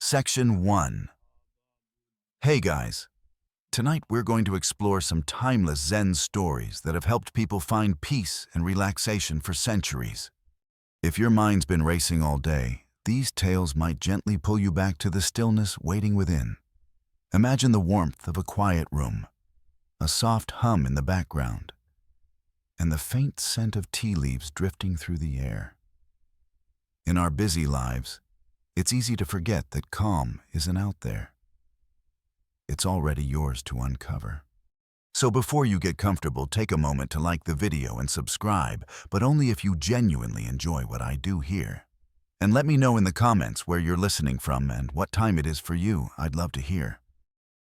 Section 1. Hey guys, tonight we're going to explore some timeless Zen stories that have helped people find peace and relaxation for centuries. If your mind's been racing all day, these tales might gently pull you back to the stillness waiting within. Imagine the warmth of a quiet room, a soft hum in the background, and the faint scent of tea leaves drifting through the air. In our busy lives, it's easy to forget that calm isn't out there. It's already yours to uncover. So before you get comfortable, take a moment to like the video and subscribe, but only if you genuinely enjoy what I do here. And let me know in the comments where you're listening from and what time it is for you. I'd love to hear.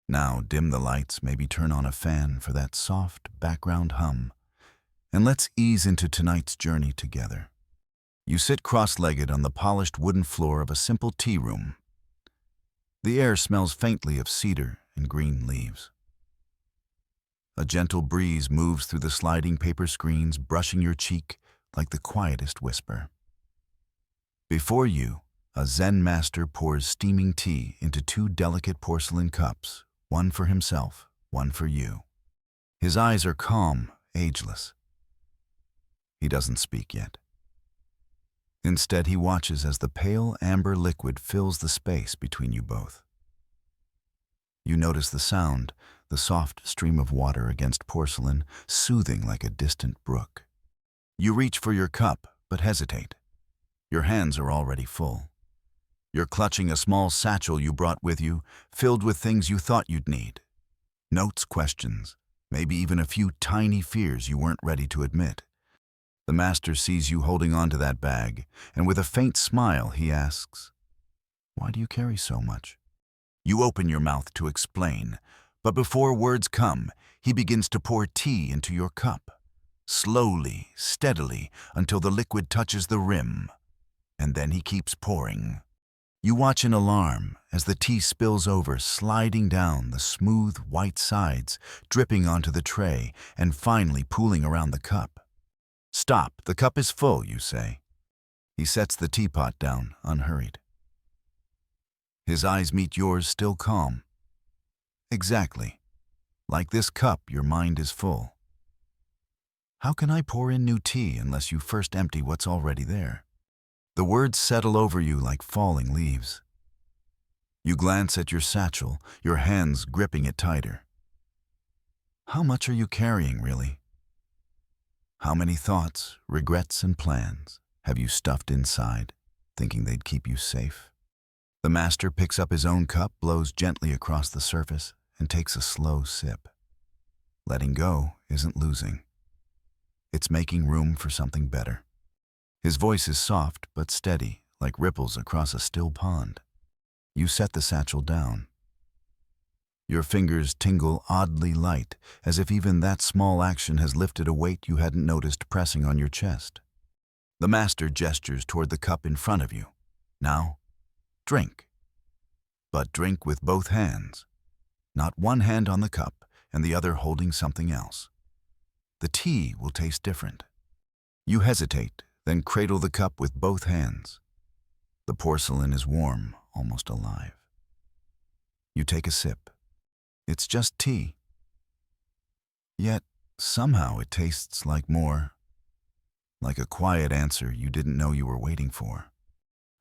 Now dim the lights, maybe turn on a fan for that soft background hum, and let's ease into tonight's journey together. You sit cross-legged on the polished wooden floor of a simple tea room. The air smells faintly of cedar and green leaves. A gentle breeze moves through the sliding paper screens, brushing your cheek like the quietest whisper. Before you, a Zen master pours steaming tea into two delicate porcelain cups, one for himself, one for you. His eyes are calm, ageless. He doesn't speak yet. Instead, he watches as the pale amber liquid fills the space between you both. You notice the sound, the soft stream of water against porcelain, soothing like a distant brook. You reach for your cup, but hesitate. Your hands are already full. You're clutching a small satchel you brought with you, filled with things you thought you'd need. Notes, questions, maybe even a few tiny fears you weren't ready to admit. The master sees you holding onto that bag, and with a faint smile, he asks, "Why do you carry so much?" You open your mouth to explain, but before words come, he begins to pour tea into your cup, slowly, steadily, until the liquid touches the rim, and then he keeps pouring. You watch in alarm as the tea spills over, sliding down the smooth white sides, dripping onto the tray, and finally pooling around the cup. "Stop, the cup is full," you say. He sets the teapot down, unhurried. His eyes meet yours, still calm. "Exactly. Like this cup, your mind is full. How can I pour in new tea unless you first empty what's already there?" The words settle over you like falling leaves. You glance at your satchel, your hands gripping it tighter. How much are you carrying, really? How many thoughts, regrets, and plans have you stuffed inside, thinking they'd keep you safe? The master picks up his own cup, blows gently across the surface, and takes a slow sip. Letting go isn't losing. It's making room for something better. His voice is soft but steady, like ripples across a still pond. You set the satchel down. Your fingers tingle oddly light, as if even that small action has lifted a weight you hadn't noticed pressing on your chest. The master gestures toward the cup in front of you. Now, drink. But drink with both hands, not one hand on the cup and the other holding something else. The tea will taste different. You hesitate, then cradle the cup with both hands. The porcelain is warm, almost alive. You take a sip. It's just tea. Yet, somehow it tastes like more, like a quiet answer you didn't know you were waiting for.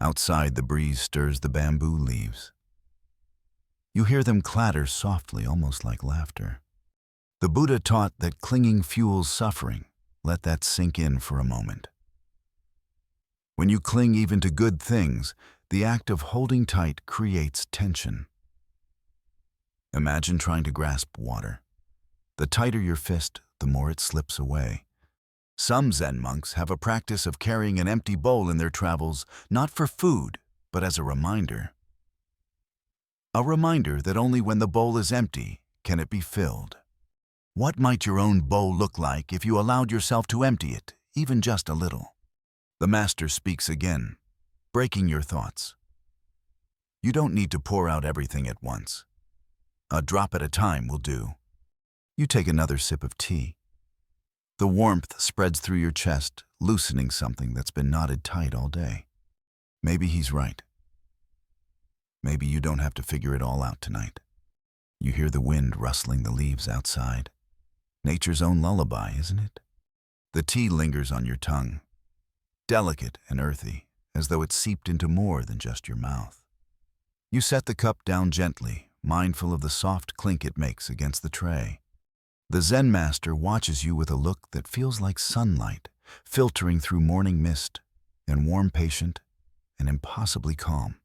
Outside, the breeze stirs the bamboo leaves. You hear them clatter softly, almost like laughter. The Buddha taught that clinging fuels suffering. Let that sink in for a moment. When you cling even to good things, the act of holding tight creates tension. Imagine trying to grasp water. The tighter your fist, the more it slips away. Some Zen monks have a practice of carrying an empty bowl in their travels, not for food, but as a reminder. A reminder that only when the bowl is empty can it be filled. What might your own bowl look like if you allowed yourself to empty it, even just a little? The master speaks again, breaking your thoughts. You don't need to pour out everything at once. A drop at a time will do. You take another sip of tea. The warmth spreads through your chest, loosening something that's been knotted tight all day. Maybe he's right. Maybe you don't have to figure it all out tonight. You hear the wind rustling the leaves outside. Nature's own lullaby, isn't it? The tea lingers on your tongue, delicate and earthy, as though it seeped into more than just your mouth. You set the cup down gently, mindful of the soft clink it makes against the tray. The Zen master watches you with a look that feels like sunlight, filtering through morning mist, and warm, patient, and impossibly calm.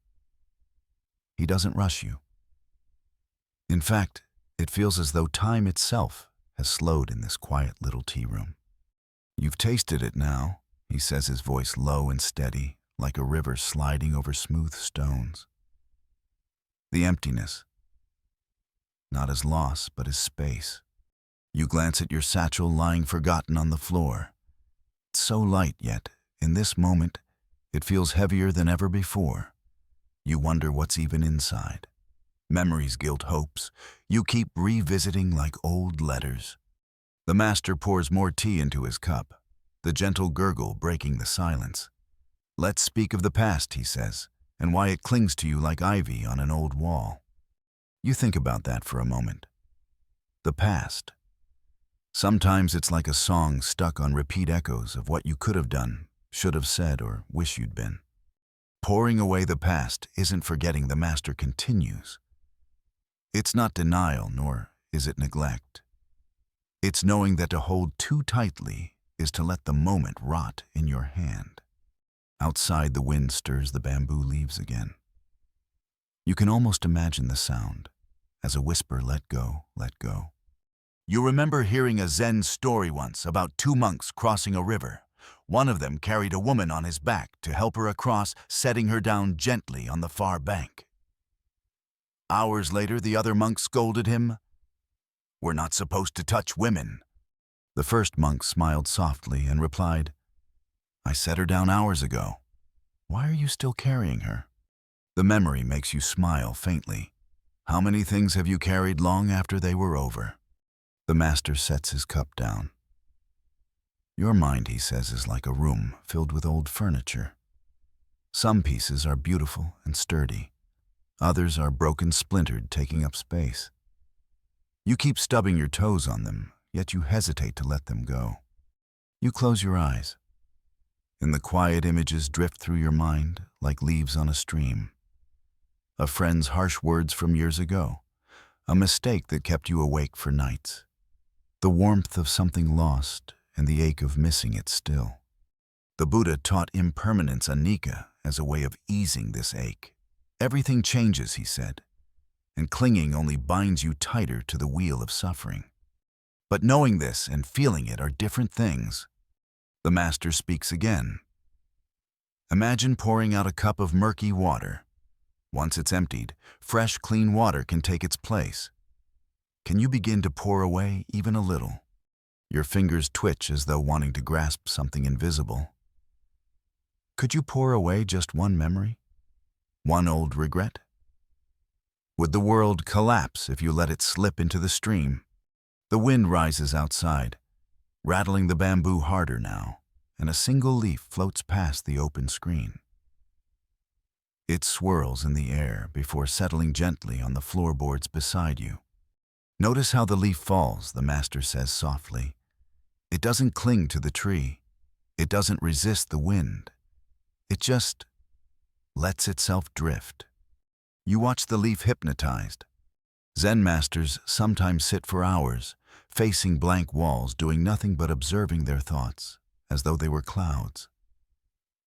He doesn't rush you. In fact, it feels as though time itself has slowed in this quiet little tea room. You've tasted it now, he says, his voice low and steady, like a river sliding over smooth stones. The emptiness, not as loss, but as space. You glance at your satchel lying forgotten on the floor. It's so light, yet, in this moment, it feels heavier than ever before. You wonder what's even inside. Memories, guilt, hopes, you keep revisiting like old letters. The master pours more tea into his cup, the gentle gurgle breaking the silence. Let's speak of the past, he says, and why it clings to you like ivy on an old wall. You think about that for a moment. The past. Sometimes it's like a song stuck on repeat echoes of what you could have done, should have said, or wish you'd been. Pouring away the past isn't forgetting, the master continues. It's not denial, nor is it neglect. It's knowing that to hold too tightly is to let the moment rot in your hand. Outside, the wind stirs the bamboo leaves again. You can almost imagine the sound, as a whisper, let go, let go. You remember hearing a Zen story once about two monks crossing a river. One of them carried a woman on his back to help her across, setting her down gently on the far bank. Hours later, the other monk scolded him. "We're not supposed to touch women." The first monk smiled softly and replied, "I set her down hours ago. Why are you still carrying her?" The memory makes you smile faintly. How many things have you carried long after they were over? The master sets his cup down. Your mind, he says, is like a room filled with old furniture. Some pieces are beautiful and sturdy. Others are broken, splintered, taking up space. You keep stubbing your toes on them, yet you hesitate to let them go. You close your eyes, and the quiet images drift through your mind like leaves on a stream. A friend's harsh words from years ago, a mistake that kept you awake for nights, the warmth of something lost and the ache of missing it still. The Buddha taught impermanence anicca as a way of easing this ache. Everything changes, he said, and clinging only binds you tighter to the wheel of suffering. But knowing this and feeling it are different things. The master speaks again. Imagine pouring out a cup of murky water. Once it's emptied, fresh, clean water can take its place. Can you begin to pour away even a little? Your fingers twitch as though wanting to grasp something invisible. Could you pour away just one memory? One old regret? Would the world collapse if you let it slip into the stream? The wind rises outside, rattling the bamboo harder now, and a single leaf floats past the open screen. It swirls in the air before settling gently on the floorboards beside you. Notice how the leaf falls, the master says softly. It doesn't cling to the tree. It doesn't resist the wind. It just lets itself drift. You watch the leaf hypnotized. Zen masters sometimes sit for hours, facing blank walls, doing nothing but observing their thoughts, as though they were clouds.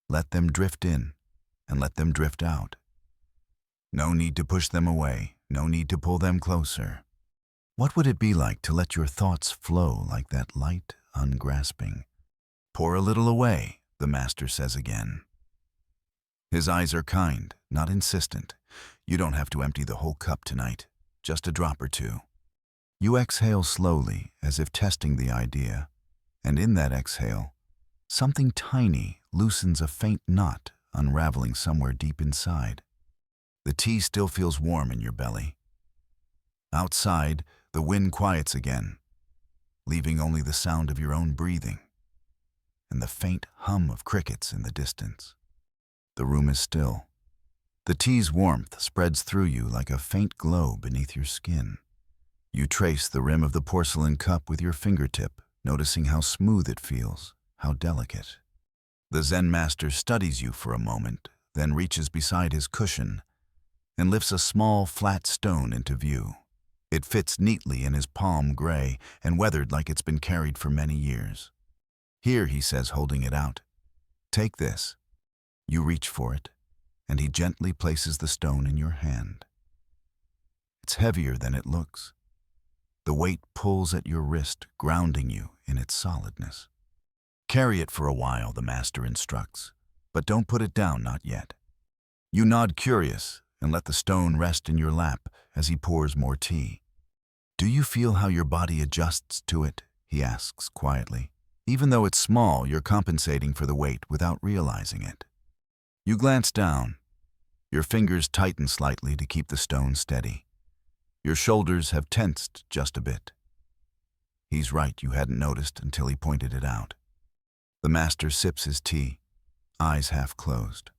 Let them drift in, and let them drift out. No need to push them away, no need to pull them closer. What would it be like to let your thoughts flow like that, light, ungrasping? Pour a little away, the master says again. His eyes are kind, not insistent. You don't have to empty the whole cup tonight, just a drop or two. You exhale slowly, as if testing the idea, and in that exhale, something tiny loosens a faint knot unraveling somewhere deep inside. The tea still feels warm in your belly. Outside, the wind quiets again, leaving only the sound of your own breathing and the faint hum of crickets in the distance. The room is still, The tea's warmth spreads through you like a faint glow beneath your skin. You trace the rim of the porcelain cup with your fingertip, noticing how smooth it feels, how delicate. The Zen master studies you for a moment, then reaches beside his cushion and lifts a small, flat stone into view. It fits neatly in his palm, gray and weathered like it's been carried for many years. "Here," he says, holding it out. "Take this." You reach for it, and he gently places the stone in your hand. It's heavier than it looks. The weight pulls at your wrist, grounding you in its solidness. "Carry it for a while," the master instructs, "but don't put it down, not yet." You nod, curious, and let the stone rest in your lap as he pours more tea. "Do you feel how your body adjusts to it?" he asks quietly. "Even though it's small, you're compensating for the weight without realizing it." You glance down. Your fingers tighten slightly to keep the stone steady. Your shoulders have tensed just a bit. He's right, you hadn't noticed until he pointed it out. The master sips his tea, eyes half closed.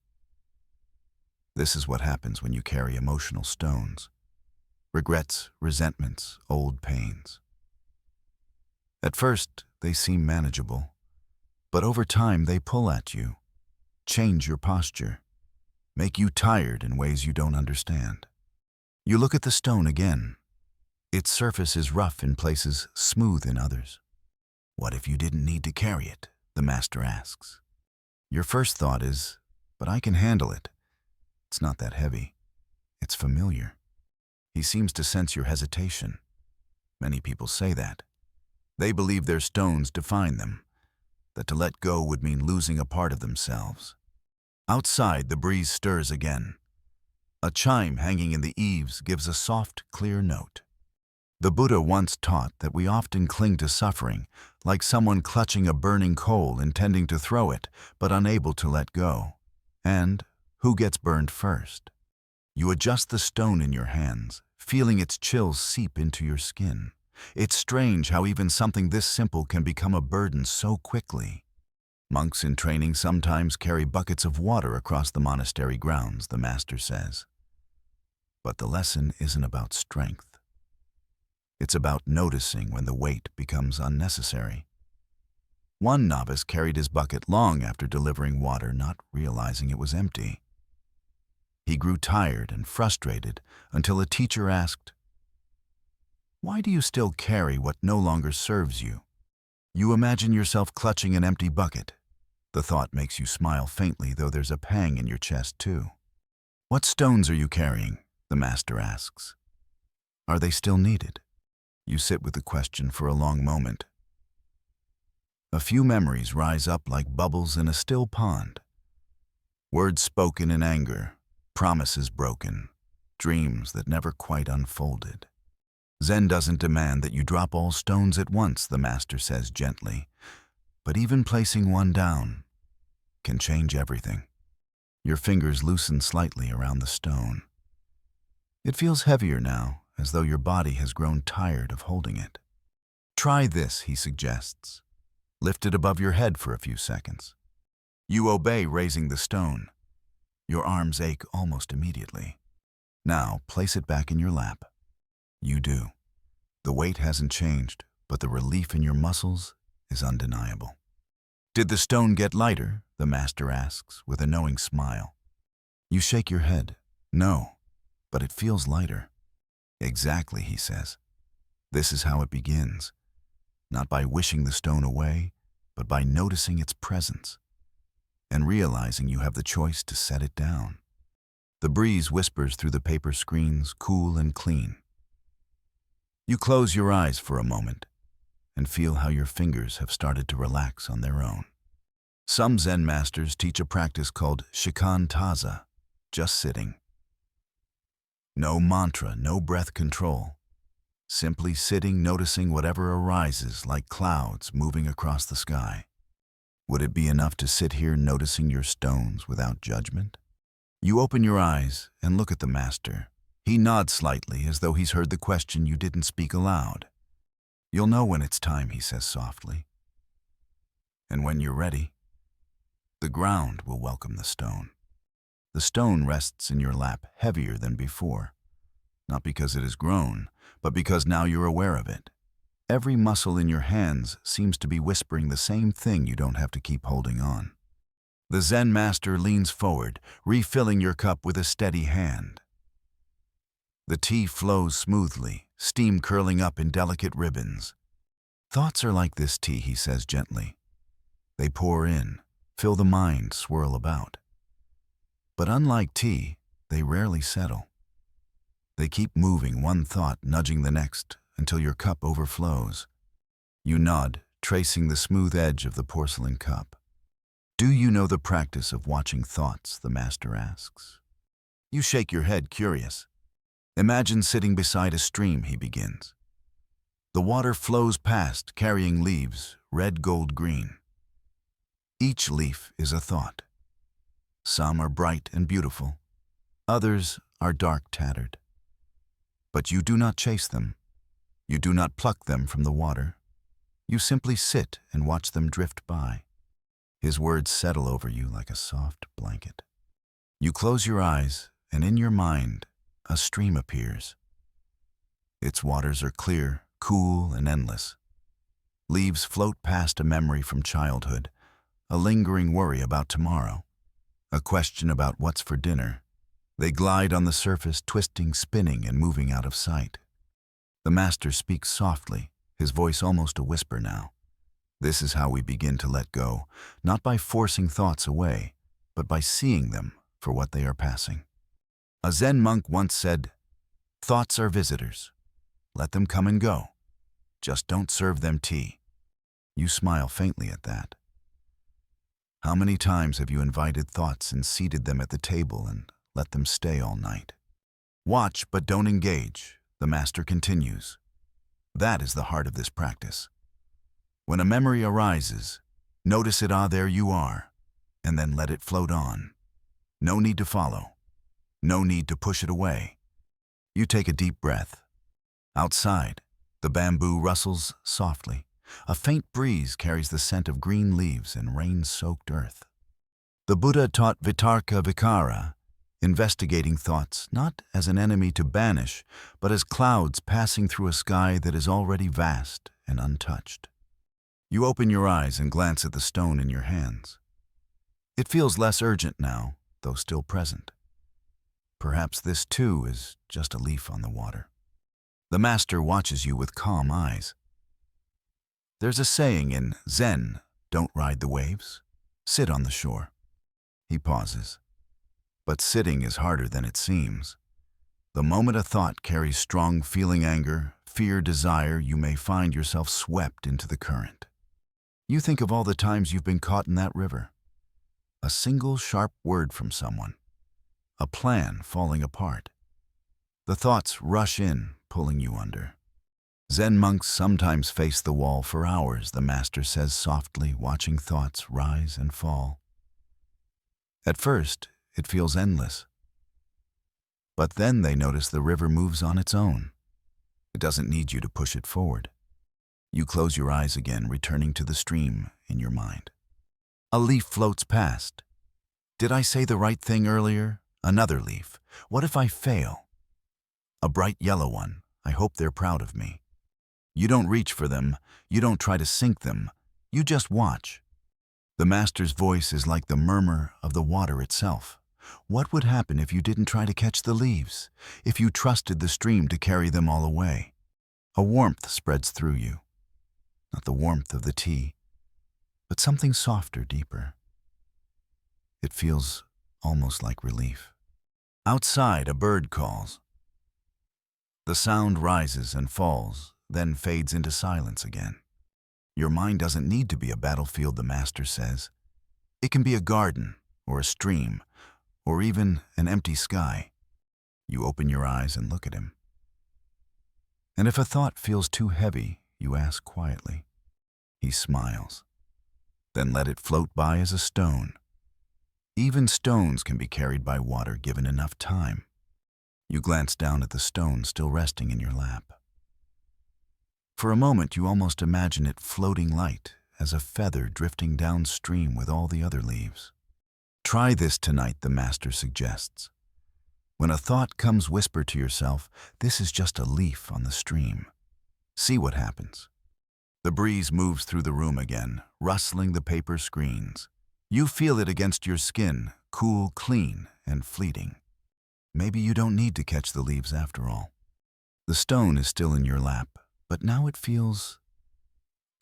This is what happens when you carry emotional stones. Regrets, resentments, old pains. At first, they seem manageable, but over time they pull at you, change your posture, make you tired in ways you don't understand. You look at the stone again. Its surface is rough in places, smooth in others. "What if you didn't need to carry it?" the master asks. Your first thought is, "But I can handle it. It's not that heavy. It's familiar." He seems to sense your hesitation. Many people say that. They believe their stones define them, that to let go would mean losing a part of themselves. Outside, the breeze stirs again. A chime hanging in the eaves gives a soft, clear note. The Buddha once taught that we often cling to suffering, like someone clutching a burning coal intending to throw it, but unable to let go. And who gets burned first? You adjust the stone in your hands, feeling its chills seep into your skin. It's strange how even something this simple can become a burden so quickly. Monks in training sometimes carry buckets of water across the monastery grounds, the master says. But the lesson isn't about strength. It's about noticing when the weight becomes unnecessary. One novice carried his bucket long after delivering water, not realizing it was empty. He grew tired and frustrated until a teacher asked, "Why do you still carry what no longer serves you?" You imagine yourself clutching an empty bucket. The thought makes you smile faintly, though there's a pang in your chest too. "What stones are you carrying?" the master asks. "Are they still needed?" You sit with the question for a long moment. A few memories rise up like bubbles in a still pond. Words spoken in anger, promises broken, dreams that never quite unfolded. Zen doesn't demand that you drop all stones at once, the master says gently, but even placing one down can change everything. Your fingers loosen slightly around the stone. It feels heavier now, as though your body has grown tired of holding it. "Try this," he suggests. "Lift it above your head for a few seconds." You obey, raising the stone. Your arms ache almost immediately. "Now, place it back in your lap." You do. The weight hasn't changed, but the relief in your muscles is undeniable. "Did the stone get lighter?" the master asks with a knowing smile. You shake your head. "No, but it feels lighter." "Exactly," he says. "This is how it begins. Not by wishing the stone away, but by noticing its presence and realizing you have the choice to set it down." The breeze whispers through the paper screens, cool and clean. You close your eyes for a moment and feel how your fingers have started to relax on their own. Some Zen masters teach a practice called shikantaza, just sitting. No mantra, no breath control. Simply sitting, noticing whatever arises like clouds moving across the sky. Would it be enough to sit here noticing your stones without judgment? You open your eyes and look at the master. He nods slightly as though he's heard the question you didn't speak aloud. "You'll know when it's time," he says softly. "And when you're ready, the ground will welcome the stone." The stone rests in your lap heavier than before, not because it has grown, but because now you're aware of it. Every muscle in your hands seems to be whispering the same thing you don't have to keep holding on. The Zen master leans forward, refilling your cup with a steady hand. The tea flows smoothly, steam curling up in delicate ribbons. Thoughts are like this tea, he says gently. They pour in, fill the mind, swirl about. But unlike tea, they rarely settle. They keep moving, one thought nudging the next, until your cup overflows. You nod, tracing the smooth edge of the porcelain cup. Do you know the practice of watching thoughts? The master asks. You shake your head, curious. Imagine sitting beside a stream, he begins. The water flows past, carrying leaves, red, gold, green. Each leaf is a thought. Some are bright and beautiful. Others are dark, tattered. But you do not chase them. You do not pluck them from the water. You simply sit and watch them drift by. His words settle over you like a soft blanket. You close your eyes, and in your mind, a stream appears. Its waters are clear, cool, and endless. Leaves float past a memory from childhood, a lingering worry about tomorrow, a question about what's for dinner. They glide on the surface, twisting, spinning, and moving out of sight. The master speaks softly, his voice almost a whisper now. This is how we begin to let go, not by forcing thoughts away, but by seeing them for what they are passing. A Zen monk once said, "Thoughts are visitors. Let them come and go. Just don't serve them tea." You smile faintly at that. How many times have you invited thoughts and seated them at the table and let them stay all night? Watch, but don't engage, the master continues. That is the heart of this practice. When a memory arises, notice it, there you are, and then let it float on. No need to follow. No need to push it away. You take a deep breath. Outside, the bamboo rustles softly. A faint breeze carries the scent of green leaves and rain-soaked earth. The Buddha taught vitarka vikara, investigating thoughts not as an enemy to banish, but as clouds passing through a sky that is already vast and untouched. You open your eyes and glance at the stone in your hands. It feels less urgent now, though still present. Perhaps this too is just a leaf on the water. The master watches you with calm eyes. There's a saying in Zen, don't ride the waves, sit on the shore. He pauses. But sitting is harder than it seems. The moment a thought carries strong feeling, anger, fear, desire, you may find yourself swept into the current. You think of all the times you've been caught in that river. A single sharp word from someone. A plan falling apart. The thoughts rush in, pulling you under. Zen monks sometimes face the wall for hours, the master says softly, watching thoughts rise and fall. At first, it feels endless. But then they notice the river moves on its own. It doesn't need you to push it forward. You close your eyes again, returning to the stream in your mind. A leaf floats past. Did I say the right thing earlier? Another leaf. What if I fail? A bright yellow one. I hope they're proud of me. You don't reach for them. You don't try to sink them. You just watch. The master's voice is like the murmur of the water itself. What would happen if you didn't try to catch the leaves? If you trusted the stream to carry them all away? A warmth spreads through you. Not the warmth of the tea, but something softer, deeper. It feels almost like relief. Outside, a bird calls. The sound rises and falls, then fades into silence again. Your mind doesn't need to be a battlefield, the master says. It can be a garden, or a stream, or even an empty sky. You open your eyes and look at him. And if a thought feels too heavy, you ask quietly. He smiles. Then let it float by as a stone. Even stones can be carried by water given enough time. You glance down at the stone still resting in your lap. For a moment, you almost imagine it floating light as a feather drifting downstream with all the other leaves. Try this tonight, the master suggests. When a thought comes, whisper to yourself, this is just a leaf on the stream. See what happens. The breeze moves through the room again, rustling the paper screens. You feel it against your skin, cool, clean, and fleeting. Maybe you don't need to catch the leaves after all. The stone is still in your lap, but now it feels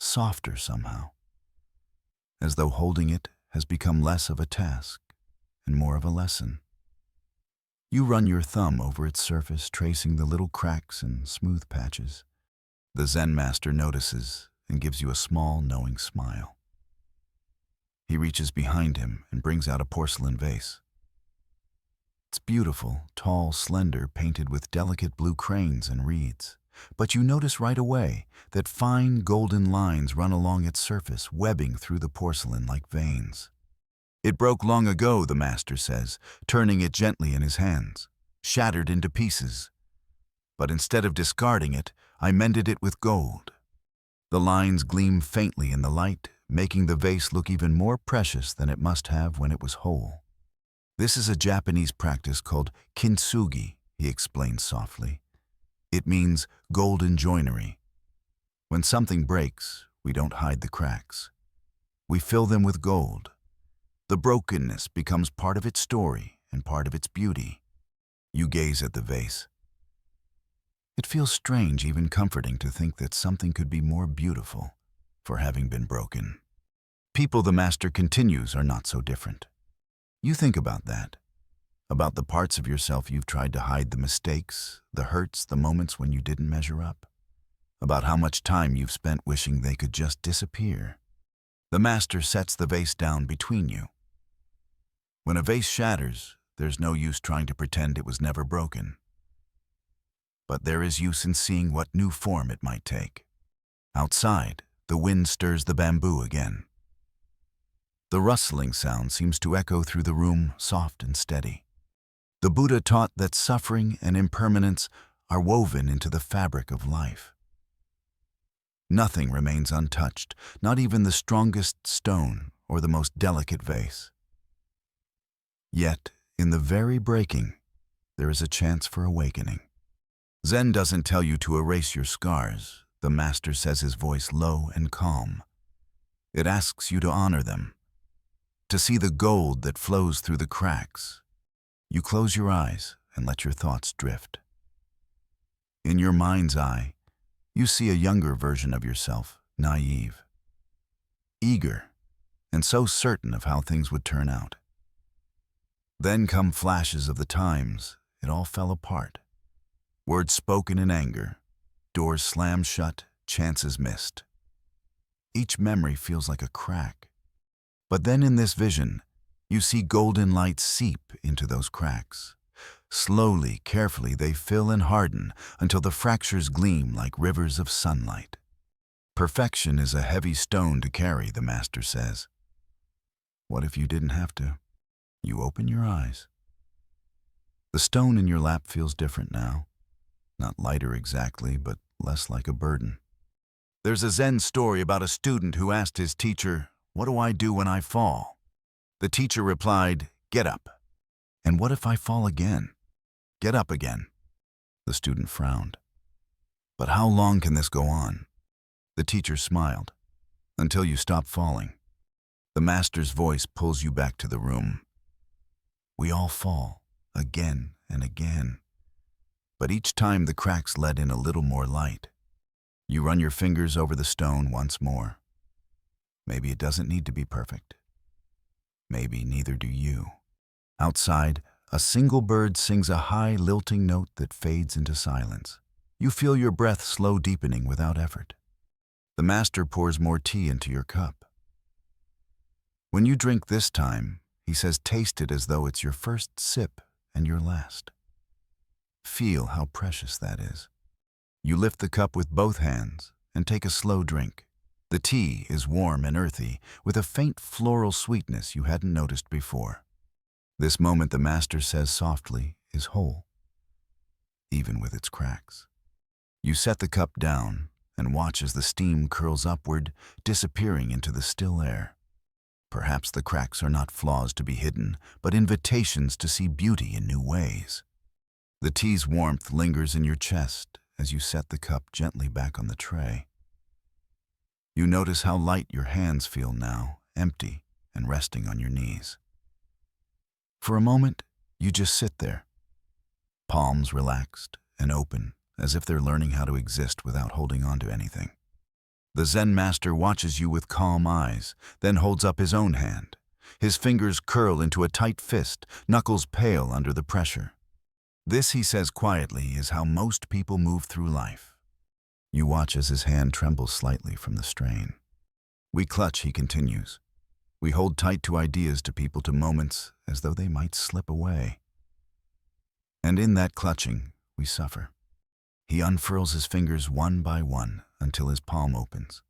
softer somehow, as though holding it has become less of a task and more of a lesson. You run your thumb over its surface, tracing the little cracks and smooth patches. The Zen master notices and gives you a small, knowing smile. He reaches behind him and brings out a porcelain vase. It's beautiful, tall, slender, painted with delicate blue cranes and reeds. But you notice right away that fine golden lines run along its surface, webbing through the porcelain like veins. It broke long ago, the master says, turning it gently in his hands, shattered into pieces. But instead of discarding it, I mended it with gold. The lines gleam faintly in the light, making the vase look even more precious than it must have when it was whole. This is a Japanese practice called kintsugi, he explains softly. It means golden joinery. When something breaks, we don't hide the cracks. We fill them with gold. The brokenness becomes part of its story and part of its beauty. You gaze at the vase. It feels strange, even comforting, to think that something could be more beautiful for having been broken. People, the master continues, are not so different. You think about that, about the parts of yourself you've tried to hide, the mistakes, the hurts, the moments when you didn't measure up, about how much time you've spent wishing they could just disappear. The master sets the vase down between you. When a vase shatters, there's no use trying to pretend it was never broken. But there is use in seeing what new form it might take. Outside, the wind stirs the bamboo again. The rustling sound seems to echo through the room, soft and steady. The Buddha taught that suffering and impermanence are woven into the fabric of life. Nothing remains untouched, not even the strongest stone or the most delicate vase. Yet, in the very breaking, there is a chance for awakening. Zen doesn't tell you to erase your scars, the master says, his voice low and calm. It asks you to honor them, to see the gold that flows through the cracks. You close your eyes and let your thoughts drift. In your mind's eye, you see a younger version of yourself, naive, eager, and so certain of how things would turn out. Then come flashes of the times it all fell apart. Words spoken in anger, doors slammed shut, chances missed. Each memory feels like a crack. But then in this vision, you see golden light seep into those cracks. Slowly, carefully, they fill and harden until the fractures gleam like rivers of sunlight. Perfection is a heavy stone to carry, the master says. What if you didn't have to? You open your eyes. The stone in your lap feels different now. Not lighter exactly, but less like a burden. There's a Zen story about a student who asked his teacher, "What do I do when I fall?" The teacher replied, "Get up." "And what if I fall again?" "Get up again." The student frowned. "But how long can this go on?" The teacher smiled. "Until you stop falling." The master's voice pulls you back to the room. We all fall, again and again. But each time the cracks let in a little more light. You run your fingers over the stone once more. Maybe it doesn't need to be perfect. Maybe neither do you. Outside, a single bird sings a high, lilting note that fades into silence. You feel your breath slow deepening without effort. The master pours more tea into your cup. When you drink this time, he says, taste it as though it's your first sip and your last. Feel how precious that is. You lift the cup with both hands and take a slow drink. The tea is warm and earthy, with a faint floral sweetness you hadn't noticed before. This moment, the master says softly, is whole, even with its cracks. You set the cup down and watch as the steam curls upward, disappearing into the still air. Perhaps the cracks are not flaws to be hidden, but invitations to see beauty in new ways. The tea's warmth lingers in your chest as you set the cup gently back on the tray. You notice how light your hands feel now, empty and resting on your knees. For a moment, you just sit there, palms relaxed and open, as if they're learning how to exist without holding on to anything. The Zen master watches you with calm eyes, then holds up his own hand. His fingers curl into a tight fist, knuckles pale under the pressure. This, he says quietly, is how most people move through life. You watch as his hand trembles slightly from the strain. We clutch, he continues. We hold tight to ideas, to people, to moments, as though they might slip away. And in that clutching, we suffer. He unfurls his fingers one by one until his palm opens.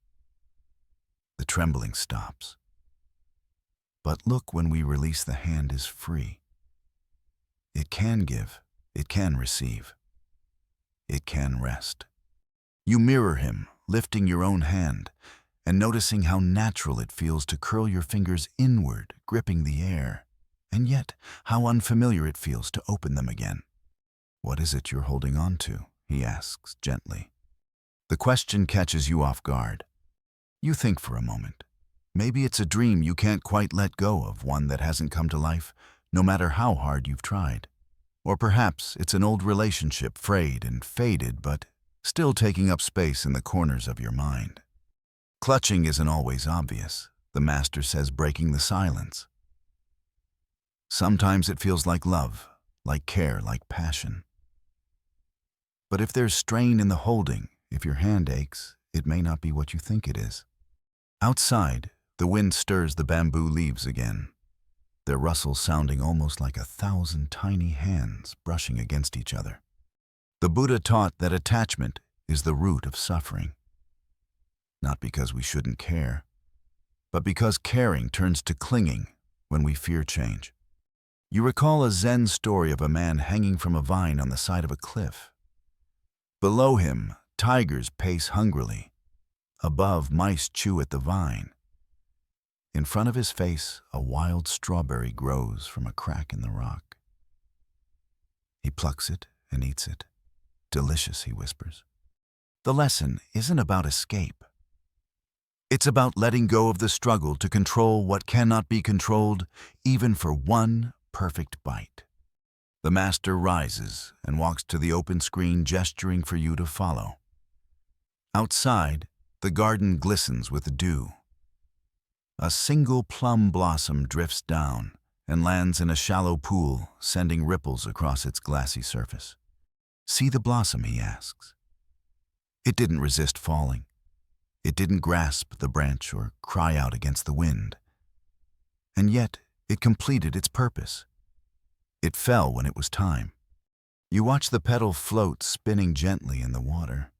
The trembling stops. But look, when we release, the hand is free. It can give, it can receive, it can rest. You mirror him, lifting your own hand, and noticing how natural it feels to curl your fingers inward, gripping the air, and yet how unfamiliar it feels to open them again. What is it you're holding on to? He asks gently. The question catches you off guard. You think for a moment. Maybe it's a dream you can't quite let go of, one that hasn't come to life, no matter how hard you've tried. Or perhaps it's an old relationship, frayed and faded, but still taking up space in the corners of your mind. Clutching isn't always obvious, the master says, breaking the silence. Sometimes it feels like love, like care, like passion. But if there's strain in the holding, if your hand aches, it may not be what you think it is. Outside, the wind stirs the bamboo leaves again, their rustle sounding almost like 1,000 tiny hands brushing against each other. The Buddha taught that attachment is the root of suffering. Not because we shouldn't care, but because caring turns to clinging when we fear change. You recall a Zen story of a man hanging from a vine on the side of a cliff. Below him, tigers pace hungrily. Above, mice chew at the vine. In front of his face, a wild strawberry grows from a crack in the rock. He plucks it and eats it. Delicious, he whispers. The lesson isn't about escape. It's about letting go of the struggle to control what cannot be controlled, even for one perfect bite. The master rises and walks to the open screen, gesturing for you to follow. Outside, the garden glistens with dew. A single plum blossom drifts down and lands in a shallow pool, sending ripples across its glassy surface. See the blossom, he asks. It didn't resist falling. It didn't grasp the branch or cry out against the wind. And yet, it completed its purpose. It fell when it was time. You watch the petal float, spinning gently in the water.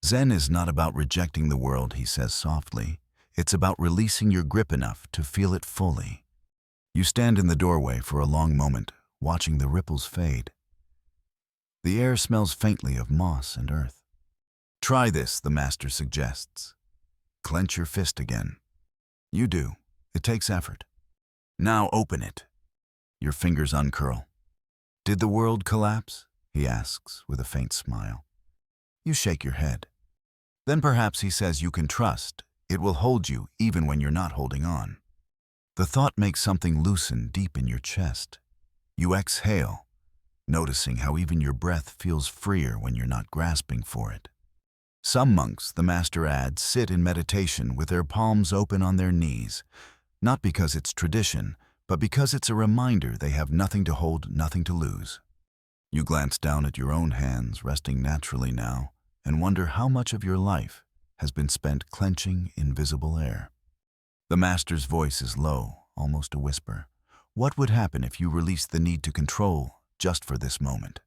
Zen is not about rejecting the world, he says softly. It's about releasing your grip enough to feel it fully. You stand in the doorway for a long moment, watching the ripples fade. The air smells faintly of moss and earth. Try this, the master suggests. Clench your fist again. You do. It takes effort. Now open it. Your fingers uncurl. Did the world collapse? He asks with a faint smile. You shake your head. Then perhaps, he says, you can trust. It will hold you even when you're not holding on. The thought makes something loosen deep in your chest. You exhale, noticing how even your breath feels freer when you're not grasping for it. Some monks, the master adds, sit in meditation with their palms open on their knees, not because it's tradition, but because it's a reminder they have nothing to hold, nothing to lose. You glance down at your own hands, resting naturally now, and wonder how much of your life has been spent clenching invisible air. The master's voice is low, almost a whisper. What would happen if you released the need to control just for this moment?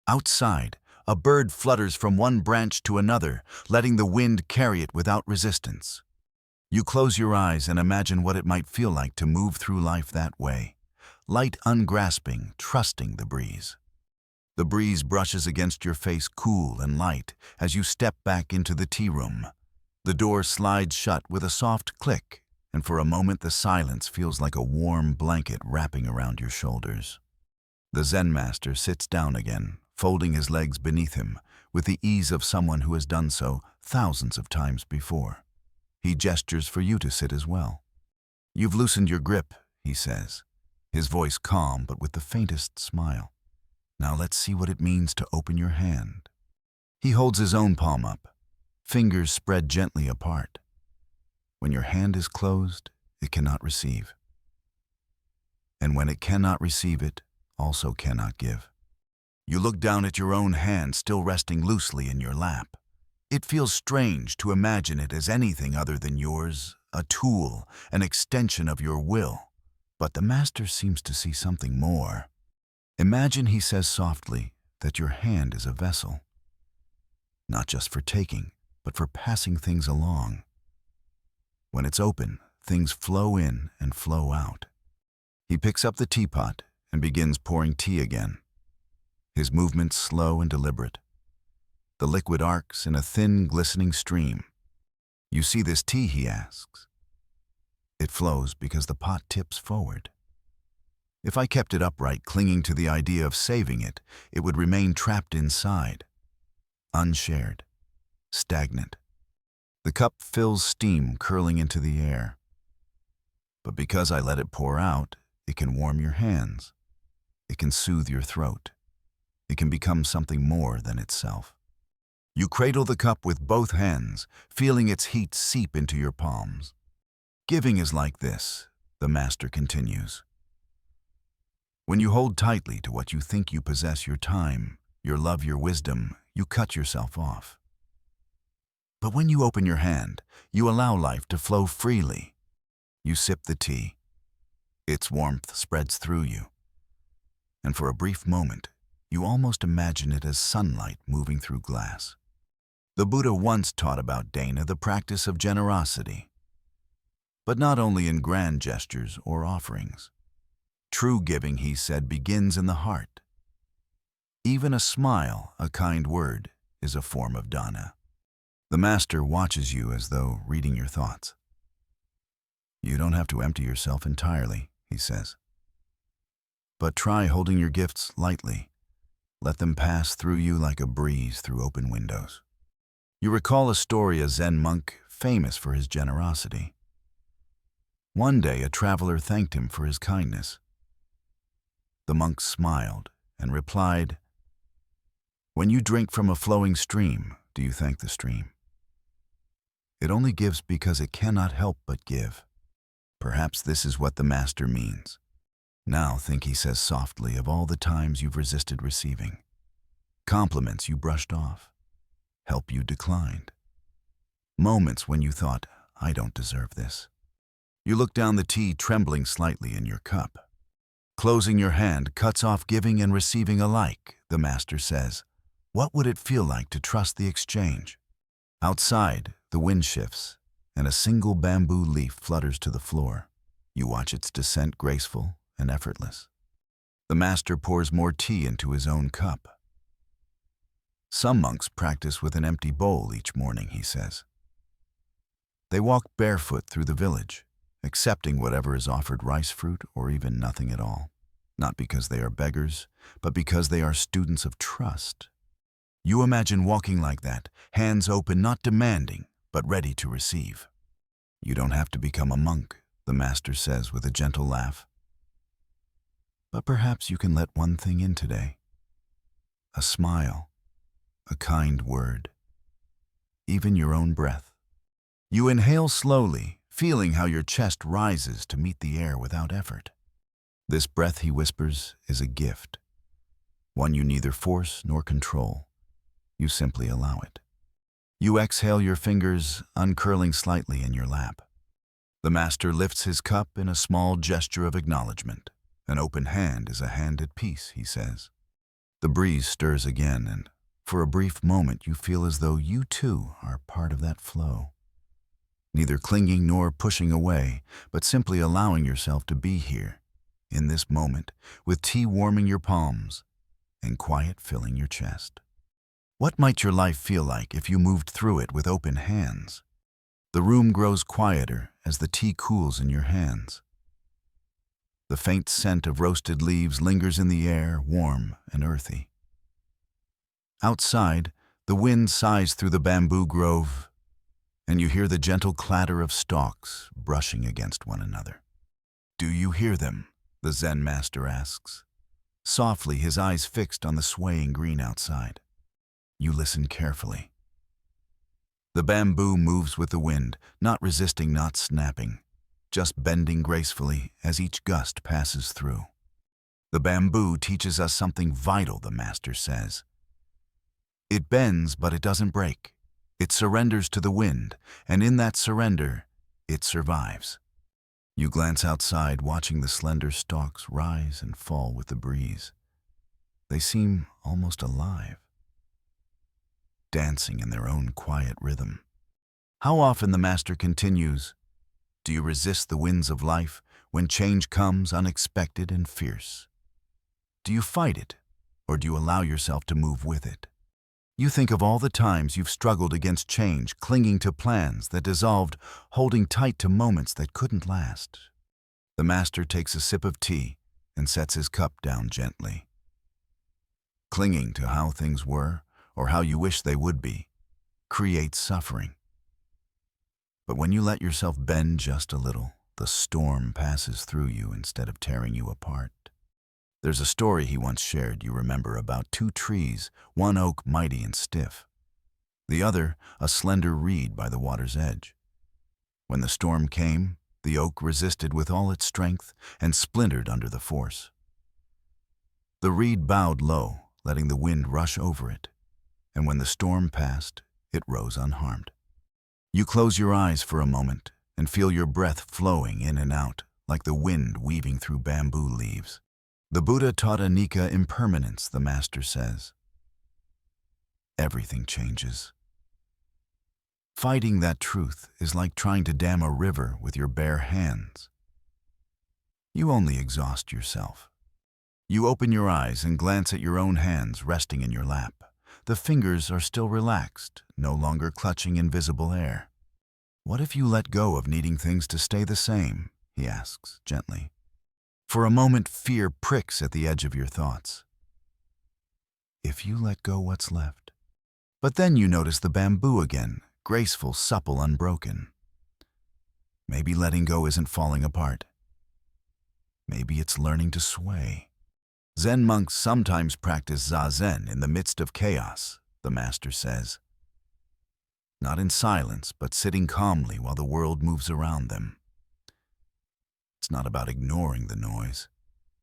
Outside, a bird flutters from one branch to another, letting the wind carry it without resistance. You close your eyes and imagine what it might feel like to move through life that way, light, ungrasping, trusting the breeze. The breeze brushes against your face, cool and light, as you step back into the tea room. The door slides shut with a soft click, and for a moment the silence feels like a warm blanket wrapping around your shoulders. The Zen master sits down again, folding his legs beneath him, with the ease of someone who has done so thousands of times before. He gestures for you to sit as well. "You've loosened your grip," he says, his voice calm but with the faintest smile. "Now let's see what it means to open your hand." He holds his own palm up, fingers spread gently apart. When your hand is closed, it cannot receive. And when it cannot receive, it also cannot give. You look down at your own hand still resting loosely in your lap. It feels strange to imagine it as anything other than yours, a tool, an extension of your will. But the master seems to see something more. Imagine, he says softly, that your hand is a vessel. Not just for taking, but for passing things along. When it's open, things flow in and flow out. He picks up the teapot and begins pouring tea again. His movements slow and deliberate. The liquid arcs in a thin, glistening stream. "You see this tea?" he asks. It flows because the pot tips forward. If I kept it upright, clinging to the idea of saving it, it would remain trapped inside, unshared, stagnant. The cup fills steam curling into the air. But because I let it pour out, it can warm your hands. It can soothe your throat. It can become something more than itself. You cradle the cup with both hands, feeling its heat seep into your palms. Giving is like this, the master continues. When you hold tightly to what you think you possess, your time, your love, your wisdom, you cut yourself off. But when you open your hand, you allow life to flow freely. You sip the tea. Its warmth spreads through you. And for a brief moment, you almost imagine it as sunlight moving through glass. The Buddha once taught about dana, the practice of generosity. But not only in grand gestures or offerings. True giving, he said, begins in the heart. Even a smile, a kind word, is a form of dana. The master watches you as though reading your thoughts. You don't have to empty yourself entirely, he says. But try holding your gifts lightly. Let them pass through you like a breeze through open windows. You recall a story of a Zen monk famous for his generosity. One day, a traveler thanked him for his kindness. The monk smiled and replied, "When you drink from a flowing stream, do you thank the stream? It only gives because it cannot help but give." Perhaps this is what the master means. Now think, he says softly, of all the times you've resisted receiving. Compliments you brushed off. Help you declined. Moments when you thought, "I don't deserve this." You look down the tea, trembling slightly in your cup. Closing your hand cuts off giving and receiving alike, the master says. What would it feel like to trust the exchange? Outside, the wind shifts, and a single bamboo leaf flutters to the floor. You watch its descent, graceful and effortless. The master pours more tea into his own cup. Some monks practice with an empty bowl each morning, he says. They walk barefoot through the village, accepting whatever is offered, rice fruit or even nothing at all. Not because they are beggars, but because they are students of trust. You imagine walking like that, hands open, not demanding, but ready to receive. You don't have to become a monk, the master says with a gentle laugh. But perhaps you can let one thing in today. A smile, a kind word, even your own breath. You inhale slowly, feeling how your chest rises to meet the air without effort. This breath, he whispers, is a gift, one you neither force nor control. You simply allow it. You exhale, your fingers uncurling slightly in your lap. The master lifts his cup in a small gesture of acknowledgement. An open hand is a hand at peace, he says. The breeze stirs again, and for a brief moment you feel as though you too are part of that flow. Neither clinging nor pushing away, but simply allowing yourself to be here, in this moment, with tea warming your palms and quiet filling your chest. What might your life feel like if you moved through it with open hands? The room grows quieter as the tea cools in your hands. The faint scent of roasted leaves lingers in the air, warm and earthy. Outside, the wind sighs through the bamboo grove, and you hear the gentle clatter of stalks brushing against one another. "Do you hear them?" the Zen master asks, softly, his eyes fixed on the swaying green outside. You listen carefully. The bamboo moves with the wind, not resisting, not snapping, just bending gracefully as each gust passes through. The bamboo teaches us something vital, the master says. It bends, but it doesn't break. It surrenders to the wind, and in that surrender, it survives. You glance outside, watching the slender stalks rise and fall with the breeze. They seem almost alive, dancing in their own quiet rhythm. How often, the master continues, do you resist the winds of life when change comes unexpected and fierce? Do you fight it, or do you allow yourself to move with it? You think of all the times you've struggled against change, clinging to plans that dissolved, holding tight to moments that couldn't last. The master takes a sip of tea and sets his cup down gently. Clinging to how things were, or how you wish they would be, creates suffering. But when you let yourself bend just a little, the storm passes through you instead of tearing you apart. There's a story he once shared, you remember, about two trees, one oak mighty and stiff, the other a slender reed by the water's edge. When the storm came, the oak resisted with all its strength and splintered under the force. The reed bowed low, letting the wind rush over it, and when the storm passed, it rose unharmed. You close your eyes for a moment and feel your breath flowing in and out like the wind weaving through bamboo leaves. The Buddha taught anicca impermanence, the master says. Everything changes. Fighting that truth is like trying to dam a river with your bare hands. You only exhaust yourself. You open your eyes and glance at your own hands resting in your lap. The fingers are still relaxed, no longer clutching invisible air. What if you let go of needing things to stay the same? He asks gently. For a moment, fear pricks at the edge of your thoughts. If you let go, what's left? But then you notice the bamboo again, graceful, supple, unbroken. Maybe letting go isn't falling apart. Maybe it's learning to sway. Zen monks sometimes practice zazen in the midst of chaos, the master says. Not in silence, but sitting calmly while the world moves around them. It's not about ignoring the noise.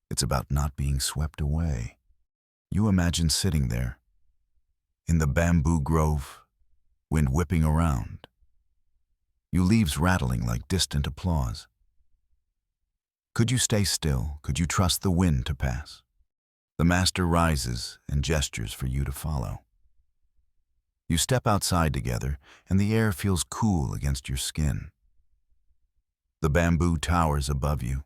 It's about not being swept away. You imagine sitting there, in the bamboo grove, wind whipping around, you leaves rattling like distant applause. Could you stay still? Could you trust the wind to pass? The master rises and gestures for you to follow. You step outside together, and the air feels cool against your skin. The bamboo towers above you,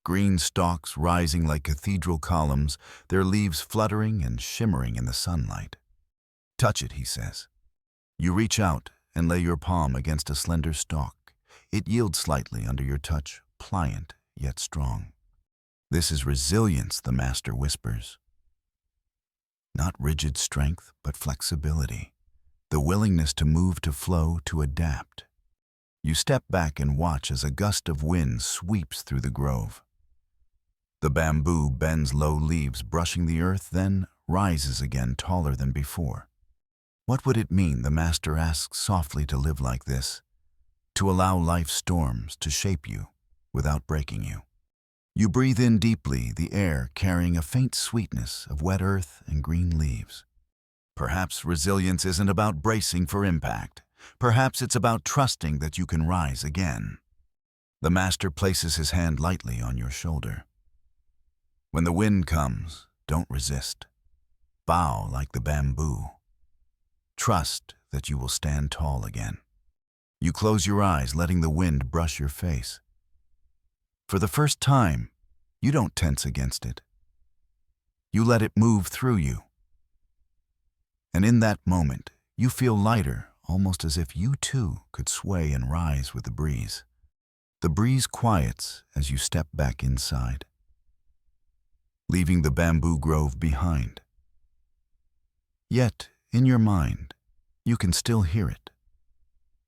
green stalks rising like cathedral columns, their leaves fluttering and shimmering in the sunlight. Touch it, he says. You reach out and lay your palm against a slender stalk. It yields slightly under your touch, pliant yet strong. This is resilience, the master whispers. Not rigid strength, but flexibility. The willingness to move, to flow, to adapt. You step back and watch as a gust of wind sweeps through the grove. The bamboo bends low leaves, brushing the earth, then rises again taller than before. What would it mean, the master asks softly, to live like this? To allow life's storms to shape you without breaking you. You breathe in deeply, the air carrying a faint sweetness of wet earth and green leaves. Perhaps resilience isn't about bracing for impact. Perhaps it's about trusting that you can rise again. The master places his hand lightly on your shoulder. When the wind comes, don't resist. Bow like the bamboo. Trust that you will stand tall again. You close your eyes, letting the wind brush your face. For the first time, you don't tense against it. You let it move through you. And in that moment, you feel lighter, almost as if you too could sway and rise with the breeze. The breeze quiets as you step back inside, leaving the bamboo grove behind. Yet, in your mind, you can still hear it.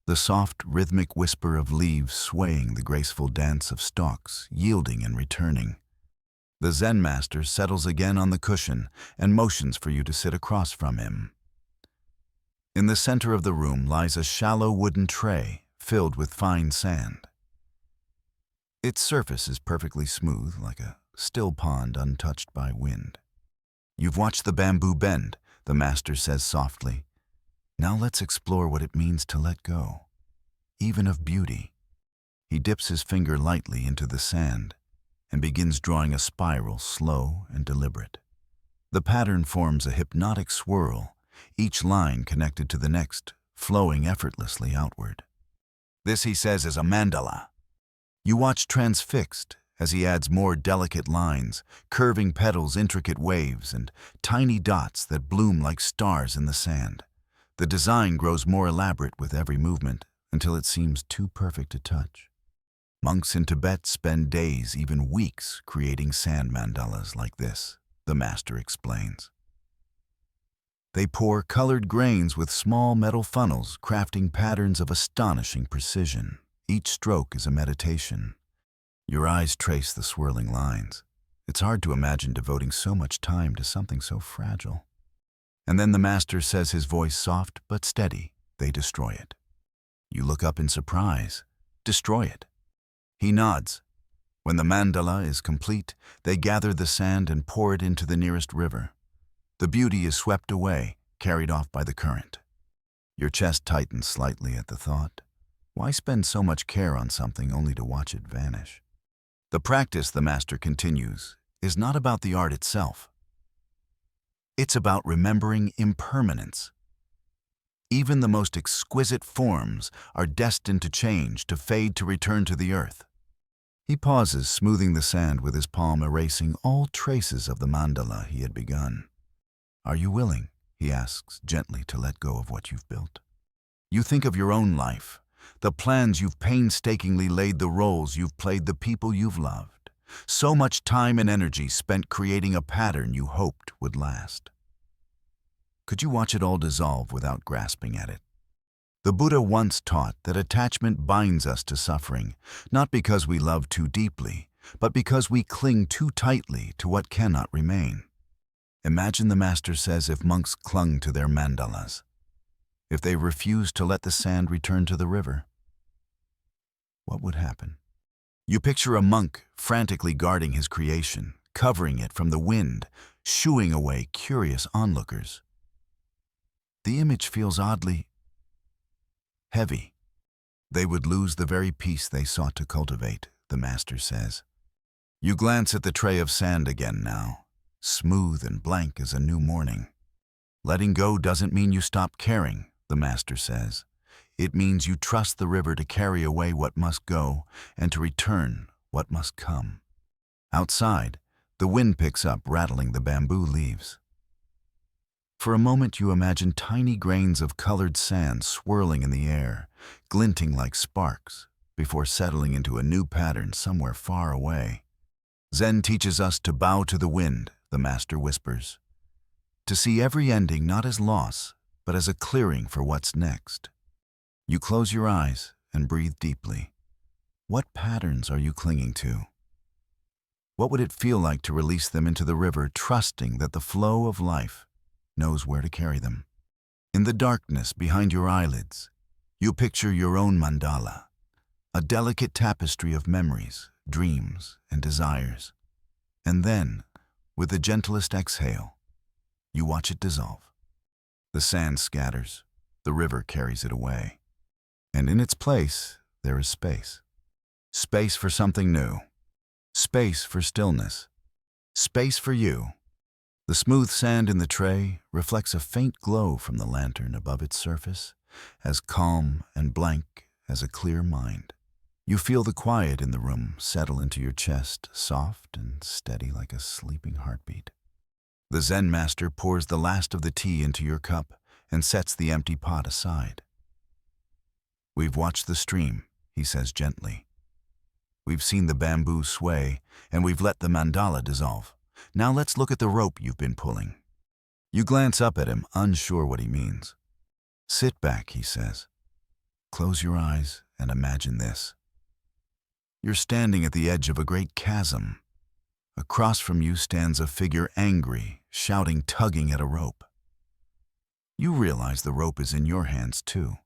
The soft, rhythmic whisper of leaves swaying, the graceful dance of stalks, yielding and returning. The Zen master settles again on the cushion and motions for you to sit across from him. In the center of the room lies a shallow wooden tray filled with fine sand. Its surface is perfectly smooth, like a still pond untouched by wind. You've watched the bamboo bend, the master says softly. Now let's explore what it means to let go, even of beauty. He dips his finger lightly into the sand and begins drawing a spiral, slow and deliberate. The pattern forms a hypnotic swirl, each line connected to the next, flowing effortlessly outward. This, he says, is a mandala. You watch transfixed as he adds more delicate lines, curving petals, intricate waves, and tiny dots that bloom like stars in the sand. The design grows more elaborate with every movement until it seems too perfect to touch. Monks in Tibet spend days, even weeks, creating sand mandalas like this, the master explains. They pour colored grains with small metal funnels, crafting patterns of astonishing precision. Each stroke is a meditation. Your eyes trace the swirling lines. It's hard to imagine devoting so much time to something so fragile. And then the master says, his voice soft but steady, they destroy it. You look up in surprise. Destroy it. He nods. When the mandala is complete, they gather the sand and pour it into the nearest river. The beauty is swept away, carried off by the current. Your chest tightens slightly at the thought. Why spend so much care on something only to watch it vanish? The practice, the master continues, is not about the art itself. It's about remembering impermanence. Even the most exquisite forms are destined to change, to fade, to return to the earth. He pauses, smoothing the sand with his palm, erasing all traces of the mandala he had begun. Are you willing, he asks gently, to let go of what you've built? You think of your own life, the plans you've painstakingly laid, the roles you've played, the people you've loved. So much time and energy spent creating a pattern you hoped would last. Could you watch it all dissolve without grasping at it? The Buddha once taught that attachment binds us to suffering, not because we love too deeply, but because we cling too tightly to what cannot remain. Imagine, the master says, if monks clung to their mandalas, if they refused to let the sand return to the river. What would happen? You picture a monk frantically guarding his creation, covering it from the wind, shooing away curious onlookers. The image feels oddly heavy. They would lose the very peace they sought to cultivate, the master says. You glance at the tray of sand again now, smooth and blank as a new morning. Letting go doesn't mean you stop caring, the master says. It means you trust the river to carry away what must go and to return what must come. Outside, the wind picks up, rattling the bamboo leaves. For a moment you imagine tiny grains of colored sand swirling in the air, glinting like sparks, before settling into a new pattern somewhere far away. Zen teaches us to bow to the wind, the master whispers. To see every ending not as loss, but as a clearing for what's next. You close your eyes and breathe deeply. What patterns are you clinging to? What would it feel like to release them into the river, trusting that the flow of life knows where to carry them? In the darkness behind your eyelids, you picture your own mandala, a delicate tapestry of memories, dreams, and desires. And then, with the gentlest exhale, you watch it dissolve. The sand scatters, the river carries it away. And in its place, there is space. Space for something new. Space for stillness. Space for you. The smooth sand in the tray reflects a faint glow from the lantern above its surface, as calm and blank as a clear mind. You feel the quiet in the room settle into your chest, soft and steady like a sleeping heartbeat. The Zen master pours the last of the tea into your cup and sets the empty pot aside. We've watched the stream, he says gently. We've seen the bamboo sway, and we've let the mandala dissolve. Now let's look at the rope you've been pulling. You glance up at him, unsure what he means. Sit back, he says. Close your eyes and imagine this. You're standing at the edge of a great chasm. Across from you stands a figure angry, shouting, tugging at a rope. You realize the rope is in your hands too.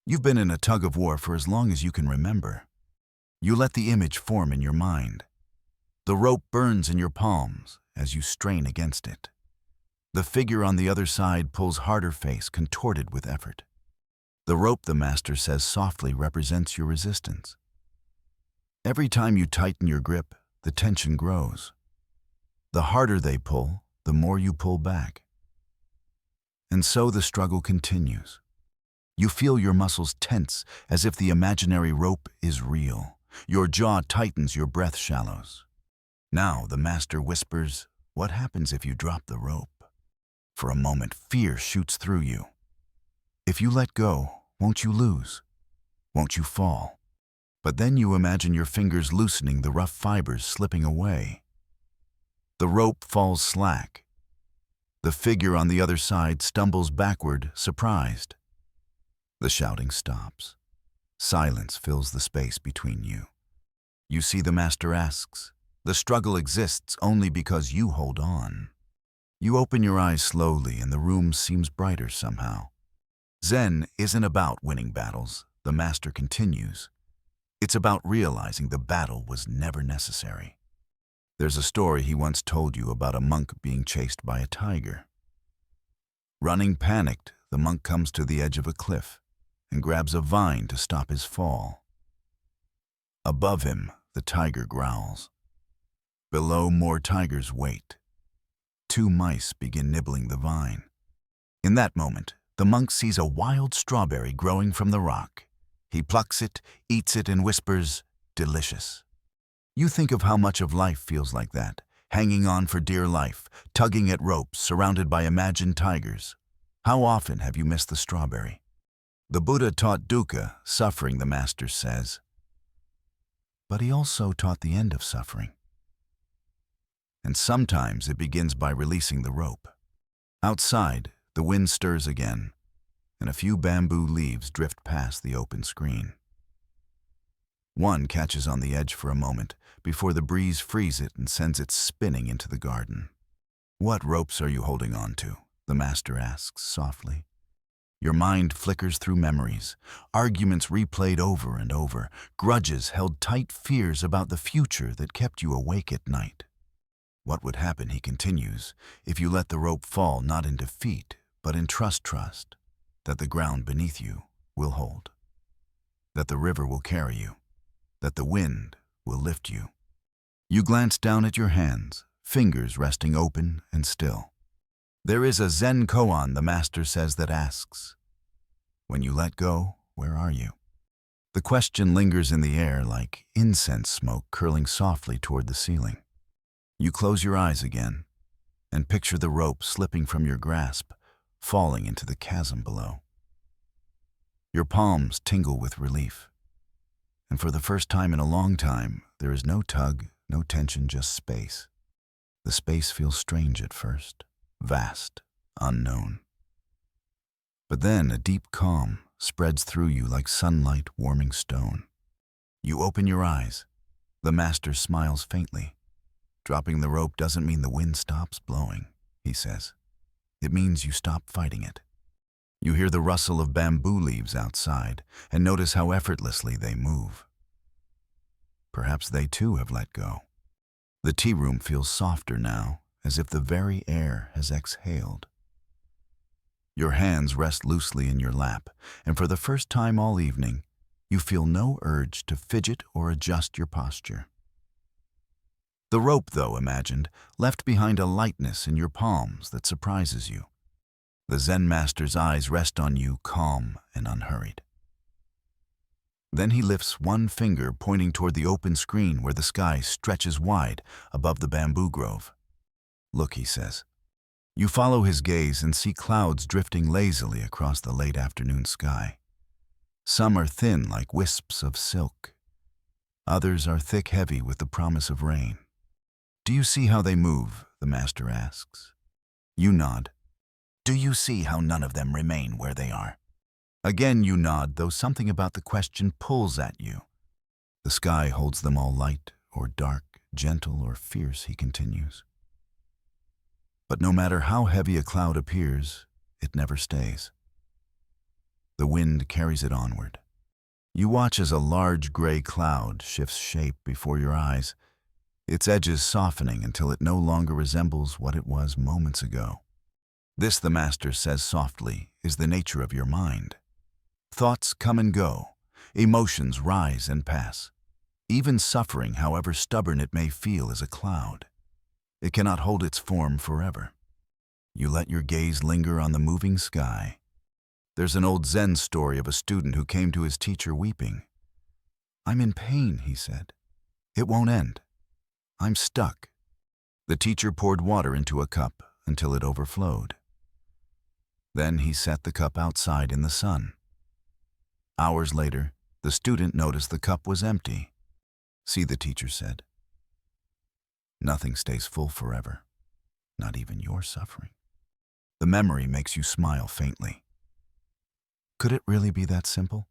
You've been in a tug-of-war for as long as you can remember. You let the image form in your mind. The rope burns in your palms as you strain against it. The figure on the other side pulls harder face, contorted with effort. The rope, the master says softly, represents your resistance. Every time you tighten your grip, the tension grows. The harder they pull, the more you pull back. And so the struggle continues. You feel your muscles tense as if the imaginary rope is real. Your jaw tightens, your breath shallows. Now the master whispers, "What happens if you drop the rope?" For a moment, fear shoots through you. If you let go, won't you lose? Won't you fall? But then you imagine your fingers loosening, the rough fibers slipping away. The rope falls slack. The figure on the other side stumbles backward, surprised. The shouting stops. Silence fills the space between you. You see the master asks, "The struggle exists only because you hold on." You open your eyes slowly and the room seems brighter somehow. Zen isn't about winning battles, the master continues. It's about realizing the battle was never necessary. There's a story he once told you about a monk being chased by a tiger. Running panicked, the monk comes to the edge of a cliff and grabs a vine to stop his fall. Above him, the tiger growls. Below, more tigers wait. 2 mice begin nibbling the vine. In that moment, the monk sees a wild strawberry growing from the rock. He plucks it, eats it, and whispers, "Delicious." You think of how much of life feels like that, hanging on for dear life, tugging at ropes, surrounded by imagined tigers. How often have you missed the strawberry? The Buddha taught dukkha, suffering, the master says. But he also taught the end of suffering. And sometimes it begins by releasing the rope. Outside, the wind stirs again, and a few bamboo leaves drift past the open screen. One catches on the edge for a moment before the breeze frees it and sends it spinning into the garden. "What ropes are you holding on to?" the master asks softly. Your mind flickers through memories, arguments replayed over and over, grudges held tight, fears about the future that kept you awake at night. What would happen, he continues, if you let the rope fall not in defeat, but in trust, that the ground beneath you will hold, that the river will carry you, that the wind will lift you. You glance down at your hands, fingers resting open and still. There is a Zen koan, the master says, that asks, "When you let go, where are you?" The question lingers in the air like incense smoke curling softly toward the ceiling. You close your eyes again and picture the rope slipping from your grasp, falling into the chasm below. Your palms tingle with relief. And for the first time in a long time, there is no tug, no tension, just space. The space feels strange at first, vast, unknown. But then a deep calm spreads through you like sunlight warming stone. You open your eyes. The master smiles faintly. Dropping the rope doesn't mean the wind stops blowing, he says. It means you stop fighting it. You hear the rustle of bamboo leaves outside and notice how effortlessly they move. Perhaps they too have let go. The tea room feels softer now, as if the very air has exhaled. Your hands rest loosely in your lap, and for the first time all evening, you feel no urge to fidget or adjust your posture. The rope, though, imagined, left behind a lightness in your palms that surprises you. The Zen master's eyes rest on you, calm and unhurried. Then he lifts one finger, pointing toward the open screen where the sky stretches wide above the bamboo grove. "Look," he says. You follow his gaze and see clouds drifting lazily across the late afternoon sky. Some are thin like wisps of silk. Others are thick, heavy with the promise of rain. Do you see how they move? The master asks. You nod. Do you see how none of them remain where they are? Again you nod, though something about the question pulls at you. The sky holds them all, light or dark, gentle or fierce, he continues. But no matter how heavy a cloud appears, it never stays. The wind carries it onward. You watch as a large gray cloud shifts shape before your eyes, its edges softening until it no longer resembles what it was moments ago. This, the master says softly, is the nature of your mind. Thoughts come and go, emotions rise and pass. Even suffering, however stubborn it may feel, is a cloud. It cannot hold its form forever. You let your gaze linger on the moving sky. There's an old Zen story of a student who came to his teacher weeping. I'm in pain, he said. It won't end. I'm stuck. The teacher poured water into a cup until it overflowed. Then he set the cup outside in the sun. Hours later, the student noticed the cup was empty. See, the teacher said, nothing stays full forever, not even your suffering. The memory makes you smile faintly. Could it really be that simple?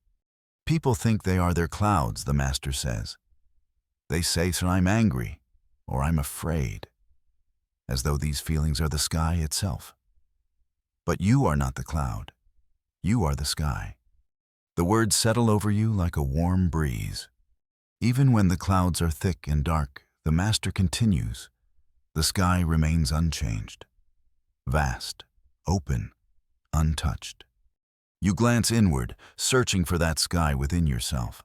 People think they are their clouds, the master says. They say, so I'm angry, or I'm afraid, as though these feelings are the sky itself. But you are not the cloud. You are the sky. The words settle over you like a warm breeze. Even when the clouds are thick and dark, the master continues. The sky remains unchanged, vast, open, untouched. You glance inward, searching for that sky within yourself.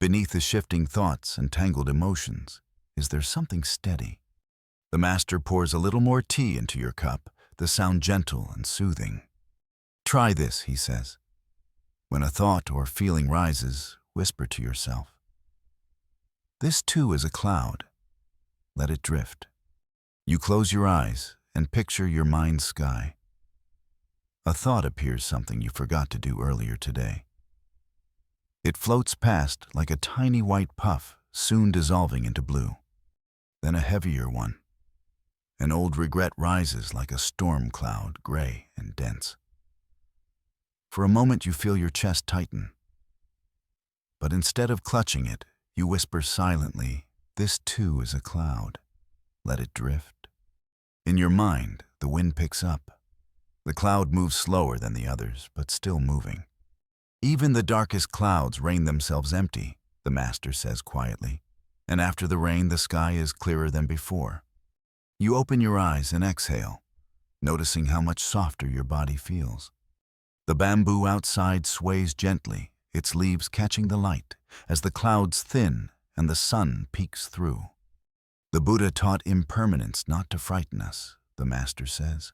Beneath the shifting thoughts and tangled emotions, is there something steady? The master pours a little more tea into your cup, the sound gentle and soothing. Try this, he says. When a thought or feeling rises, whisper to yourself, this too is a cloud. Let it drift. You close your eyes and picture your mind's sky. A thought appears, something you forgot to do earlier today. It floats past like a tiny white puff, soon dissolving into blue. Then a heavier one. An old regret rises like a storm cloud, gray and dense. For a moment you feel your chest tighten. But instead of clutching it, you whisper silently, this too is a cloud. Let it drift. In your mind, the wind picks up. The cloud moves slower than the others, but still moving. Even the darkest clouds rain themselves empty, the master says quietly, and after the rain the sky is clearer than before. You open your eyes and exhale, noticing how much softer your body feels. The bamboo outside sways gently, its leaves catching the light as the clouds thin and the sun peeks through. The Buddha taught impermanence not to frighten us, the master says,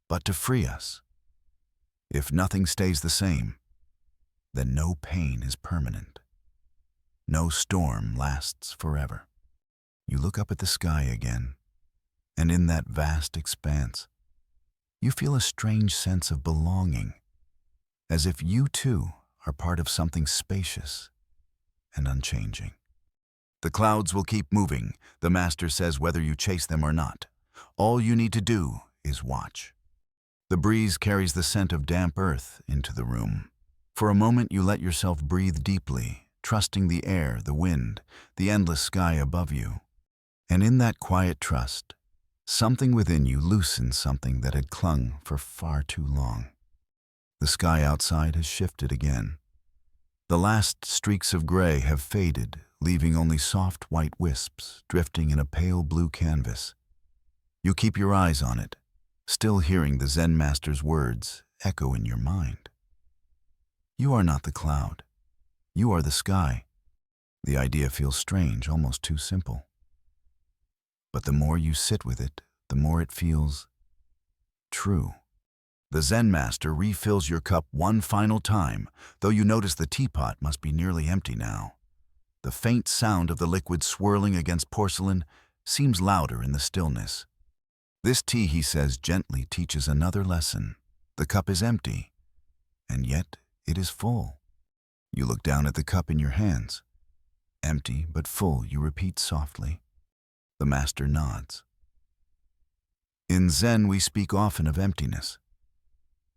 but to free us. If nothing stays the same, then no pain is permanent. No storm lasts forever. You look up at the sky again, and in that vast expanse, you feel a strange sense of belonging, as if you too are part of something spacious and unchanging. The clouds will keep moving, the master says, whether you chase them or not. All you need to do is watch. The breeze carries the scent of damp earth into the room. For a moment you let yourself breathe deeply, trusting the air, the wind, the endless sky above you. And in that quiet trust, something within you loosens something that had clung for far too long. The sky outside has shifted again. The last streaks of gray have faded, leaving only soft white wisps drifting in a pale blue canvas. You keep your eyes on it, still hearing the Zen master's words echo in your mind. You are not the cloud. You are the sky. The idea feels strange, almost too simple. But the more you sit with it, the more it feels true. The Zen master refills your cup one final time, though you notice the teapot must be nearly empty now. The faint sound of the liquid swirling against porcelain seems louder in the stillness. This tea, he says gently, teaches another lesson. The cup is empty, and yet it is full. You look down at the cup in your hands. Empty but full, you repeat softly. The Master nods. In Zen, we speak often of emptiness.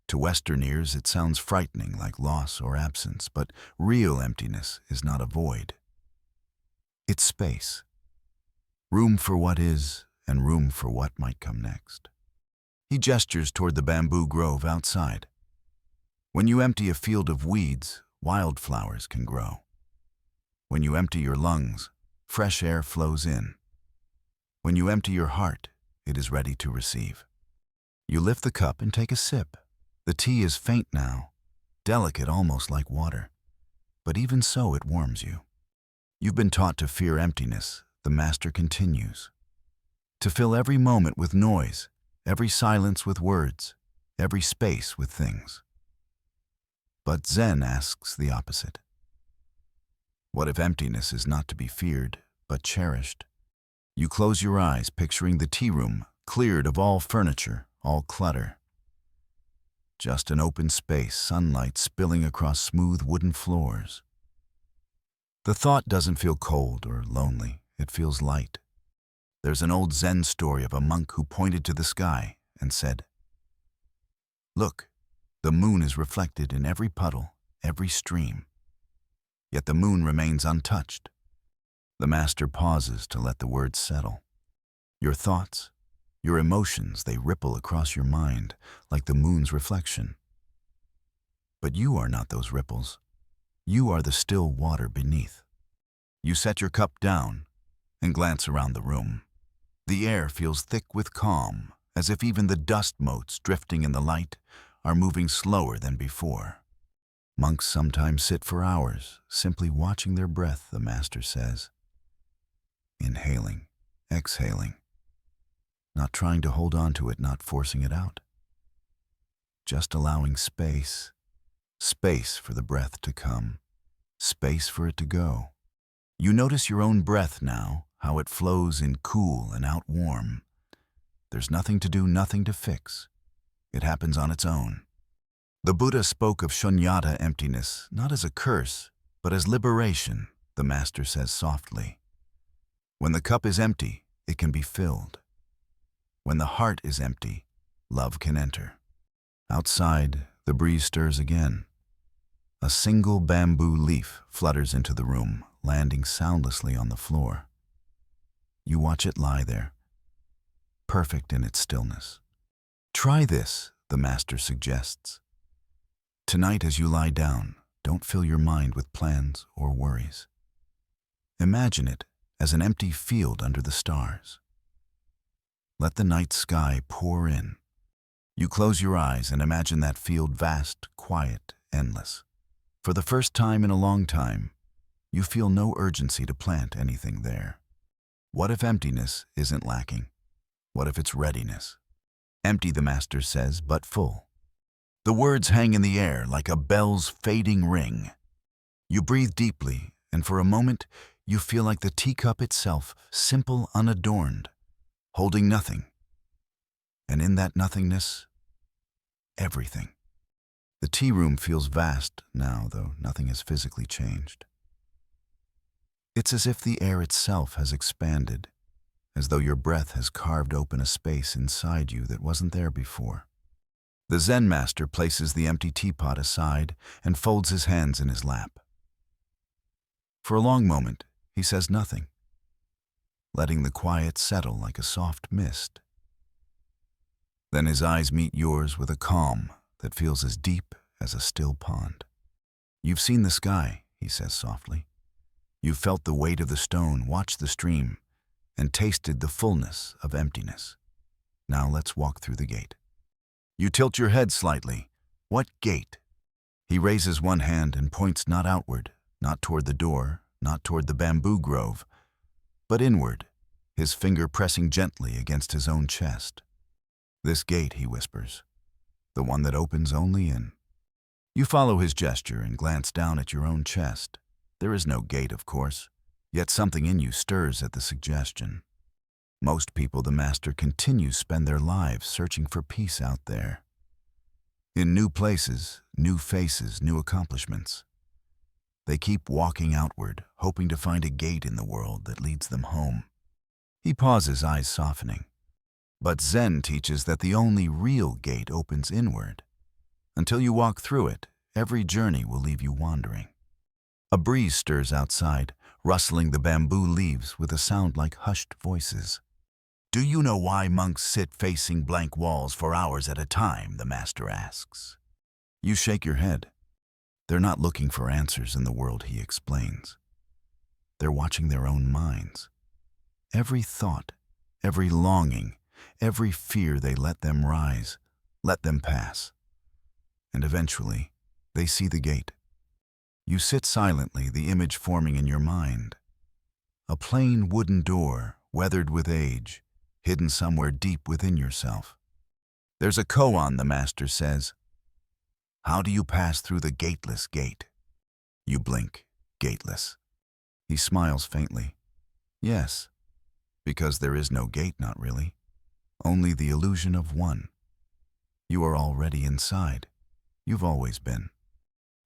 To Western ears, it sounds frightening, like loss or absence, but real emptiness is not a void. It's space. Room for what is, and room for what might come next. He gestures toward the bamboo grove outside. When you empty a field of weeds, wildflowers can grow. When you empty your lungs, fresh air flows in. When you empty your heart, it is ready to receive. You lift the cup and take a sip. The tea is faint now, delicate almost like water. But even so, it warms you. You've been taught to fear emptiness, the Master continues. To fill every moment with noise, every silence with words, every space with things. But Zen asks the opposite. What if emptiness is not to be feared, but cherished? You close your eyes, picturing the tea room, cleared of all furniture, all clutter. Just an open space, sunlight spilling across smooth wooden floors. The thought doesn't feel cold or lonely, it feels light. There's an old Zen story of a monk who pointed to the sky and said, "Look, the moon is reflected in every puddle, every stream. Yet the moon remains untouched." The Master pauses to let the words settle. Your thoughts, your emotions, they ripple across your mind like the moon's reflection. But you are not those ripples. You are the still water beneath. You set your cup down and glance around the room. The air feels thick with calm, as if even the dust motes drifting in the light are moving slower than before. Monks sometimes sit for hours, simply watching their breath, the Master says. Inhaling, exhaling. Not trying to hold on to it, not forcing it out. Just allowing space. Space for the breath to come. Space for it to go. You notice your own breath now, how it flows in cool and out warm. There's nothing to do, nothing to fix. It happens on its own. The Buddha spoke of shunyata, emptiness, not as a curse, but as liberation, the Master says softly. When the cup is empty, it can be filled. When the heart is empty, love can enter. Outside, the breeze stirs again. A single bamboo leaf flutters into the room, landing soundlessly on the floor. You watch it lie there, perfect in its stillness. Try this, the Master suggests. Tonight as you lie down, don't fill your mind with plans or worries. Imagine it as an empty field under the stars. Let the night sky pour in. You close your eyes and imagine that field vast, quiet, endless. For the first time in a long time, you feel no urgency to plant anything there. What if emptiness isn't lacking? What if it's readiness? Empty, the Master says, but full. The words hang in the air like a bell's fading ring. You breathe deeply, and for a moment, you feel like the teacup itself, simple, unadorned, holding nothing. And in that nothingness, everything. The tea room feels vast now, though nothing has physically changed. It's as if the air itself has expanded, as though your breath has carved open a space inside you that wasn't there before. The Zen Master places the empty teapot aside and folds his hands in his lap. For a long moment, he says nothing, letting the quiet settle like a soft mist. Then his eyes meet yours with a calm that feels as deep as a still pond. You've seen the sky, he says softly. You've felt the weight of the stone, watched the stream, and tasted the fullness of emptiness. Now let's walk through the gate. You tilt your head slightly. What gate? He raises one hand and points not outward, not toward the door, not toward the bamboo grove, but inward, his finger pressing gently against his own chest. This gate, he whispers, the one that opens only in. You follow his gesture and glance down at your own chest. There is no gate, of course, yet something in you stirs at the suggestion. Most people, the Master continues, spend their lives searching for peace out there. In new places, new faces, new accomplishments. They keep walking outward, hoping to find a gate in the world that leads them home. He pauses, eyes softening. But Zen teaches that the only real gate opens inward. Until you walk through it, every journey will leave you wandering. A breeze stirs outside, rustling the bamboo leaves with a sound like hushed voices. "Do you know why monks sit facing blank walls for hours at a time?" the master asks. You shake your head. They're not looking for answers in the world, he explains. They're watching their own minds. Every thought, every longing, every fear, they let them rise, let them pass. And eventually, they see the gate. You sit silently, the image forming in your mind. A plain wooden door, weathered with age, hidden somewhere deep within yourself. There's a koan, the master says. How do you pass through the gateless gate? You blink, gateless. He smiles faintly. Yes, because there is no gate, not really. Only the illusion of one. You are already inside. You've always been.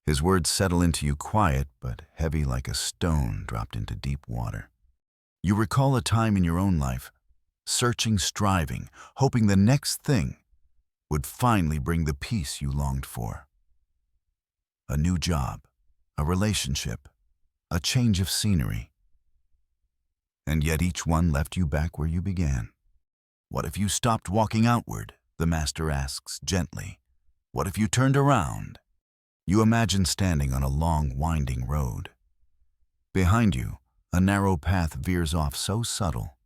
His words settle into you, quiet but heavy, like a stone dropped into deep water. You recall a time in your own life, searching, striving, hoping the next thing would finally bring the peace you longed for. A new job, a relationship, a change of scenery. And yet each one left you back where you began. What if you stopped walking outward? The master asks gently. What if you turned around? You imagine standing on a long, winding road. Behind you, a narrow path veers off so subtle,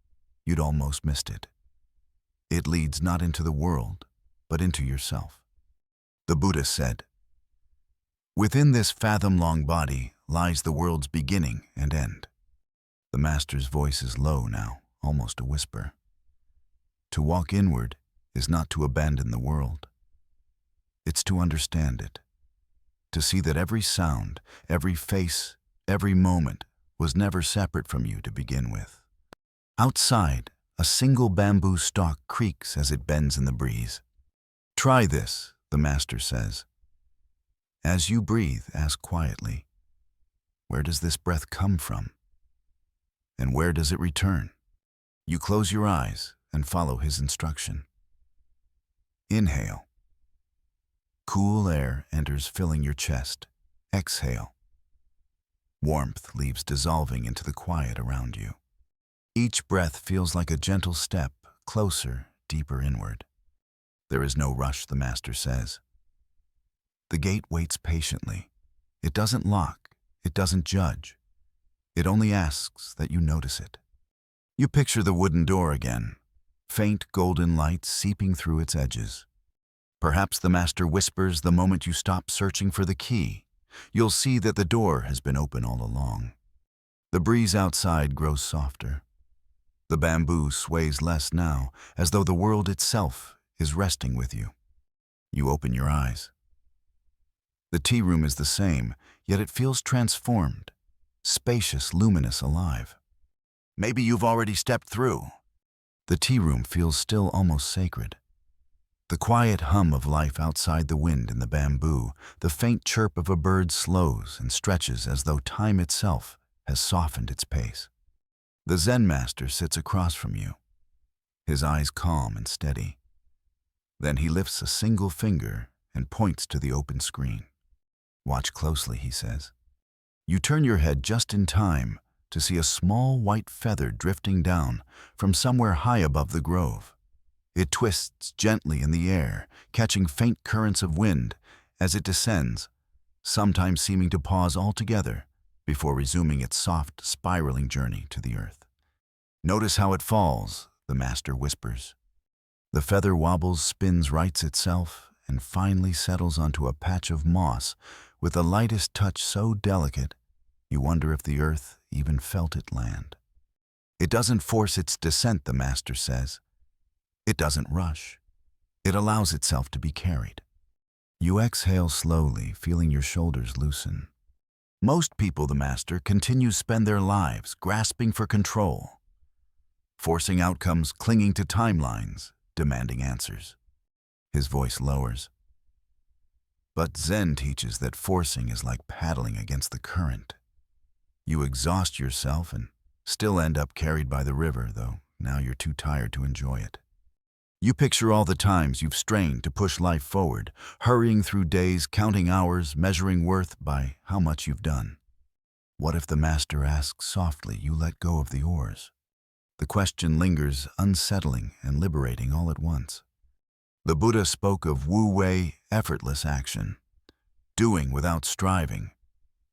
you'd almost missed it. It leads not into the world, but into yourself. The Buddha said, "Within this fathom-long body lies the world's beginning and end." The master's voice is low now, almost a whisper. To walk inward is not to abandon the world. It's to understand it. To see that every sound, every face, every moment was never separate from you to begin with. Outside, a single bamboo stalk creaks as it bends in the breeze. Try this, the master says. As you breathe, ask quietly, where does this breath come from? And where does it return? You close your eyes and follow his instruction. Inhale. Cool air enters, filling your chest. Exhale. Warmth leaves, dissolving into the quiet around you. Each breath feels like a gentle step, closer, deeper inward. There is no rush, the master says. The gate waits patiently. It doesn't lock, it doesn't judge. It only asks that you notice it. You picture the wooden door again, faint golden light seeping through its edges. Perhaps the master whispers the moment you stop searching for the key. You'll see that the door has been open all along. The breeze outside grows softer. The bamboo sways less now, as though the world itself is resting with you. You open your eyes. The tea room is the same, yet it feels transformed, spacious, luminous, alive. Maybe you've already stepped through. The tea room feels still, almost sacred. The quiet hum of life outside, the wind in the bamboo, the faint chirp of a bird slows and stretches as though time itself has softened its pace. The Zen master sits across from you, his eyes calm and steady. Then he lifts a single finger and points to the open screen. Watch closely, he says. You turn your head just in time to see a small white feather drifting down from somewhere high above the grove. It twists gently in the air, catching faint currents of wind as it descends, sometimes seeming to pause altogether before resuming its soft, spiraling journey to the earth. Notice how it falls, the master whispers. The feather wobbles, spins, rights itself, and finally settles onto a patch of moss with the lightest touch so delicate you wonder if the earth even felt it land. It doesn't force its descent, the master says. It doesn't rush. It allows itself to be carried. You exhale slowly, feeling your shoulders loosen. Most people, the master continues, spend their lives grasping for control, forcing outcomes, clinging to timelines, demanding answers. His voice lowers. But Zen teaches that forcing is like paddling against the current. You exhaust yourself and still end up carried by the river, though now you're too tired to enjoy it. You picture all the times you've strained to push life forward, hurrying through days, counting hours, measuring worth by how much you've done. What if the master asks softly, you let go of the oars? The question lingers, unsettling and liberating all at once. The Buddha spoke of wu-wei, effortless action, doing without striving,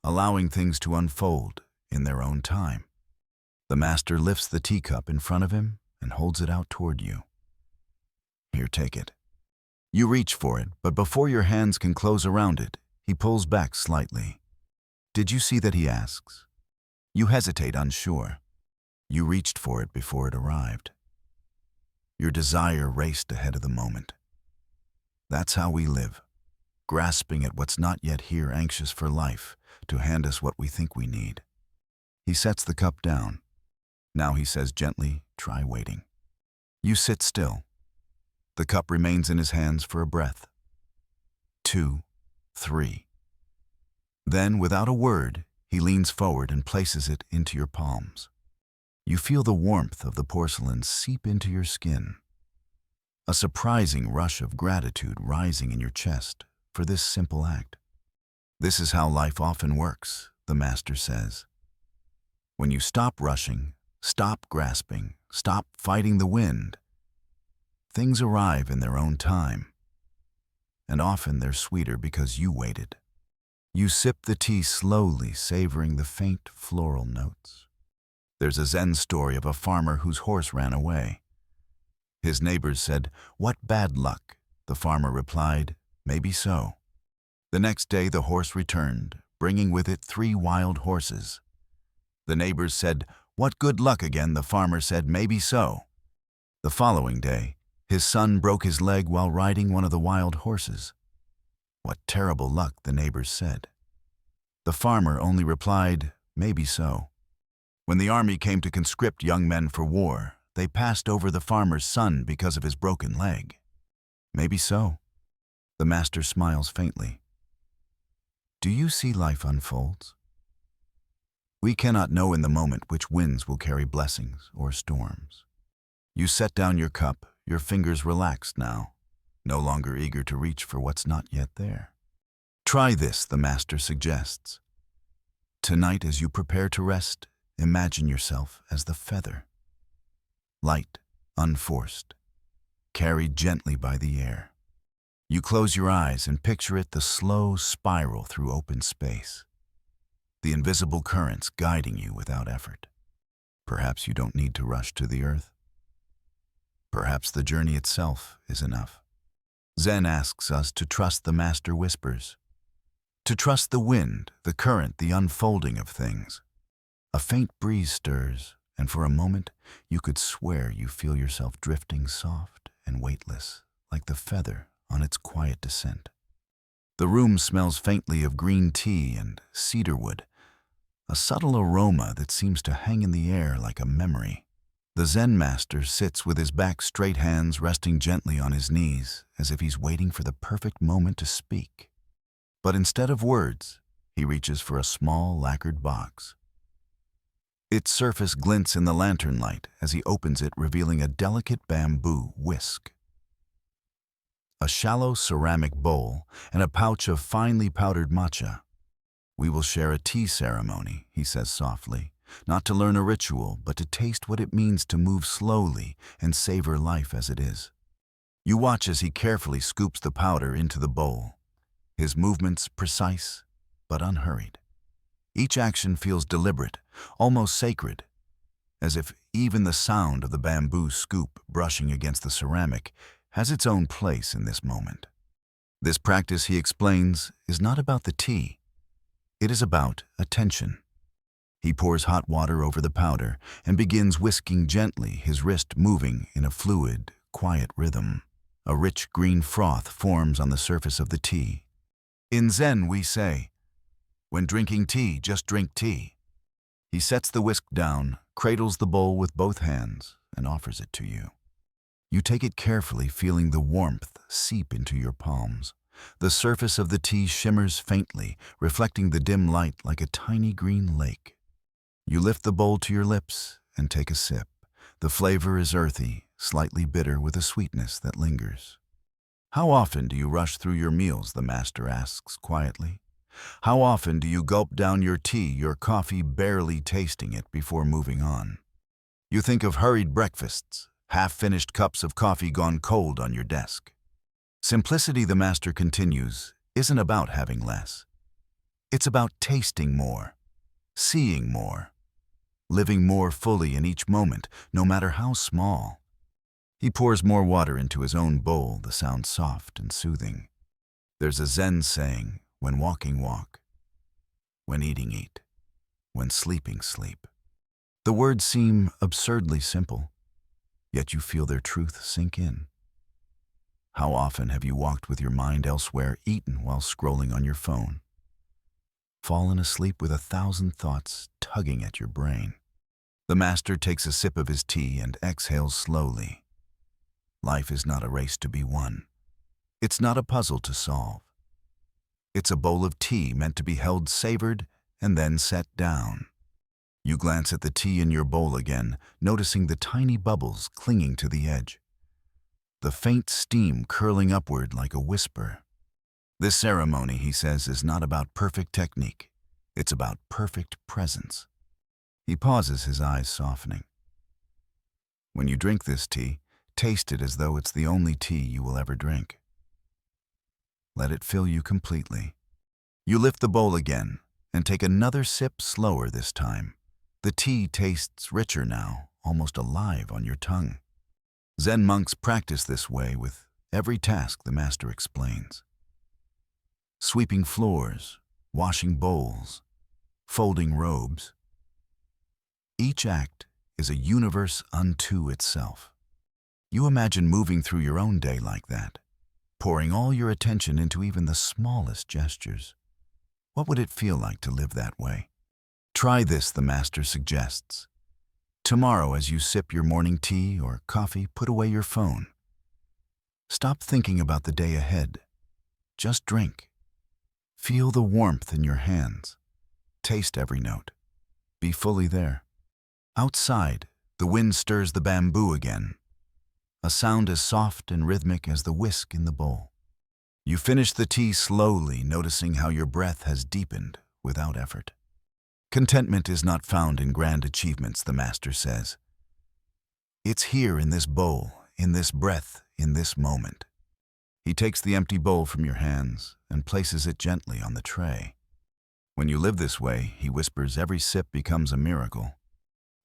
allowing things to unfold in their own time. The master lifts the teacup in front of him and holds it out toward you. Here, take it. You reach for it, but before your hands can close around it, he pulls back slightly. Did you see that he asks? You hesitate, unsure. You reached for it before it arrived. Your desire raced ahead of the moment. That's how we live, grasping at what's not yet here, anxious for life to hand us what we think we need. He sets the cup down. Now he says gently, try waiting. You sit still. The cup remains in his hands for a breath. 2, 3. Then, without a word, he leans forward and places it into your palms. You feel the warmth of the porcelain seep into your skin. A surprising rush of gratitude rising in your chest for this simple act. This is how life often works, the master says. When you stop rushing, stop grasping, stop fighting the wind, things arrive in their own time. And often they're sweeter because you waited. You sip the tea slowly, savoring the faint floral notes. There's a Zen story of a farmer whose horse ran away. His neighbors said, "What bad luck?" The farmer replied, "Maybe so." The next day the horse returned, bringing with it 3 wild horses. The neighbors said, "What good luck again?" The farmer said, "Maybe so." The following day, his son broke his leg while riding one of the wild horses. "What terrible luck," the neighbors said. The farmer only replied, "Maybe so." When the army came to conscript young men for war, they passed over the farmer's son because of his broken leg. "Maybe so." The master smiles faintly. Do you see life unfolds? We cannot know in the moment which winds will carry blessings or storms. You set down your cup, your fingers relaxed now, no longer eager to reach for what's not yet there. Try this, the master suggests. Tonight, as you prepare to rest, imagine yourself as the feather. Light, unforced, carried gently by the air. You close your eyes and picture it, the slow spiral through open space. The invisible currents guiding you without effort. Perhaps you don't need to rush to the earth. Perhaps the journey itself is enough. Zen asks us to trust the master whispers. To trust the wind, the current, the unfolding of things. A faint breeze stirs, and for a moment, you could swear you feel yourself drifting soft and weightless, like the feather on its quiet descent. The room smells faintly of green tea and cedarwood, a subtle aroma that seems to hang in the air like a memory. The Zen master sits with his back straight, hands resting gently on his knees, as if he's waiting for the perfect moment to speak. But instead of words, he reaches for a small lacquered box. Its surface glints in the lantern light as he opens it, revealing a delicate bamboo whisk. A shallow ceramic bowl and a pouch of finely powdered matcha. We will share a tea ceremony, he says softly, not to learn a ritual, but to taste what it means to move slowly and savor life as it is. You watch as he carefully scoops the powder into the bowl, his movements precise but unhurried. Each action feels deliberate, almost sacred, as if even the sound of the bamboo scoop brushing against the ceramic has its own place in this moment. This practice, he explains, is not about the tea. It is about attention. He pours hot water over the powder and begins whisking gently, his wrist moving in a fluid, quiet rhythm. A rich green froth forms on the surface of the tea. In Zen, we say, when drinking tea, just drink tea. He sets the whisk down, cradles the bowl with both hands, and offers it to you. You take it carefully, feeling the warmth seep into your palms, The surface of the tea shimmers faintly, reflecting the dim light like a tiny green lake. You lift the bowl to your lips and take a sip. The flavor is earthy, slightly bitter with a sweetness that lingers. How often do you rush through your meals, the master asks quietly. How often do you gulp down your tea, your coffee barely tasting it before moving on? You think of hurried breakfasts, half-finished cups of coffee gone cold on your desk. Simplicity, the master continues, isn't about having less. It's about tasting more, seeing more, living more fully in each moment, no matter how small. He pours more water into his own bowl, the sound soft and soothing. There's a Zen saying, when walking, walk. When eating, eat. When sleeping, sleep. The words seem absurdly simple, yet you feel their truth sink in. How often have you walked with your mind elsewhere, eaten while scrolling on your phone? Fallen asleep with 1,000 thoughts tugging at your brain? The master takes a sip of his tea and exhales slowly. Life is not a race to be won. It's not a puzzle to solve. It's a bowl of tea meant to be held, savored, and then set down. You glance at the tea in your bowl again, noticing the tiny bubbles clinging to the edge. The faint steam curling upward like a whisper. This ceremony, he says, is not about perfect technique. It's about perfect presence. He pauses, his eyes softening. When you drink this tea, taste it as though it's the only tea you will ever drink. Let it fill you completely. You lift the bowl again and take another sip, slower this time. The tea tastes richer now, almost alive on your tongue. Zen monks practice this way with every task, the master explains. Sweeping floors, washing bowls, folding robes. Each act is a universe unto itself. You imagine moving through your own day like that, pouring all your attention into even the smallest gestures. What would it feel like to live that way? Try this, the master suggests. Tomorrow, as you sip your morning tea or coffee, put away your phone. Stop thinking about the day ahead. Just drink. Feel the warmth in your hands. Taste every note. Be fully there. Outside, the wind stirs the bamboo again, a sound as soft and rhythmic as the whisk in the bowl. You finish the tea slowly, noticing how your breath has deepened without effort. Contentment is not found in grand achievements, the master says. It's here in this bowl, in this breath, in this moment. He takes the empty bowl from your hands and places it gently on the tray. When you live this way, he whispers, every sip becomes a miracle.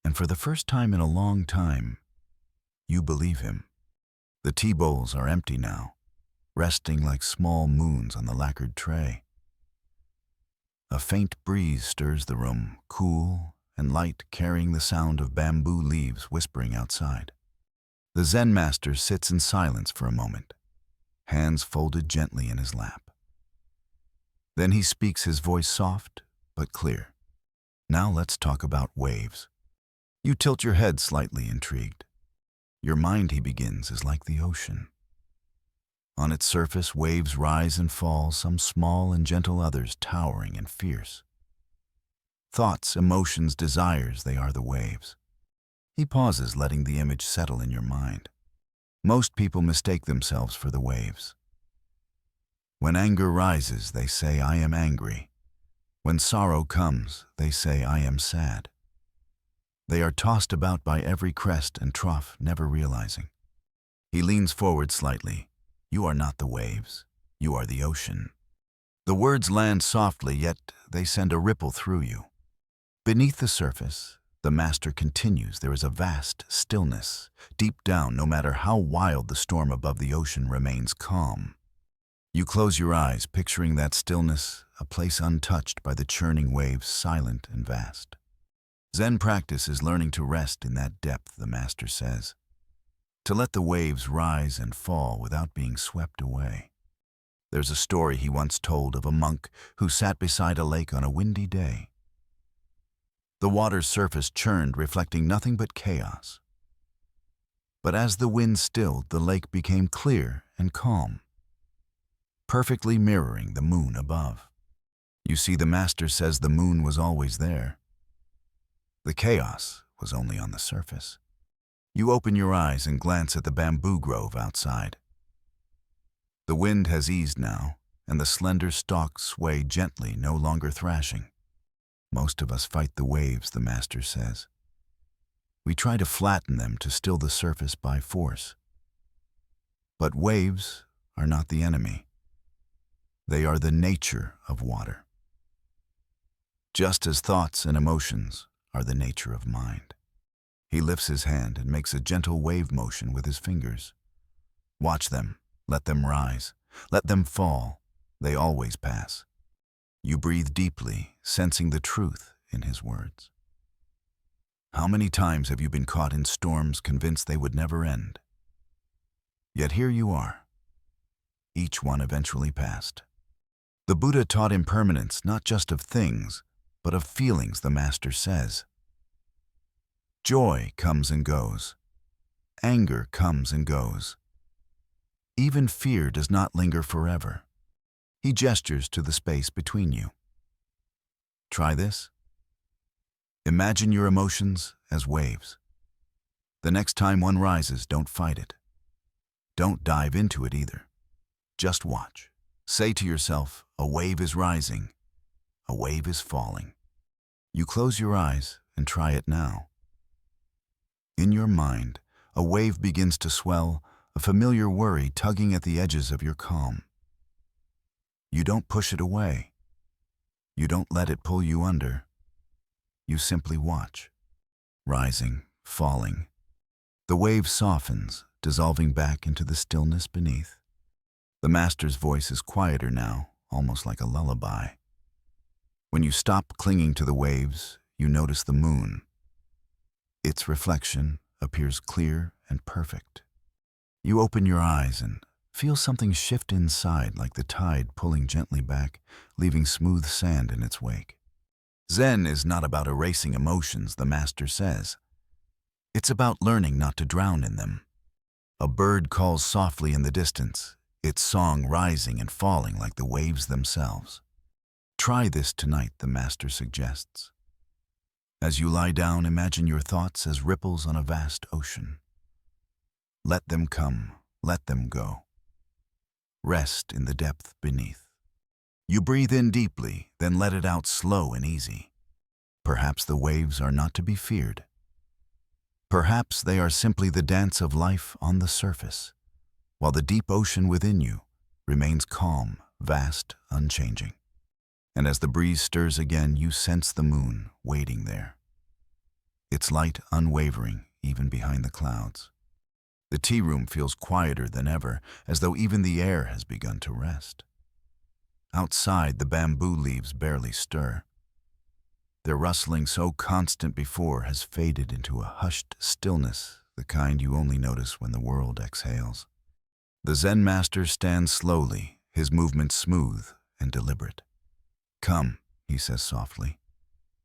And for the first time in a long time, you believe him. The tea bowls are empty now, resting like small moons on the lacquered tray. A faint breeze stirs the room, cool and light, carrying the sound of bamboo leaves whispering outside. The Zen master sits in silence for a moment, hands folded gently in his lap. Then he speaks, his voice soft but clear. Now let's talk about waves. You tilt your head slightly, intrigued. Your mind, he begins, is like the ocean. On its surface, waves rise and fall, some small and gentle, others towering and fierce. Thoughts, emotions, desires, they are the waves. He pauses, letting the image settle in your mind. Most people mistake themselves for the waves. When anger rises, they say, I am angry. When sorrow comes, they say, I am sad. They are tossed about by every crest and trough, never realizing. He leans forward slightly. You are not the waves. You are the ocean. The words land softly, yet they send a ripple through you. Beneath the surface, the master continues, there is a vast stillness. Deep down, no matter how wild the storm above the ocean, remains calm. You close your eyes, picturing that stillness, a place untouched by the churning waves, silent and vast. Zen practice is learning to rest in that depth, the master says. To let the waves rise and fall without being swept away. There's a story he once told of a monk who sat beside a lake on a windy day. The water's surface churned, reflecting nothing but chaos. But as the wind stilled, the lake became clear and calm. perfectly mirroring the moon above. You see, the master says the moon was always there. The chaos was only on the surface. You open your eyes and glance at the bamboo grove outside. The wind has eased now, and the slender stalks sway gently, no longer thrashing. Most of us fight the waves, the master says. We try to flatten them to still the surface by force. But waves are not the enemy. They are the nature of water. Just as thoughts and emotions are the nature of mind. He lifts his hand and makes a gentle wave motion with his fingers. Watch them, let them rise, let them fall. They always pass. You breathe deeply, sensing the truth in his words. How many times have you been caught in storms convinced they would never end? Yet here you are. Each one eventually passed. The Buddha taught impermanence not just of things, but of feelings, the master says. Joy comes and goes. Anger comes and goes. Even fear does not linger forever. He gestures to the space between you. Try this. Imagine your emotions as waves. The next time one rises, don't fight it. Don't dive into it either. Just watch. Say to yourself, a wave is rising. A wave is falling. You close your eyes and try it now. In your mind, a wave begins to swell, a familiar worry tugging at the edges of your calm. You don't push it away. You don't let it pull you under. You simply watch. Rising, falling. The wave softens, dissolving back into the stillness beneath. The master's voice is quieter now, almost like a lullaby. When you stop clinging to the waves, you notice the moon. Its reflection appears clear and perfect. You open your eyes and feel something shift inside, like the tide pulling gently back, leaving smooth sand in its wake. Zen is not about erasing emotions, the master says. It's about learning not to drown in them. A bird calls softly in the distance, its song rising and falling like the waves themselves. Try this tonight, the master suggests. As you lie down, imagine your thoughts as ripples on a vast ocean. Let them come, let them go. Rest in the depth beneath. You breathe in deeply, then let it out slow and easy. Perhaps the waves are not to be feared. Perhaps they are simply the dance of life on the surface, while the deep ocean within you remains calm, vast, unchanging. And as the breeze stirs again, you sense the moon waiting there. Its light unwavering, even behind the clouds. The tea room feels quieter than ever, as though even the air has begun to rest. Outside, the bamboo leaves barely stir. Their rustling, so constant before, has faded into a hushed stillness, the kind you only notice when the world exhales. The Zen master stands slowly, his movements smooth and deliberate. Come, he says softly.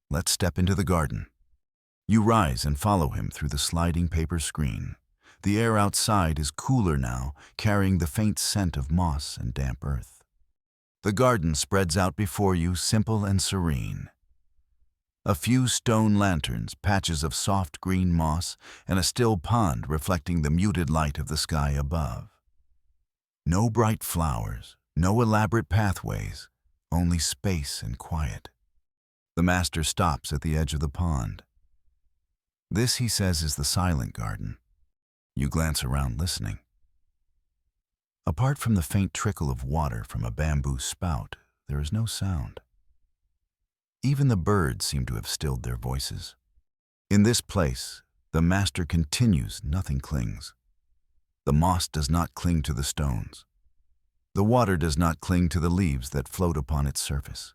Let's step into the garden. You rise and follow him through the sliding paper screen. The air outside is cooler now, carrying the faint scent of moss and damp earth. The garden spreads out before you, simple and serene. A few stone lanterns, patches of soft green moss, and a still pond reflecting the muted light of the sky above. No bright flowers, no elaborate pathways, only space and quiet. The master stops at the edge of the pond. This, he says, is the silent garden. You glance around, listening. Apart from the faint trickle of water from a bamboo spout, there is no sound. Even the birds seem to have stilled their voices. In this place, the master continues, nothing clings. The moss does not cling to the stones. The water does not cling to the leaves that float upon its surface.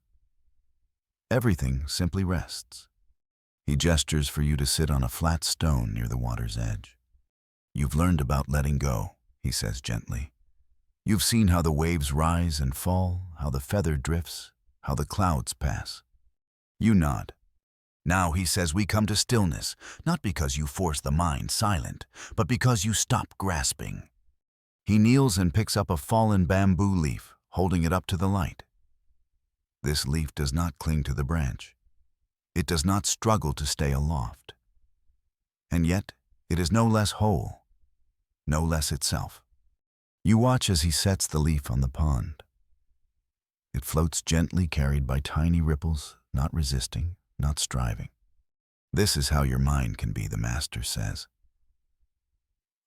Everything simply rests. He gestures for you to sit on a flat stone near the water's edge. You've learned about letting go, he says gently. You've seen how the waves rise and fall, how the feather drifts, how the clouds pass. You nod. Now, he says, we come to stillness, not because you force the mind silent, but because you stop grasping. He kneels and picks up a fallen bamboo leaf, holding it up to the light. This leaf does not cling to the branch. It does not struggle to stay aloft. And yet, it is no less whole, no less itself. You watch as he sets the leaf on the pond. It floats gently, carried by tiny ripples, not resisting, not striving. This is how your mind can be, the Master says.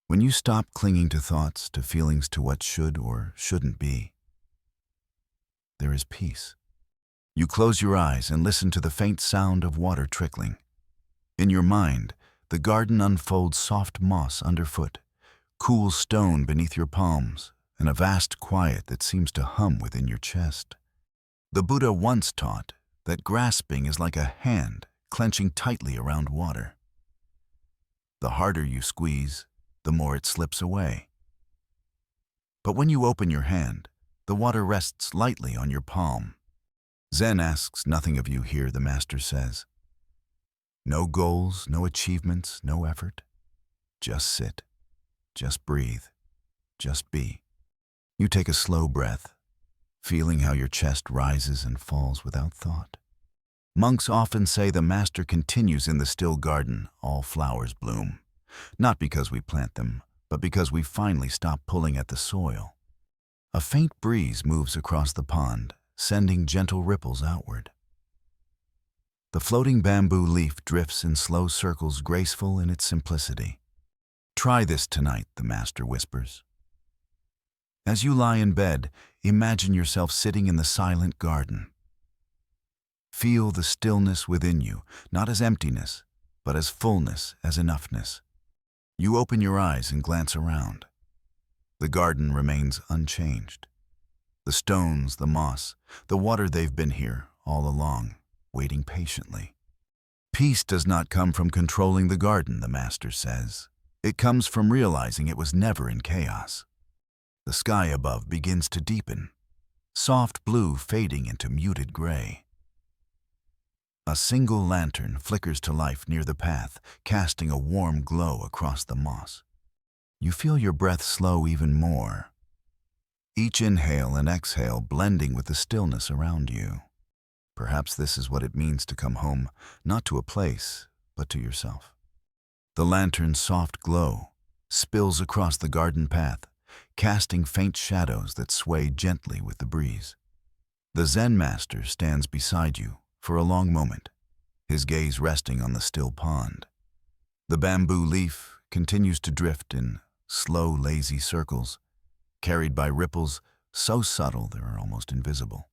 When you stop clinging to thoughts, to feelings, to what should or shouldn't be, there is peace. You close your eyes and listen to the faint sound of water trickling. In your mind, the garden unfolds, soft moss underfoot, cool stone beneath your palms, and a vast quiet that seems to hum within your chest. The Buddha once taught that grasping is like a hand clenching tightly around water. The harder you squeeze, the more it slips away. But when you open your hand, the water rests lightly on your palm. Zen asks nothing of you here, the Master says. No goals, no achievements, no effort. Just sit, just breathe, just be. You take a slow breath, feeling how your chest rises and falls without thought. Monks often say the Master continues in the still garden, all flowers bloom. Not because we plant them, but because we finally stop pulling at the soil. A faint breeze moves across the pond, sending gentle ripples outward. The floating bamboo leaf drifts in slow circles, graceful in its simplicity. Try this tonight, the Master whispers. As you lie in bed, imagine yourself sitting in the silent garden. Feel the stillness within you, not as emptiness, but as fullness, as enoughness. You open your eyes and glance around. The garden remains unchanged. The stones, the moss, the water, they've been here all along, waiting patiently. Peace does not come from controlling the garden, the Master says. It comes from realizing it was never in chaos. The sky above begins to deepen, soft blue fading into muted gray. A single lantern flickers to life near the path, casting a warm glow across the moss. You feel your breath slow even more, each inhale and exhale blending with the stillness around you. Perhaps this is what it means to come home, not to a place, but to yourself. The lantern's soft glow spills across the garden path, casting faint shadows that sway gently with the breeze. The Zen Master stands beside you for a long moment, his gaze resting on the still pond. The bamboo leaf continues to drift in slow, lazy circles, carried by ripples so subtle they are almost invisible.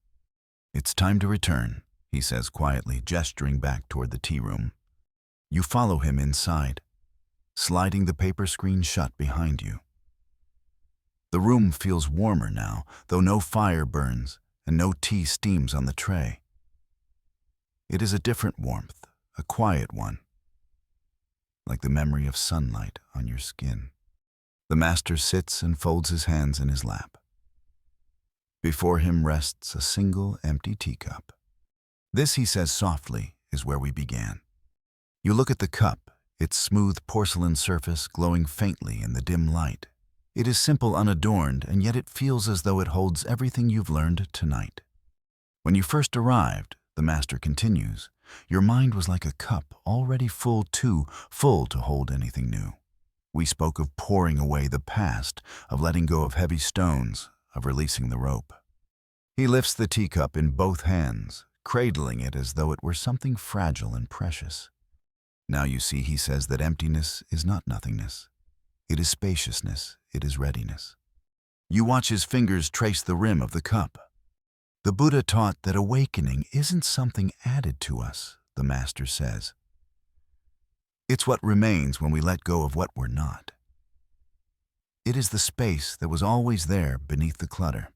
It's time to return, he says quietly, gesturing back toward the tea room. You follow him inside, sliding the paper screen shut behind you. The room feels warmer now, though no fire burns and no tea steams on the tray. It is a different warmth, a quiet one, like the memory of sunlight on your skin. The Master sits and folds his hands in his lap. Before him rests a single empty teacup. This, he says softly, is where we began. You look at the cup, its smooth porcelain surface glowing faintly in the dim light. It is simple, unadorned, and yet it feels as though it holds everything you've learned tonight. When you first arrived, the Master continues, your mind was like a cup already full, too full to hold anything new. We spoke of pouring away the past, of letting go of heavy stones, of releasing the rope. He lifts the teacup in both hands, cradling it as though it were something fragile and precious. Now you see, he says, that emptiness is not nothingness. It is spaciousness, it is readiness. You watch his fingers trace the rim of the cup. The Buddha taught that awakening isn't something added to us, the Master says. It's what remains when we let go of what we're not. It is the space that was always there beneath the clutter.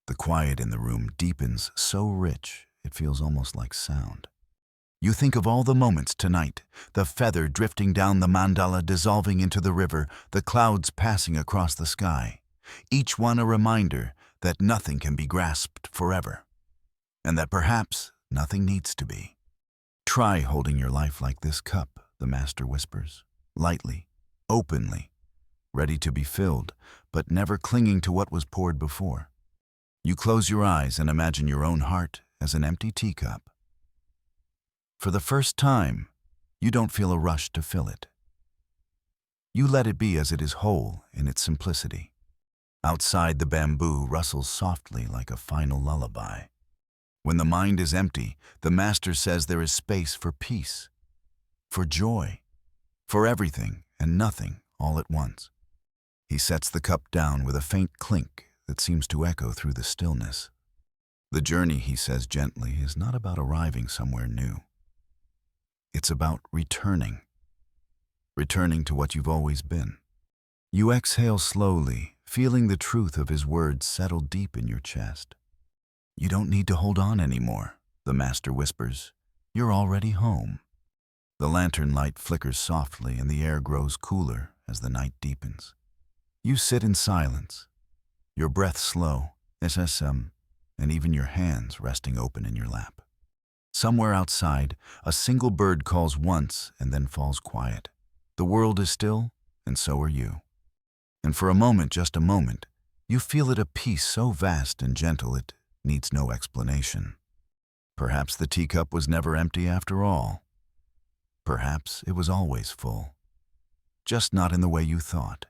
The quiet in the room deepens so rich, it feels almost like sound. You think of all the moments tonight, the feather drifting down the mandala, dissolving into the river, the clouds passing across the sky, each one a reminder that nothing can be grasped forever, and that perhaps nothing needs to be. Try holding your life like this cup, the Master whispers, lightly, openly, ready to be filled, but never clinging to what was poured before. You close your eyes and imagine your own heart as an empty teacup. For the first time, you don't feel a rush to fill it. You let it be as it is, whole in its simplicity. Outside, the bamboo rustles softly like a final lullaby. When the mind is empty, the master says there is space for peace, for joy, for everything and nothing all at once. He sets the cup down with a faint clink that seems to echo through the stillness. The journey, he says gently, is not about arriving somewhere new. It's about returning to what you've always been. You exhale slowly, feeling the truth of his words settle deep in your chest. You don't need to hold on anymore, the master whispers. You're already home. The lantern light flickers softly and the air grows cooler as the night deepens. You sit in silence, your breath slow, and even your hands resting open in your lap. Somewhere outside, a single bird calls once and then falls quiet. The world is still, and so are you. And for a moment, just a moment, you feel at a peace so vast and gentle it needs no explanation. Perhaps the teacup was never empty after all. Perhaps it was always full, just not in the way you thought.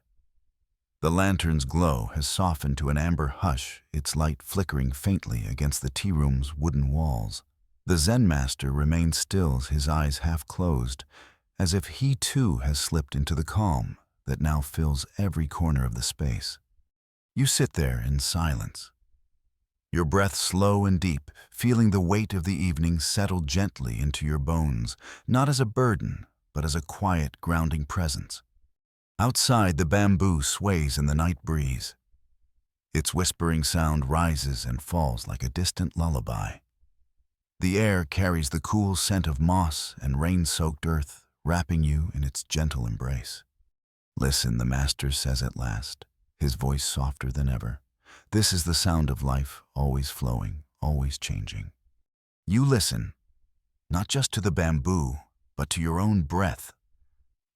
The lantern's glow has softened to an amber hush, its light flickering faintly against the tea room's wooden walls. The Zen master remains still, his eyes half closed, as if he too has slipped into the calm that now fills every corner of the space. You sit there in silence, your breath slow and deep, feeling the weight of the evening settle gently into your bones, not as a burden, but as a quiet, grounding presence. Outside, the bamboo sways in the night breeze. Its whispering sound rises and falls like a distant lullaby. The air carries the cool scent of moss and rain-soaked earth, wrapping you in its gentle embrace. Listen, the master says at last, his voice softer than ever. This is the sound of life, always flowing, always changing. You listen, not just to the bamboo, but to your own breath,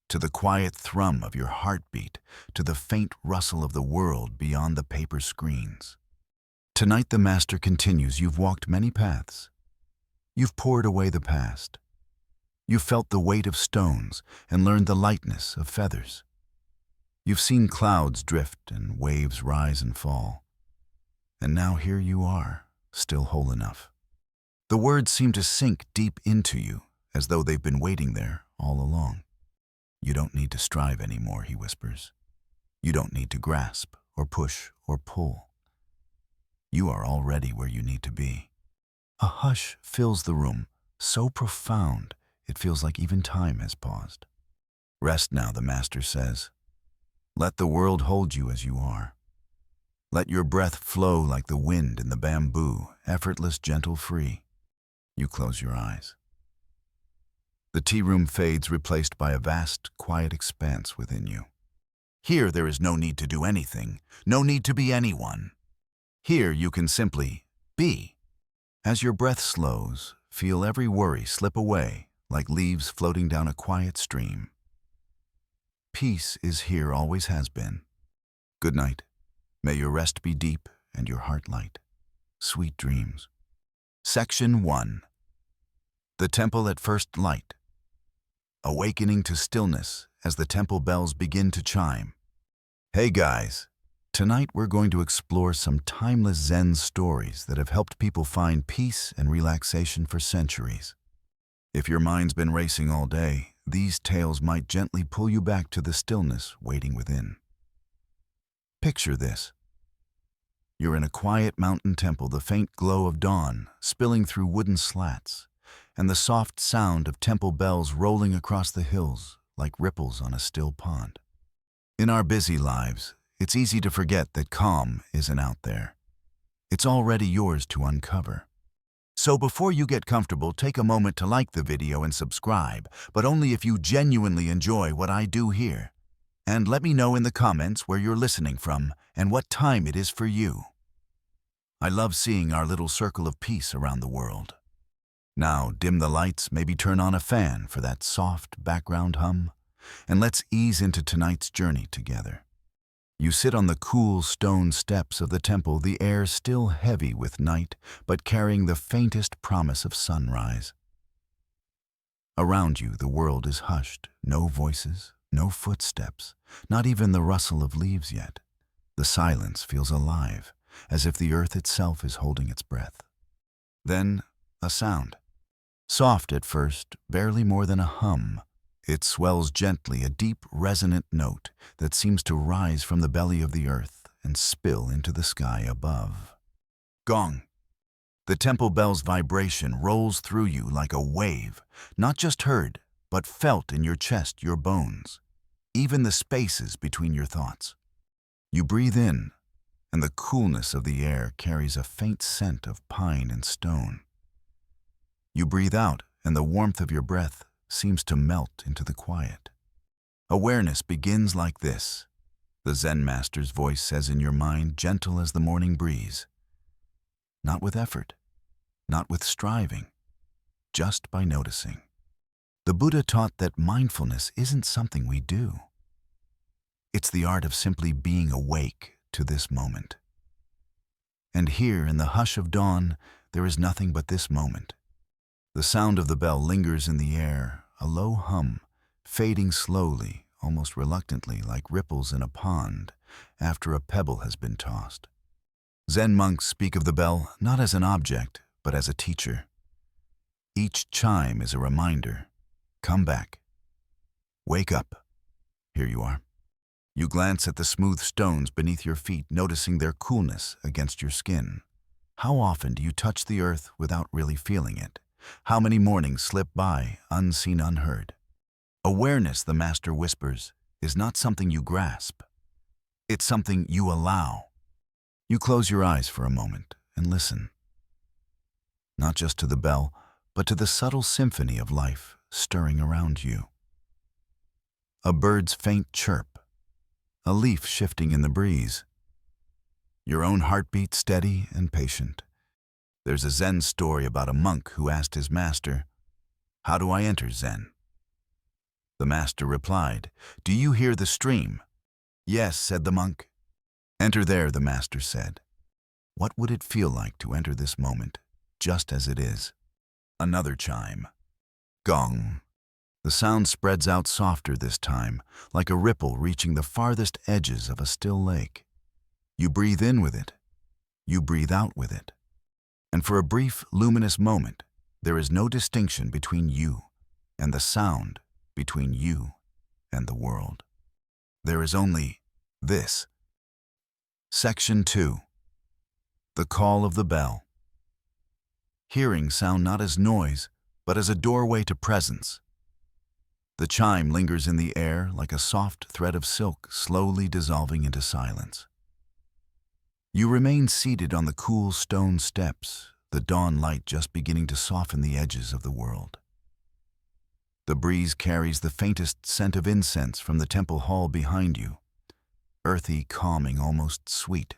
to the quiet thrum of your heartbeat, to the faint rustle of the world beyond the paper screens. Tonight the master continues. You've walked many paths. You've poured away the past. You've felt the weight of stones and learned the lightness of feathers. You've seen clouds drift and waves rise and fall. And now here you are, still whole enough. The words seem to sink deep into you, as though they've been waiting there all along. You don't need to strive anymore, he whispers. You don't need to grasp or push or pull. You are already where you need to be. A hush fills the room, so profound it feels like even time has paused. Rest now, the master says. Let the world hold you as you are. Let your breath flow like the wind in the bamboo, effortless, gentle, free. You close your eyes. The tea room fades, replaced by a vast, quiet expanse within you. Here there is no need to do anything, no need to be anyone. Here you can simply be. As your breath slows, feel every worry slip away like leaves floating down a quiet stream. Peace is here, always has been. Good night. May your rest be deep and your heart light. Sweet dreams. Section 1. The Temple at First Light. Awakening to stillness as the temple bells begin to chime. Hey guys, tonight we're going to explore some timeless Zen stories that have helped people find peace and relaxation for centuries. If your mind's been racing all day, these tales might gently pull you back to the stillness waiting within. Picture this. You're in a quiet mountain temple, the faint glow of dawn spilling through wooden slats, and the soft sound of temple bells rolling across the hills like ripples on a still pond. In our busy lives, it's easy to forget that calm isn't out there. It's already yours to uncover. So before you get comfortable, take a moment to like the video and subscribe, but only if you genuinely enjoy what I do here. And let me know in the comments where you're listening from and what time it is for you. I love seeing our little circle of peace around the world. Now, dim the lights, maybe turn on a fan for that soft background hum, and let's ease into tonight's journey together. You sit on the cool stone steps of the temple, the air still heavy with night, but carrying the faintest promise of sunrise. Around you, the world is hushed. No voices, no footsteps, not even the rustle of leaves yet. The silence feels alive, as if the earth itself is holding its breath. Then, a sound. Soft at first, barely more than a hum. It swells gently, a deep, resonant note that seems to rise from the belly of the earth and spill into the sky above. Gong. The temple bell's vibration rolls through you like a wave, not just heard, but felt in your chest, your bones, even the spaces between your thoughts. You breathe in, and the coolness of the air carries a faint scent of pine and stone. You breathe out, and the warmth of your breath seems to melt into the quiet. Awareness begins like this, the Zen master's voice says in your mind, gentle as the morning breeze. Not with effort, not with striving, just by noticing. The Buddha taught that mindfulness isn't something we do. It's the art of simply being awake to this moment. And here, in the hush of dawn, there is nothing but this moment. The sound of the bell lingers in the air, a low hum, fading slowly, almost reluctantly, like ripples in a pond after a pebble has been tossed. Zen monks speak of the bell not as an object, but as a teacher. Each chime is a reminder. Come back. Wake up. Here you are. You glance at the smooth stones beneath your feet, noticing their coolness against your skin. How often do you touch the earth without really feeling it? How many mornings slip by, unseen, unheard? Awareness, the master whispers, is not something you grasp. It's something you allow. You close your eyes for a moment and listen. Not just to the bell, but to the subtle symphony of life stirring around you. A bird's faint chirp, a leaf shifting in the breeze. Your own heartbeat steady and patient. There's a Zen story about a monk who asked his master, "How do I enter Zen?" The master replied, "Do you hear the stream?" "Yes," said the monk. "Enter there," the master said. What would it feel like to enter this moment, just as it is? Another chime. Gong. The sound spreads out softer this time, like a ripple reaching the farthest edges of a still lake. You breathe in with it. You breathe out with it. And for a brief, luminous moment, there is no distinction between you and the sound, between you and the world. There is only this. Section 2. The Call of the Bell. Hearing sound not as noise, but as a doorway to presence. The chime lingers in the air like a soft thread of silk slowly dissolving into silence. You remain seated on the cool stone steps, the dawn light just beginning to soften the edges of the world. The breeze carries the faintest scent of incense from the temple hall behind you, earthy, calming, almost sweet.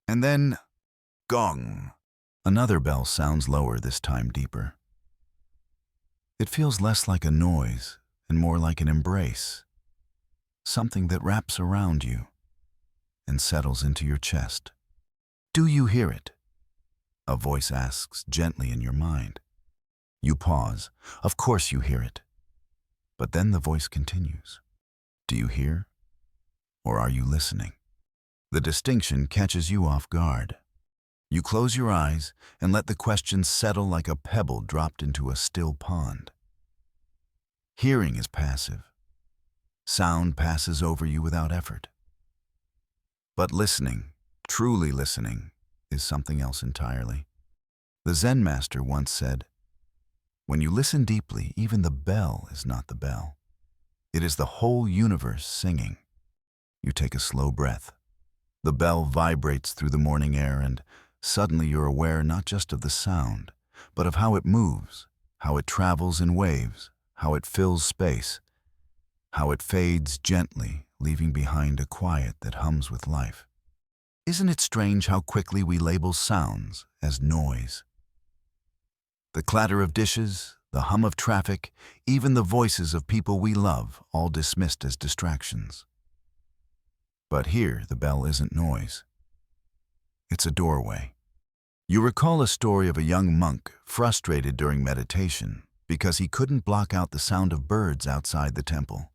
And then, gong! Another bell sounds lower, this time deeper. It feels less like a noise and more like an embrace, something that wraps around you and settles into your chest. Do you hear it? A voice asks gently in your mind. You pause. Of course you hear it. But then the voice continues. Do you hear? Or are you listening? The distinction catches you off guard. You close your eyes and let the question settle like a pebble dropped into a still pond. Hearing is passive. Sound passes over you without effort. But listening, truly listening, is something else entirely. The Zen master once said, "When you listen deeply, even the bell is not the bell. It is the whole universe singing." You take a slow breath. The bell vibrates through the morning air, and suddenly you're aware not just of the sound, but of how it moves, how it travels in waves, how it fills space, how it fades gently, leaving behind a quiet that hums with life. Isn't it strange how quickly we label sounds as noise? The clatter of dishes, the hum of traffic, even the voices of people we love, all dismissed as distractions. But here, the bell isn't noise. It's a doorway. You recall a story of a young monk frustrated during meditation because he couldn't block out the sound of birds outside the temple.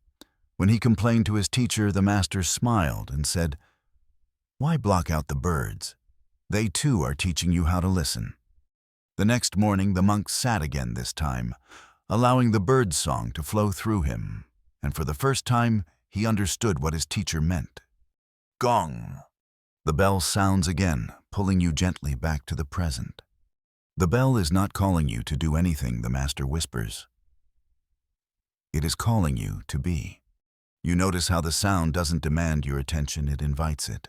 When he complained to his teacher, the master smiled and said, "Why block out the birds? They too are teaching you how to listen." The next morning, the monk sat again this time, allowing the bird song to flow through him, and for the first time, he understood what his teacher meant. Gong! The bell sounds again, pulling you gently back to the present. The bell is not calling you to do anything, the master whispers. It is calling you to be. You notice how the sound doesn't demand your attention, it invites it.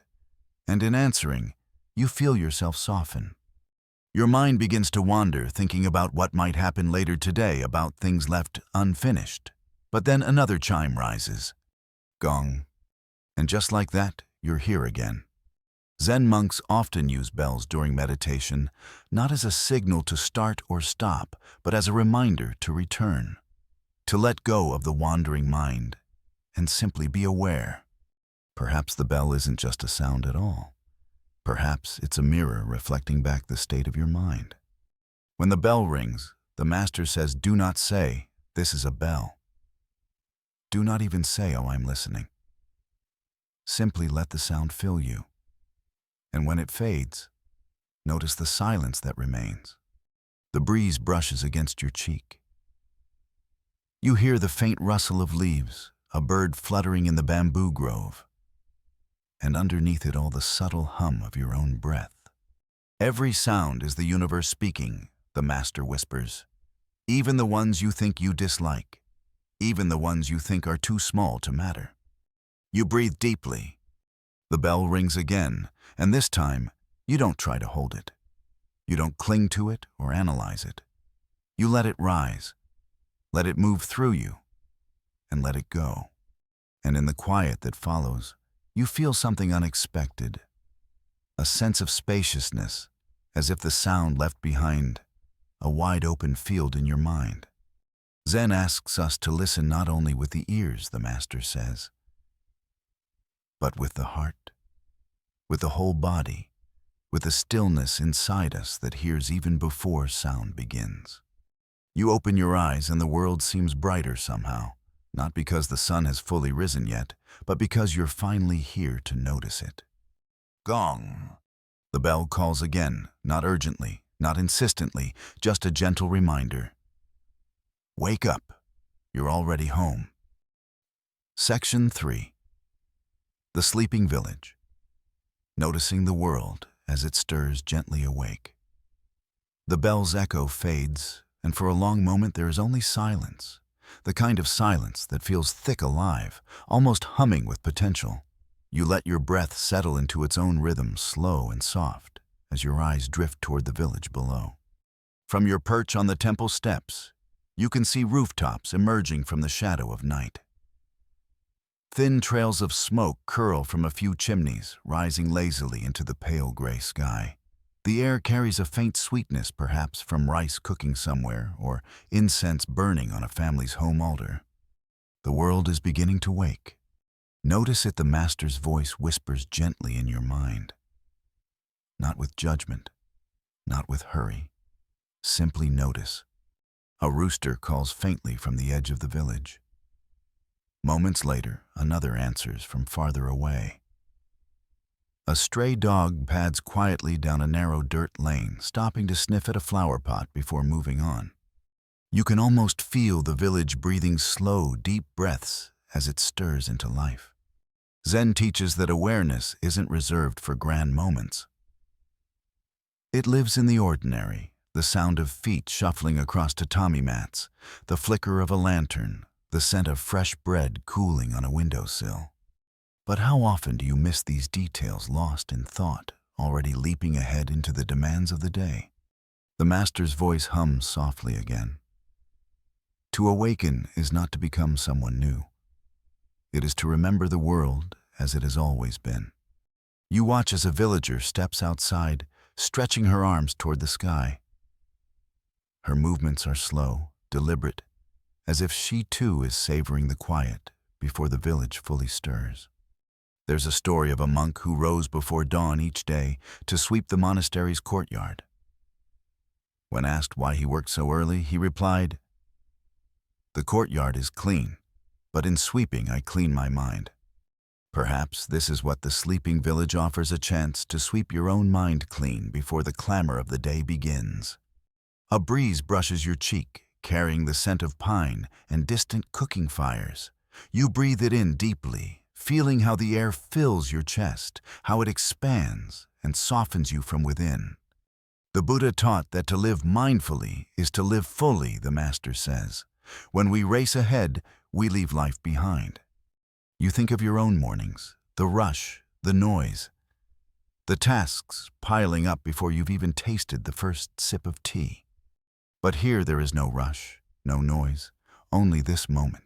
And in answering, you feel yourself soften. Your mind begins to wander, thinking about what might happen later today, about things left unfinished. But then another chime rises. Gong. And just like that, you're here again. Zen monks often use bells during meditation, not as a signal to start or stop, but as a reminder to return, to let go of the wandering mind, and simply be aware. Perhaps the bell isn't just a sound at all. Perhaps it's a mirror reflecting back the state of your mind. When the bell rings, the master says, do not say, "This is a bell." Do not even say, "Oh, I'm listening." Simply let the sound fill you. And when it fades, notice the silence that remains. The breeze brushes against your cheek. You hear the faint rustle of leaves, a bird fluttering in the bamboo grove, and underneath it all the subtle hum of your own breath. Every sound is the universe speaking, the master whispers. Even the ones you think you dislike, even the ones you think are too small to matter. You breathe deeply. The bell rings again, and this time, you don't try to hold it. You don't cling to it or analyze it. You let it rise, let it move through you, and let it go. And in the quiet that follows, you feel something unexpected, a sense of spaciousness, as if the sound left behind a wide open field in your mind. Zen asks us to listen not only with the ears, the master says, but with the heart, with the whole body, with the stillness inside us that hears even before sound begins. You open your eyes and the world seems brighter somehow, not because the sun has fully risen yet, but because you're finally here to notice it. Gong! The bell calls again, not urgently, not insistently, just a gentle reminder. Wake up, you're already home. Section 3. The Sleeping Village. Noticing the world as it stirs gently awake. The bell's echo fades, and for a long moment there is only silence, the kind of silence that feels thick alive, almost humming with potential. You let your breath settle into its own rhythm, slow and soft, as your eyes drift toward the village below. From your perch on the temple steps, you can see rooftops emerging from the shadow of night. Thin trails of smoke curl from a few chimneys, rising lazily into the pale gray sky. The air carries a faint sweetness, perhaps from rice cooking somewhere or incense burning on a family's home altar. The world is beginning to wake. Notice it, the master's voice whispers gently in your mind. Not with judgment, not with hurry. Simply notice. A rooster calls faintly from the edge of the village. Moments later, another answers from farther away. A stray dog pads quietly down a narrow dirt lane, stopping to sniff at a flower pot before moving on. You can almost feel the village breathing slow, deep breaths as it stirs into life. Zen teaches that awareness isn't reserved for grand moments. It lives in the ordinary, the sound of feet shuffling across tatami mats, the flicker of a lantern, the scent of fresh bread cooling on a windowsill. But how often do you miss these details, lost in thought, already leaping ahead into the demands of the day? The master's voice hums softly again. To awaken is not to become someone new. It is to remember the world as it has always been. You watch as a villager steps outside, stretching her arms toward the sky. Her movements are slow, deliberate, as if she too is savoring the quiet before the village fully stirs. There's a story of a monk who rose before dawn each day to sweep the monastery's courtyard. When asked why he worked so early, he replied, "The courtyard is clean, but in sweeping I clean my mind." Perhaps this is what the sleeping village offers: a chance to sweep your own mind clean before the clamor of the day begins. A breeze brushes your cheek, carrying the scent of pine and distant cooking fires. You breathe it in deeply, feeling how the air fills your chest, how it expands and softens you from within. The Buddha taught that to live mindfully is to live fully, the Master says. When we race ahead, we leave life behind. You think of your own mornings, the rush, the noise, the tasks piling up before you've even tasted the first sip of tea. But here there is no rush, no noise, only this moment.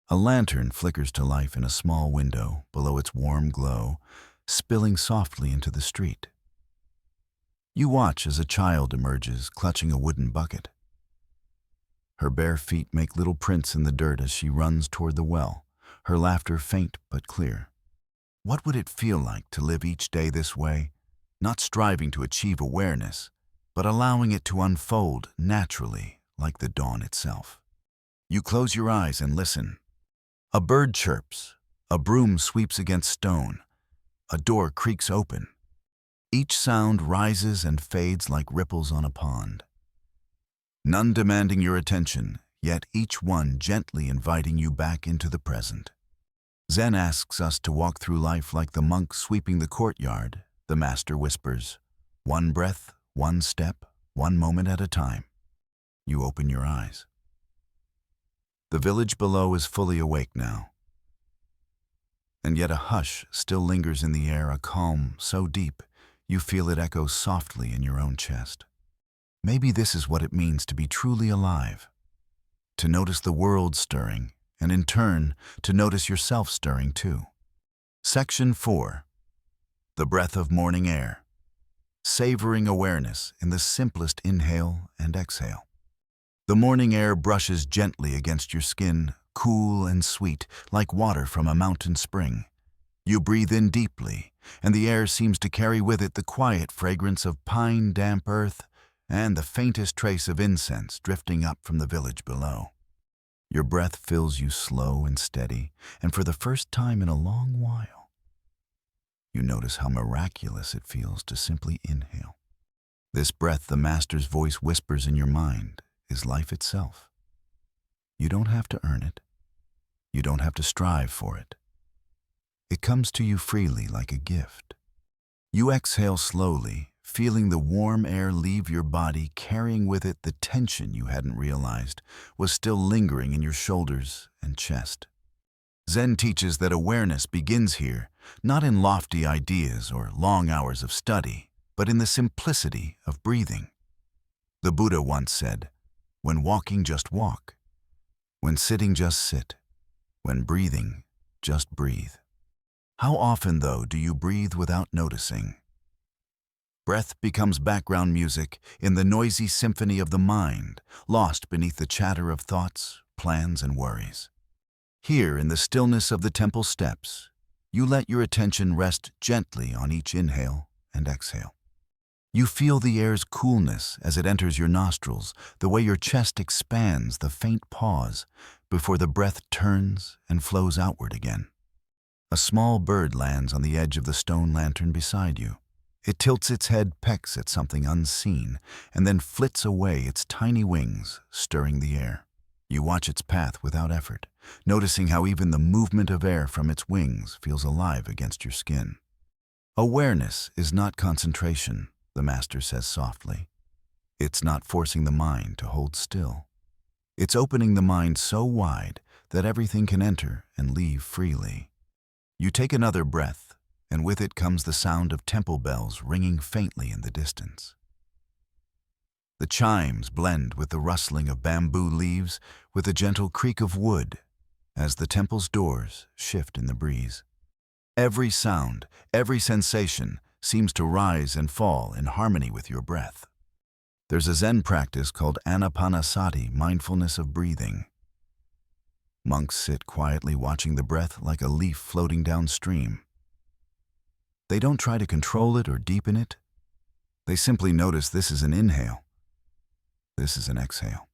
A lantern flickers to life in a small window below its warm glow, spilling softly into the street. You watch as a child emerges, clutching a wooden bucket. Her bare feet make little prints in the dirt as she runs toward the well, her laughter faint but clear. What would it feel like to live each day this way, not striving to achieve awareness, but allowing it to unfold naturally like the dawn itself? You close your eyes and listen. A bird chirps, a broom sweeps against stone, a door creaks open. Each sound rises and fades like ripples on a pond. None demanding your attention, yet each one gently inviting you back into the present. Zen asks us to walk through life like the monk sweeping the courtyard. The Master whispers, one breath, one step, one moment at a time. You open your eyes. The village below is fully awake now. And yet a hush still lingers in the air, a calm so deep you feel it echo softly in your own chest. Maybe this is what it means to be truly alive. To notice the world stirring, and in turn, to notice yourself stirring too. Section 4. The breath of morning air. Savoring awareness in the simplest inhale and exhale. The morning air brushes gently against your skin, cool and sweet, like water from a mountain spring. You breathe in deeply, and the air seems to carry with it the quiet fragrance of pine, damp earth, and the faintest trace of incense drifting up from the village below. Your breath fills you slow and steady, and for the first time in a long while, you notice how miraculous it feels to simply inhale. This breath, the Master's voice whispers in your mind, is life itself. You don't have to earn it. You don't have to strive for it. It comes to you freely like a gift. You exhale slowly, feeling the warm air leave your body, carrying with it the tension you hadn't realized was still lingering in your shoulders and chest. Zen teaches that awareness begins here, not in lofty ideas or long hours of study, but in the simplicity of breathing. The Buddha once said, "When walking, just walk. When sitting, just sit. When breathing, just breathe." How often, though, do you breathe without noticing? Breath becomes background music in the noisy symphony of the mind, lost beneath the chatter of thoughts, plans, and worries. Here, in the stillness of the temple steps, you let your attention rest gently on each inhale and exhale. You feel the air's coolness as it enters your nostrils, the way your chest expands, the faint pause before the breath turns and flows outward again. A small bird lands on the edge of the stone lantern beside you. It tilts its head, pecks at something unseen, and then flits away, its tiny wings stirring the air. You watch its path without effort, noticing how even the movement of air from its wings feels alive against your skin. Awareness is not concentration, the Master says softly. It's not forcing the mind to hold still. It's opening the mind so wide that everything can enter and leave freely. You take another breath, and with it comes the sound of temple bells ringing faintly in the distance. The chimes blend with the rustling of bamboo leaves, with a gentle creak of wood as the temple's doors shift in the breeze. Every sound, every sensation seems to rise and fall in harmony with your breath. There's a Zen practice called anapanasati, mindfulness of breathing. Monks sit quietly watching the breath like a leaf floating downstream. They don't try to control it or deepen it. They simply notice this is an inhale, this is an exhale.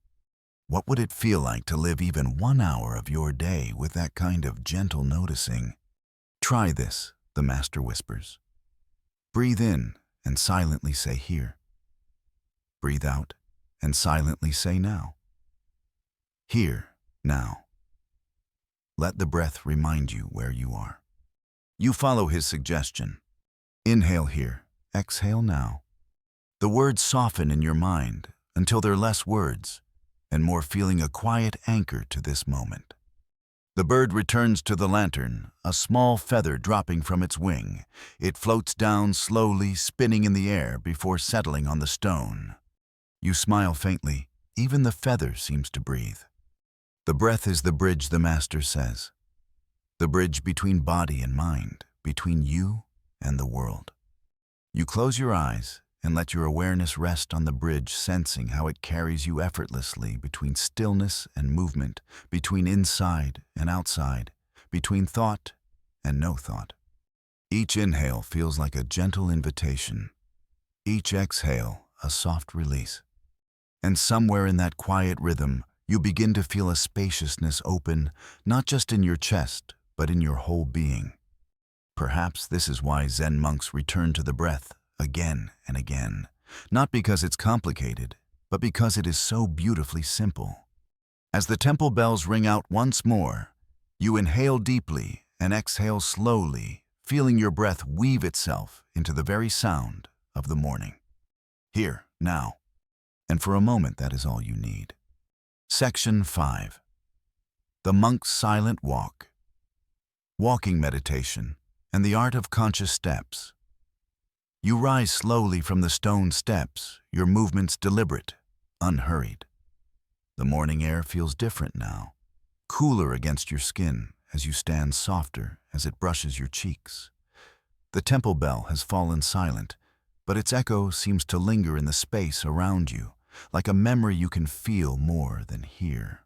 What would it feel like to live even 1 hour of your day with that kind of gentle noticing? Try this, the Master whispers. Breathe in and silently say here. Breathe out and silently say now. Here, now. Let the breath remind you where you are. You follow his suggestion. Inhale here, exhale now. The words soften in your mind until they're less words and more feeling a quiet anchor to this moment. The bird returns to the lantern, a small feather dropping from its wing. It floats down slowly, spinning in the air before settling on the stone. You smile faintly. Even the feather seems to breathe. The breath is the bridge, the Master says. The bridge between body and mind, between you and the world. You close your eyes and let your awareness rest on the bridge, sensing how it carries you effortlessly between stillness and movement, between inside and outside, between thought and no thought. Each inhale feels like a gentle invitation. Each exhale, a soft release. And somewhere in that quiet rhythm, you begin to feel a spaciousness open, not just in your chest, but in your whole being. Perhaps this is why Zen monks return to the breath again and again, not because it's complicated, but because it is so beautifully simple. As the temple bells ring out once more, you inhale deeply and exhale slowly, feeling your breath weave itself into the very sound of the morning. Here, now. And for a moment, that is all you need. Section 5. The Monk's Silent Walk. Walking meditation and the art of conscious steps. You rise slowly from the stone steps, your movements deliberate, unhurried. The morning air feels different now, cooler against your skin as you stand softer as it brushes your cheeks. The temple bell has fallen silent, but its echo seems to linger in the space around you, like a memory you can feel more than hear.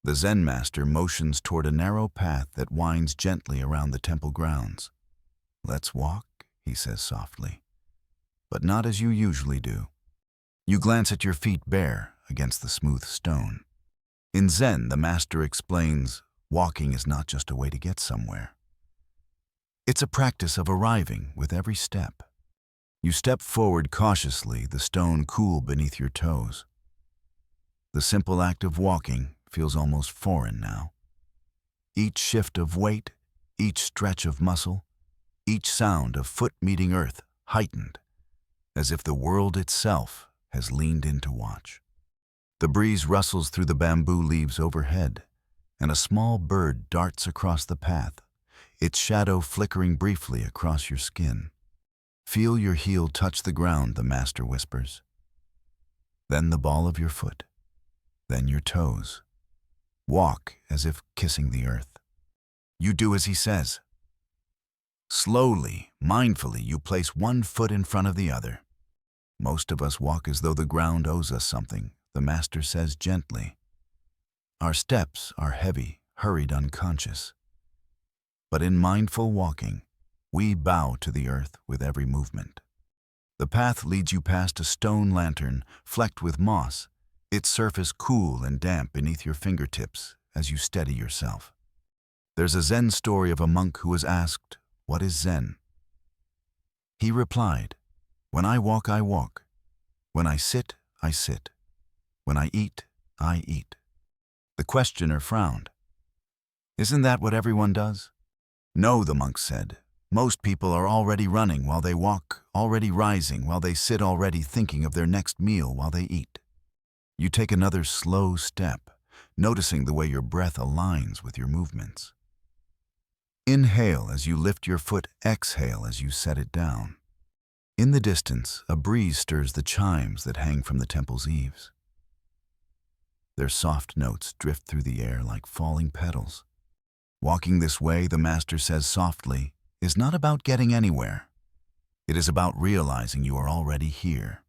The Zen master motions toward a narrow path that winds gently around the temple grounds. "Let's walk," he says softly, but not as you usually do. You glance at your feet bare against the smooth stone. In Zen, the master explains, walking is not just a way to get somewhere. It's a practice of arriving with every step. You step forward cautiously, the stone cool beneath your toes. The simple act of walking feels almost foreign now. Each shift of weight, each stretch of muscle, each sound of foot meeting earth heightened, as if the world itself has leaned in to watch. The breeze rustles through the bamboo leaves overhead, and a small bird darts across the path, its shadow flickering briefly across your skin. Feel your heel touch the ground, the master whispers. Then the ball of your foot, then your toes. Walk as if kissing the earth. You do as he says. Slowly, mindfully, you place one foot in front of the other. Most of us walk as though the ground owes us something, the master says gently. Our steps are heavy, hurried, unconscious. But in mindful walking, we bow to the earth with every movement. The path leads you past a stone lantern flecked with moss, its surface cool and damp beneath your fingertips as you steady yourself. There's a Zen story of a monk who was asked, "What is Zen?" He replied, "When I walk, I walk. When I sit, I sit. When I eat, I eat." The questioner frowned. "Isn't that what everyone does?" "No," the monk said. "Most people are already running while they walk, already rising while they sit, already thinking of their next meal while they eat." You take another slow step, noticing the way your breath aligns with your movements. Inhale as you lift your foot, exhale as you set it down. In the distance, a breeze stirs the chimes that hang from the temple's eaves. Their soft notes drift through the air like falling petals. Walking this way, the master says softly, is not about getting anywhere. It is about realizing you are already here.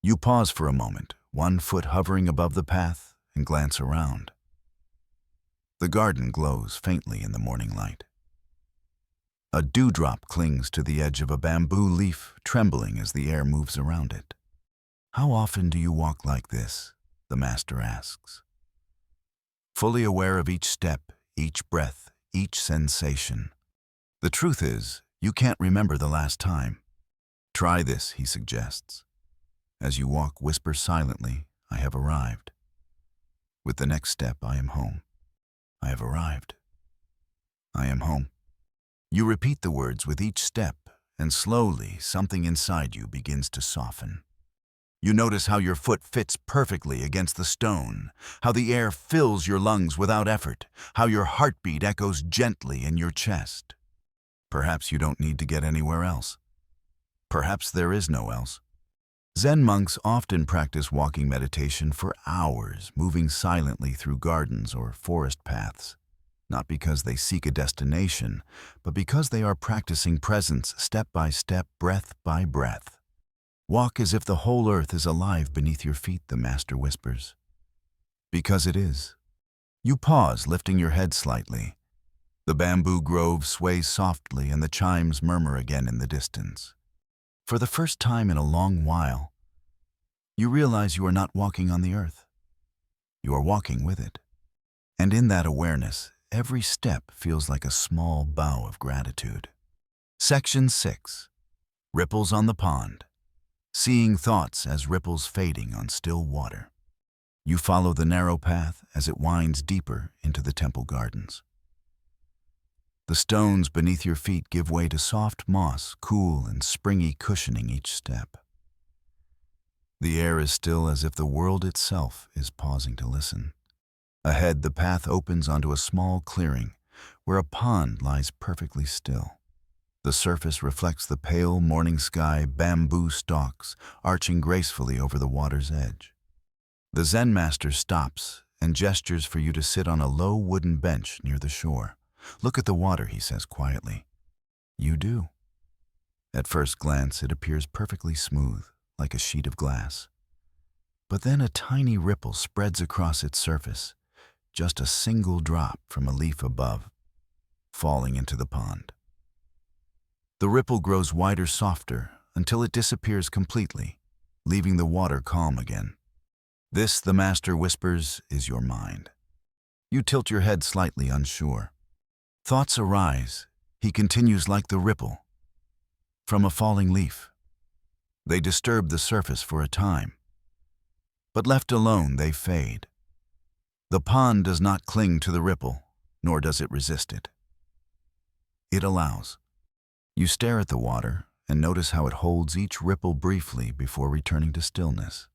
You pause for a moment, one foot hovering above the path, and glance around. The garden glows faintly in the morning light. A dewdrop clings to the edge of a bamboo leaf, trembling as the air moves around it. How often do you walk like this? The master asks. Fully aware of each step, each breath, each sensation. The truth is, you can't remember the last time. Try this, he suggests. As you walk, whisper silently, I have arrived. With the next step, I am home. I have arrived. I am home. You repeat the words with each step, and slowly something inside you begins to soften. You notice how your foot fits perfectly against the stone, how the air fills your lungs without effort, how your heartbeat echoes gently in your chest. Perhaps you don't need to get anywhere else. Perhaps there is no else. Zen monks often practice walking meditation for hours, moving silently through gardens or forest paths, not because they seek a destination, but because they are practicing presence step by step, breath by breath. Walk as if the whole earth is alive beneath your feet, the master whispers. Because it is. You pause, lifting your head slightly. The bamboo grove sways softly and the chimes murmur again in the distance. For the first time in a long while, you realize you are not walking on the earth. You are walking with it. And in that awareness, every step feels like a small bow of gratitude. Section 6. Ripples on the pond. Seeing thoughts as ripples fading on still water. You follow the narrow path as it winds deeper into the temple gardens. The stones beneath your feet give way to soft moss, cool and springy, cushioning each step. The air is still, as if the world itself is pausing to listen. Ahead, the path opens onto a small clearing where a pond lies perfectly still. The surface reflects the pale morning sky, bamboo stalks arching gracefully over the water's edge. The Zen master stops and gestures for you to sit on a low wooden bench near the shore. Look at the water, he says quietly. You do. At first glance, it appears perfectly smooth, like a sheet of glass. But then a tiny ripple spreads across its surface, just a single drop from a leaf above, falling into the pond. The ripple grows wider, softer, until it disappears completely, leaving the water calm again. This, the master whispers, is your mind. You tilt your head slightly, unsure. Thoughts arise, he continues, like the ripple from a falling leaf. They disturb the surface for a time, but left alone, they fade. The pond does not cling to the ripple, nor does it resist it. It allows. You stare at the water and notice how it holds each ripple briefly before returning to stillness.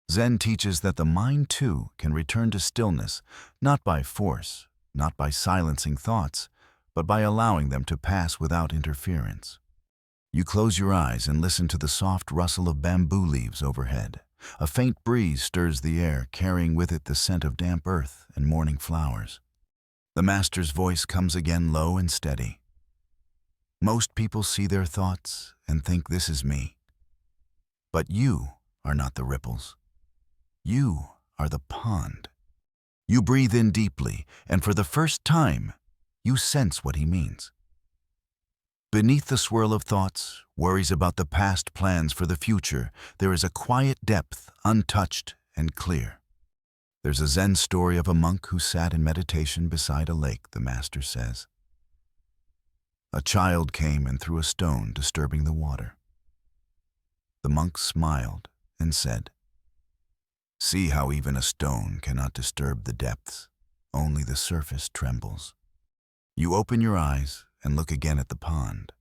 Zen teaches that the mind, too, can return to stillness, not by force, not by silencing thoughts, but by allowing them to pass without interference. You close your eyes and listen to the soft rustle of bamboo leaves overhead. A faint breeze stirs the air, carrying with it the scent of damp earth and morning flowers. The master's voice comes again, low and steady. Most people see their thoughts and think, this is me. But you are not the ripples. You are the pond. You breathe in deeply, and for the first time, you sense what he means. Beneath the swirl of thoughts, worries about the past, plans for the future, there is a quiet depth, untouched and clear. There's a Zen story of a monk who sat in meditation beside a lake, the master says. A child came and threw a stone, disturbing the water. The monk smiled and said, See how even a stone cannot disturb the depths. Only the surface trembles. You open your eyes and look again at the pond.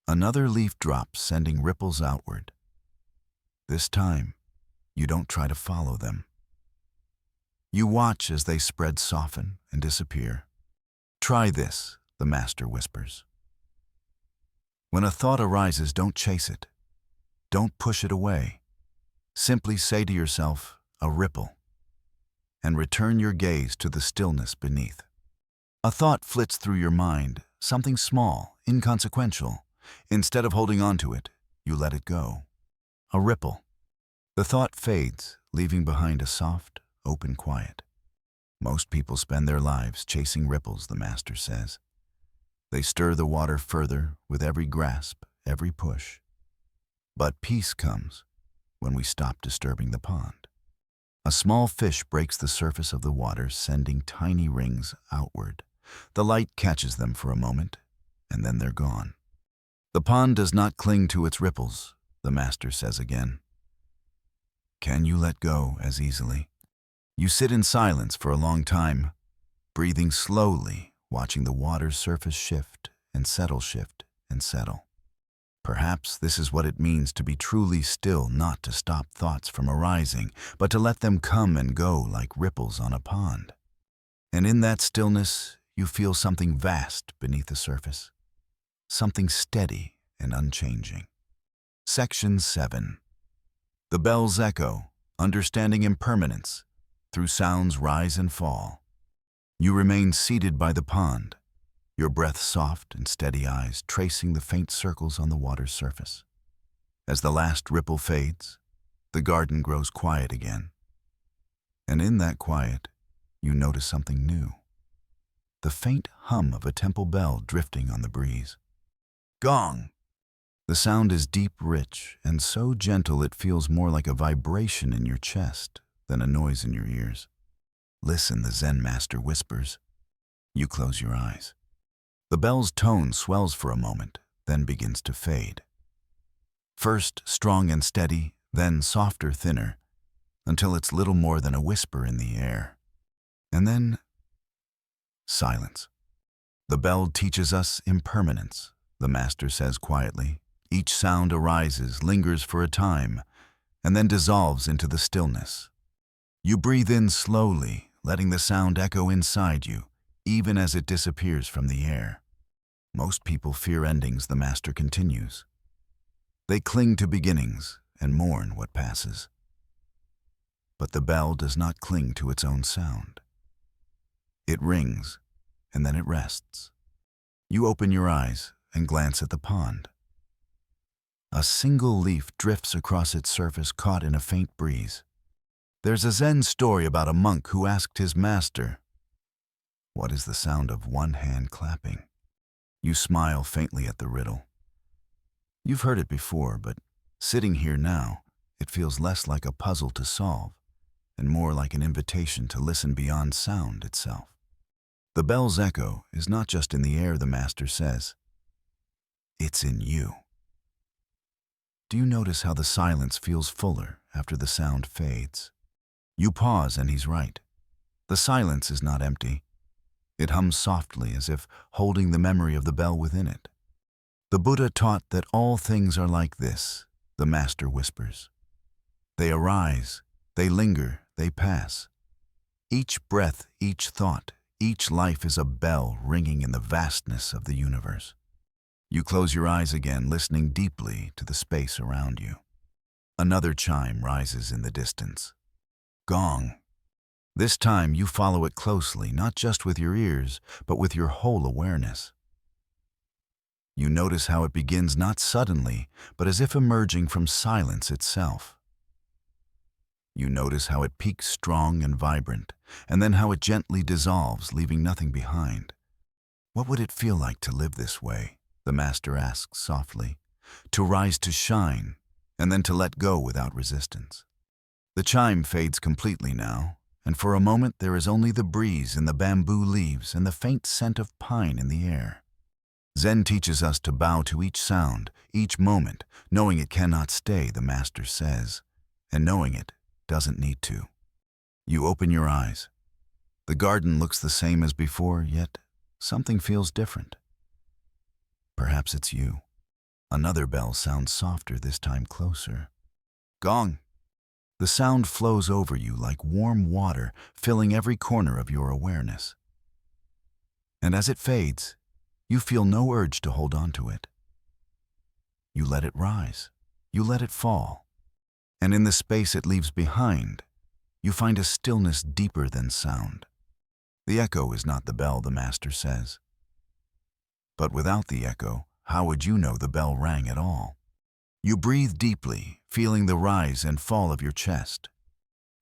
Another leaf drops, sending ripples outward. This time, you don't try to follow them. You watch as they spread, soften, and disappear. Try this, the master whispers. When a thought arises, don't chase it. Don't push it away. Simply say to yourself, a ripple, and return your gaze to the stillness beneath. A thought flits through your mind, something small, inconsequential. Instead of holding on to it, you let it go. A ripple. The thought fades, leaving behind a soft, open quiet. Most people spend their lives chasing ripples, the master says. They stir the water further with every grasp, every push. But peace comes when we stop disturbing the pond. A small fish breaks the surface of the water, sending tiny rings outward. The light catches them for a moment, and then they're gone. The pond does not cling to its ripples, the master says again. Can you let go as easily? You sit in silence for a long time, breathing slowly, watching the water's surface shift and settle. Perhaps this is what it means to be truly still, not to stop thoughts from arising, but to let them come and go like ripples on a pond. And in that stillness, you feel something vast beneath the surface, something steady and unchanging. Section 7. The bells echo, understanding impermanence, through sounds rise and fall. You remain seated by the pond, your breath soft and steady eyes tracing the faint circles on the water's surface. As the last ripple fades, the garden grows quiet again. And in that quiet, you notice something new. The faint hum of a temple bell drifting on the breeze. Gong! The sound is deep, rich, and so gentle it feels more like a vibration in your chest than a noise in your ears. Listen, the Zen master whispers. You close your eyes. The bell's tone swells for a moment, then begins to fade. First strong and steady, then softer, thinner, until it's little more than a whisper in the air. And then silence. The bell teaches us impermanence, the master says quietly. Each sound arises, lingers for a time, and then dissolves into the stillness. You breathe in slowly, letting the sound echo inside you, even as it disappears from the air. Most people fear endings, the master continues. They cling to beginnings and mourn what passes. But the bell does not cling to its own sound. It rings, and then it rests. You open your eyes and glance at the pond. A single leaf drifts across its surface, caught in a faint breeze. There's a Zen story about a monk who asked his master, "What is the sound of one hand clapping?" You smile faintly at the riddle. You've heard it before, but sitting here now, it feels less like a puzzle to solve and more like an invitation to listen beyond sound itself. The bell's echo is not just in the air, the master says. It's in you. Do you notice how the silence feels fuller after the sound fades? You pause, and he's right. The silence is not empty. It hums softly, as if holding the memory of the bell within it. The Buddha taught that all things are like this, the master whispers. They arise, they linger, they pass. Each breath, each thought, each life is a bell ringing in the vastness of the universe. You close your eyes again, listening deeply to the space around you. Another chime rises in the distance. Gong. This time you follow it closely, not just with your ears, but with your whole awareness. You notice how it begins not suddenly, but as if emerging from silence itself. You notice how it peaks strong and vibrant, and then how it gently dissolves, leaving nothing behind. What would it feel like to live this way? The master asks softly. To rise to shine, and then to let go without resistance. The chime fades completely now, and for a moment there is only the breeze in the bamboo leaves and the faint scent of pine in the air. Zen teaches us to bow to each sound, each moment, knowing it cannot stay, the master says, and knowing it doesn't need to. You open your eyes. The garden looks the same as before, yet something feels different. Perhaps it's you. Another bell sounds softer, this time closer. Gong! The sound flows over you like warm water, filling every corner of your awareness. And as it fades, you feel no urge to hold on to it. You let it rise. You let it fall. And in the space it leaves behind, you find a stillness deeper than sound. The echo is not the bell, the master says. But without the echo, how would you know the bell rang at all? You breathe deeply, feeling the rise and fall of your chest.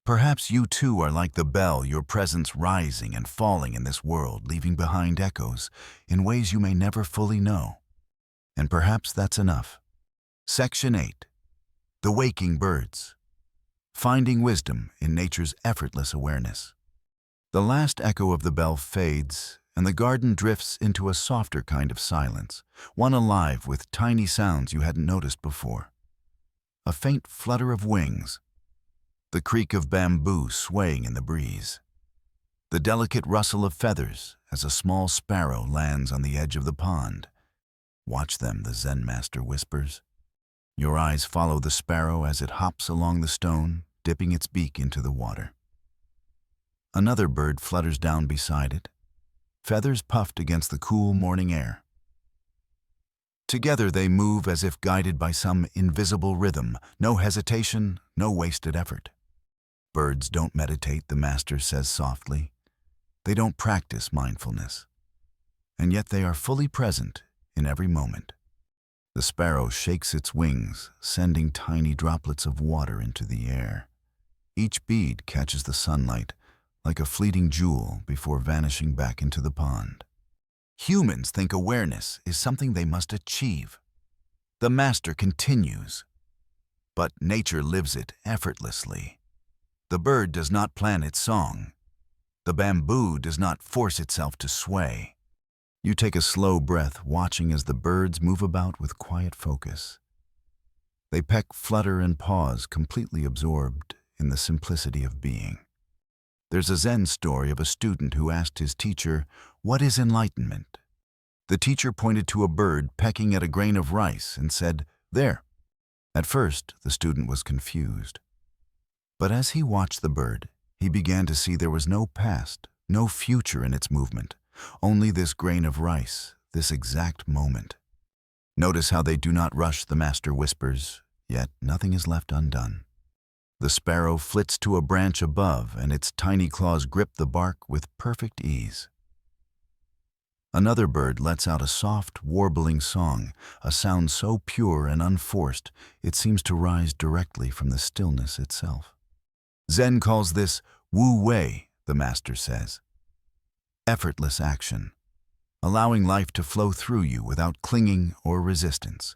Perhaps you too are like the bell, your presence rising and falling in this world, leaving behind echoes in ways you may never fully know. And perhaps that's enough. Section 8. The Waking Birds. Finding wisdom in nature's effortless awareness. The last echo of the bell fades, and the garden drifts into a softer kind of silence, one alive with tiny sounds you hadn't noticed before. A faint flutter of wings, the creak of bamboo swaying in the breeze, the delicate rustle of feathers as a small sparrow lands on the edge of the pond. Watch them, the Zen master whispers. Your eyes follow the sparrow as it hops along the stone, dipping its beak into the water. Another bird flutters down beside it, feathers puffed against the cool morning air. Together they move as if guided by some invisible rhythm, no hesitation, no wasted effort. Birds don't meditate, the master says softly. They don't practice mindfulness. And yet they are fully present in every moment. The sparrow shakes its wings, sending tiny droplets of water into the air. Each bead catches the sunlight, like a fleeting jewel before vanishing back into the pond. Humans think awareness is something they must achieve. The master continues. But nature lives it effortlessly. The bird does not plan its song. The bamboo does not force itself to sway. You take a slow breath, watching as the birds move about with quiet focus. They peck, flutter, and pause, completely absorbed in the simplicity of being. There's a Zen story of a student who asked his teacher, "What is enlightenment?" The teacher pointed to a bird pecking at a grain of rice and said, "There." At first, the student was confused. But as he watched the bird, he began to see there was no past, no future in its movement, only this grain of rice, this exact moment. Notice how they do not rush, the master whispers, yet nothing is left undone. The sparrow flits to a branch above, and its tiny claws grip the bark with perfect ease. Another bird lets out a soft, warbling song, a sound so pure and unforced it seems to rise directly from the stillness itself. Zen calls this Wu Wei, the master says. Effortless action, allowing life to flow through you without clinging or resistance.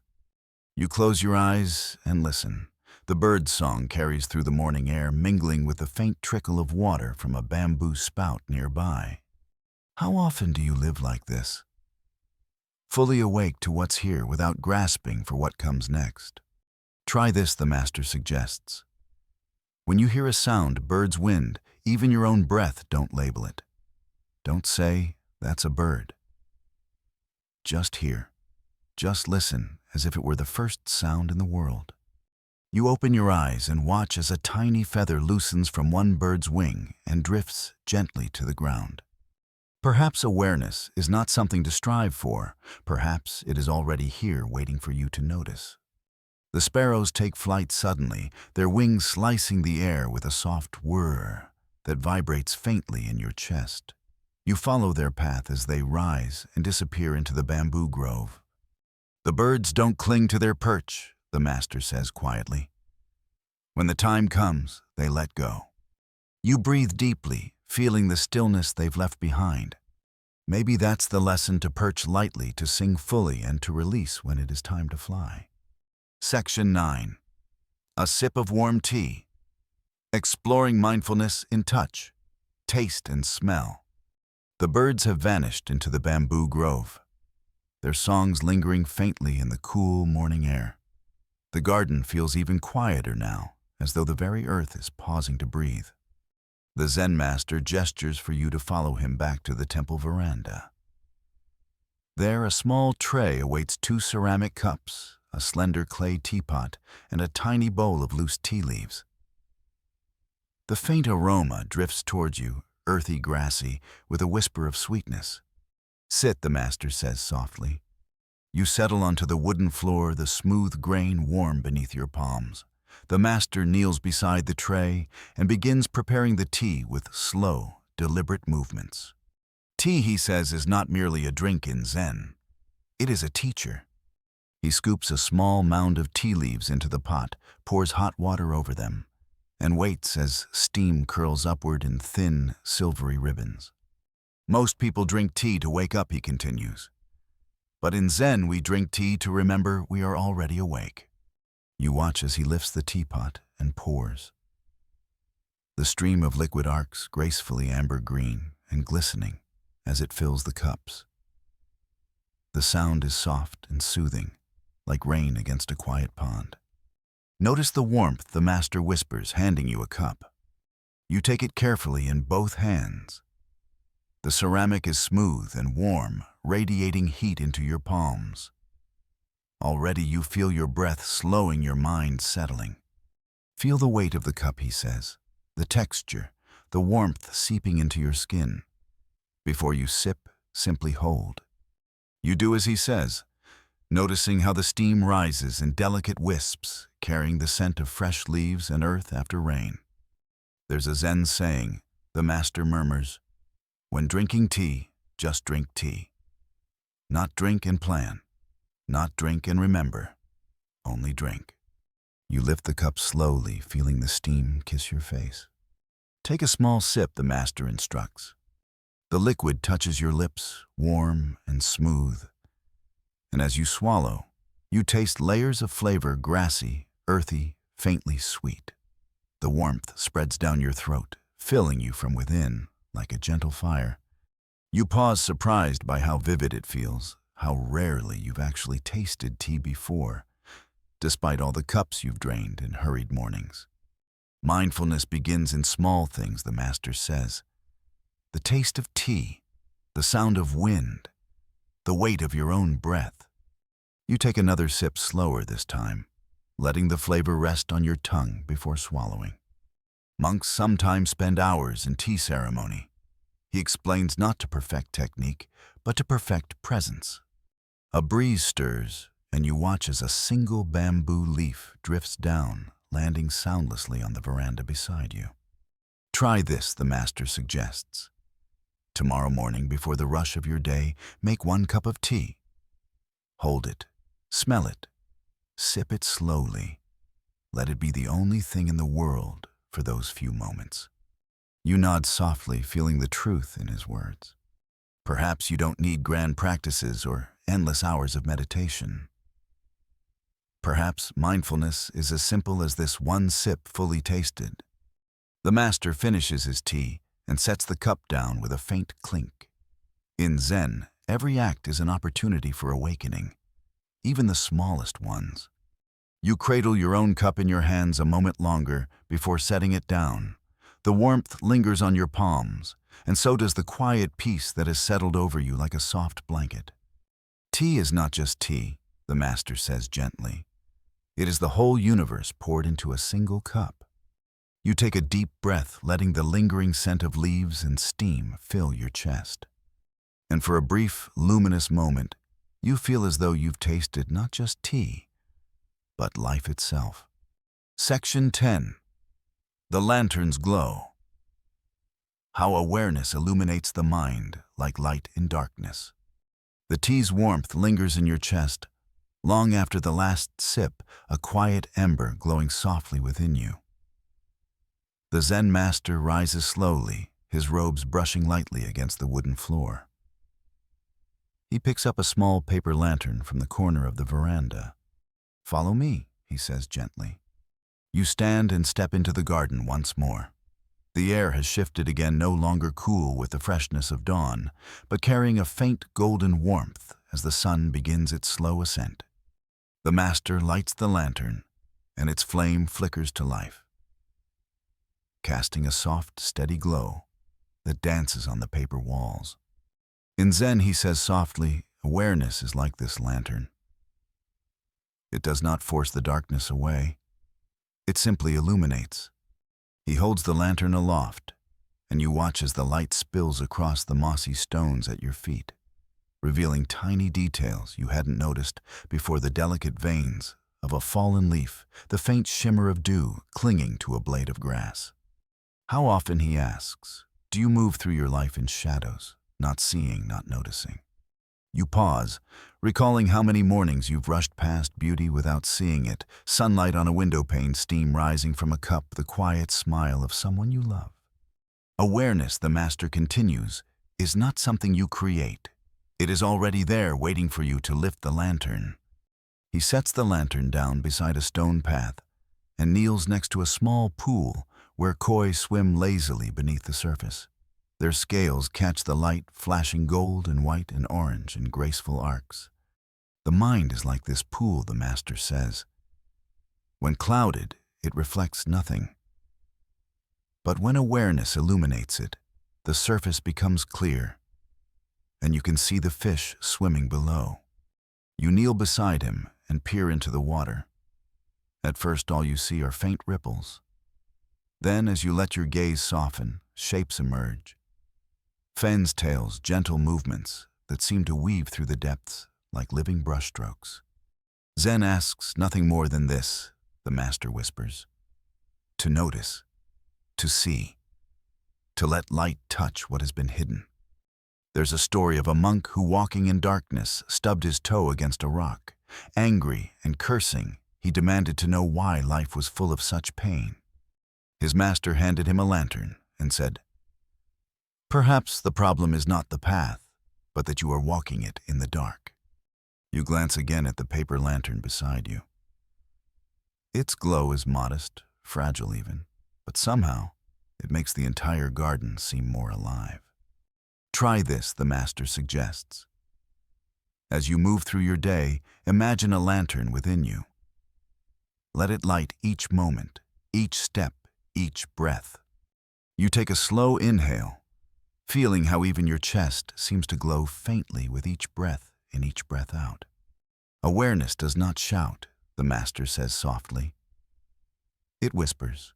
You close your eyes and listen. The bird's song carries through the morning air, mingling with the faint trickle of water from a bamboo spout nearby. How often do you live like this? Fully awake to what's here without grasping for what comes next. Try this, the master suggests. When you hear a sound, birds, wind, even your own breath, don't label it. Don't say, "That's a bird." Just hear. Just listen as if it were the first sound in the world. You open your eyes and watch as a tiny feather loosens from one bird's wing and drifts gently to the ground. Perhaps awareness is not something to strive for. Perhaps it is already here waiting for you to notice. The sparrows take flight suddenly, their wings slicing the air with a soft whir that vibrates faintly in your chest. You follow their path as they rise and disappear into the bamboo grove. The birds don't cling to their perch, the master says quietly. When the time comes, they let go. You breathe deeply, feeling the stillness they've left behind. Maybe that's the lesson: to perch lightly, to sing fully, and to release when it is time to fly. Section 9. A Sip of Warm Tea. Exploring mindfulness in touch, taste, and smell. The birds have vanished into the bamboo grove, their songs lingering faintly in the cool morning air. The garden feels even quieter now, as though the very earth is pausing to breathe. The Zen master gestures for you to follow him back to the temple veranda. There, a small tray awaits 2 ceramic cups, a slender clay teapot, and a tiny bowl of loose tea leaves. The faint aroma drifts towards you, earthy, grassy, with a whisper of sweetness. "Sit," the master says softly. You settle onto the wooden floor, the smooth grain warm beneath your palms. The master kneels beside the tray and begins preparing the tea with slow, deliberate movements. Tea, he says, is not merely a drink in Zen. It is a teacher. He scoops a small mound of tea leaves into the pot, pours hot water over them, and waits as steam curls upward in thin, silvery ribbons. Most people drink tea to wake up, he continues. But in Zen, we drink tea to remember we are already awake. You watch as he lifts the teapot and pours. The stream of liquid arcs gracefully amber-green and glistening as it fills the cups. The sound is soft and soothing, like rain against a quiet pond. Notice the warmth the master whispers, handing you a cup. You take it carefully in both hands. The ceramic is smooth and warm, radiating heat into your palms. Already you feel your breath slowing, your mind settling. Feel the weight of the cup, he says, the texture, the warmth seeping into your skin. Before you sip, simply hold. You do as he says, noticing how the steam rises in delicate wisps, carrying the scent of fresh leaves and earth after rain. There's a Zen saying, the master murmurs, when drinking tea, just drink tea. Not drink and plan, not drink and remember, only drink. You lift the cup slowly, feeling the steam kiss your face. Take a small sip, the master instructs. The liquid touches your lips, warm and smooth. And as you swallow, you taste layers of flavor, grassy, earthy, faintly sweet. The warmth spreads down your throat, filling you from within like a gentle fire. You pause, surprised by how vivid it feels, how rarely you've actually tasted tea before, despite all the cups you've drained in hurried mornings. Mindfulness begins in small things, the master says. The taste of tea, the sound of wind, the weight of your own breath. You take another sip slower this time, letting the flavor rest on your tongue before swallowing. Monks sometimes spend hours in tea ceremony. He explains, not to perfect technique, but to perfect presence. A breeze stirs, and you watch as a single bamboo leaf drifts down, landing soundlessly on the veranda beside you. Try this, the master suggests. Tomorrow morning, before the rush of your day, make 1 cup of tea. Hold it, smell it, sip it slowly. Let it be the only thing in the world for those few moments. You nod softly, feeling the truth in his words. Perhaps you don't need grand practices or endless hours of meditation. Perhaps mindfulness is as simple as this 1 sip fully tasted. The master finishes his tea and sets the cup down with a faint clink. In Zen, every act is an opportunity for awakening, even the smallest ones. You cradle your own cup in your hands a moment longer before setting it down. The warmth lingers on your palms, and so does the quiet peace that has settled over you like a soft blanket. Tea is not just tea, the master says gently. It is the whole universe poured into a single cup. You take a deep breath, letting the lingering scent of leaves and steam fill your chest. And for a brief, luminous moment, you feel as though you've tasted not just tea, but life itself. Section 10. The Lantern's Glow. How awareness illuminates the mind like light in darkness. The tea's warmth lingers in your chest, long after the last sip, a quiet ember glowing softly within you. The Zen master rises slowly, his robes brushing lightly against the wooden floor. He picks up a small paper lantern from the corner of the veranda. "Follow me," he says gently. You stand and step into the garden once more. The air has shifted again, no longer cool with the freshness of dawn, but carrying a faint golden warmth as the sun begins its slow ascent. The master lights the lantern, and its flame flickers to life, casting a soft, steady glow that dances on the paper walls. In Zen, he says softly, awareness is like this lantern. It does not force the darkness away. It simply illuminates. He holds the lantern aloft, and you watch as the light spills across the mossy stones at your feet, revealing tiny details you hadn't noticed before: the delicate veins of a fallen leaf, the faint shimmer of dew clinging to a blade of grass. How often, he asks, do you move through your life in shadows, not seeing, not noticing? You pause, recalling how many mornings you've rushed past beauty without seeing it, sunlight on a window pane, steam rising from a cup, the quiet smile of someone you love. Awareness, the master continues, is not something you create. It is already there waiting for you to lift the lantern. He sets the lantern down beside a stone path and kneels next to a small pool where koi swim lazily beneath the surface. Their scales catch the light, flashing gold and white and orange in graceful arcs. The mind is like this pool, the master says. When clouded, it reflects nothing. But when awareness illuminates it, the surface becomes clear, and you can see the fish swimming below. You kneel beside him and peer into the water. At first, all you see are faint ripples. Then, as you let your gaze soften, shapes emerge. Fins, tails, gentle movements that seem to weave through the depths like living brushstrokes. Zen asks nothing more than this, the master whispers. To notice, to see, to let light touch what has been hidden. There's a story of a monk who, walking in darkness, stubbed his toe against a rock. Angry and cursing, he demanded to know why life was full of such pain. His master handed him a lantern and said, "Perhaps the problem is not the path, but that you are walking it in the dark." You glance again at the paper lantern beside you. Its glow is modest, fragile even, but somehow it makes the entire garden seem more alive. Try this, the master suggests. As you move through your day, imagine a lantern within you. Let it light each moment, each step, each breath. You take a slow inhale, feeling how even your chest seems to glow faintly with each breath in, each breath out. Awareness does not shout, the master says softly. It whispers.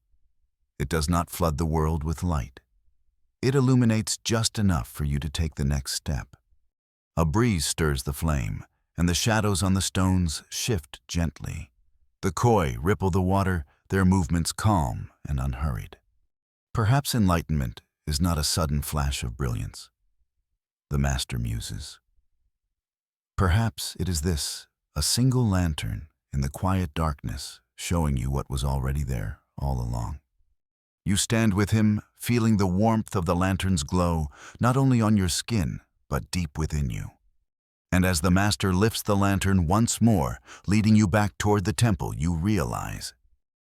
It does not flood the world with light. It illuminates just enough for you to take the next step. A breeze stirs the flame, and the shadows on the stones shift gently. The koi ripple the water, their movements calm and unhurried. Perhaps enlightenment is not a sudden flash of brilliance, the master muses. Perhaps it is this, a single lantern in the quiet darkness, showing you what was already there all along. You stand with him, feeling the warmth of the lantern's glow, not only on your skin, but deep within you. And as the master lifts the lantern once more, leading you back toward the temple, you realize,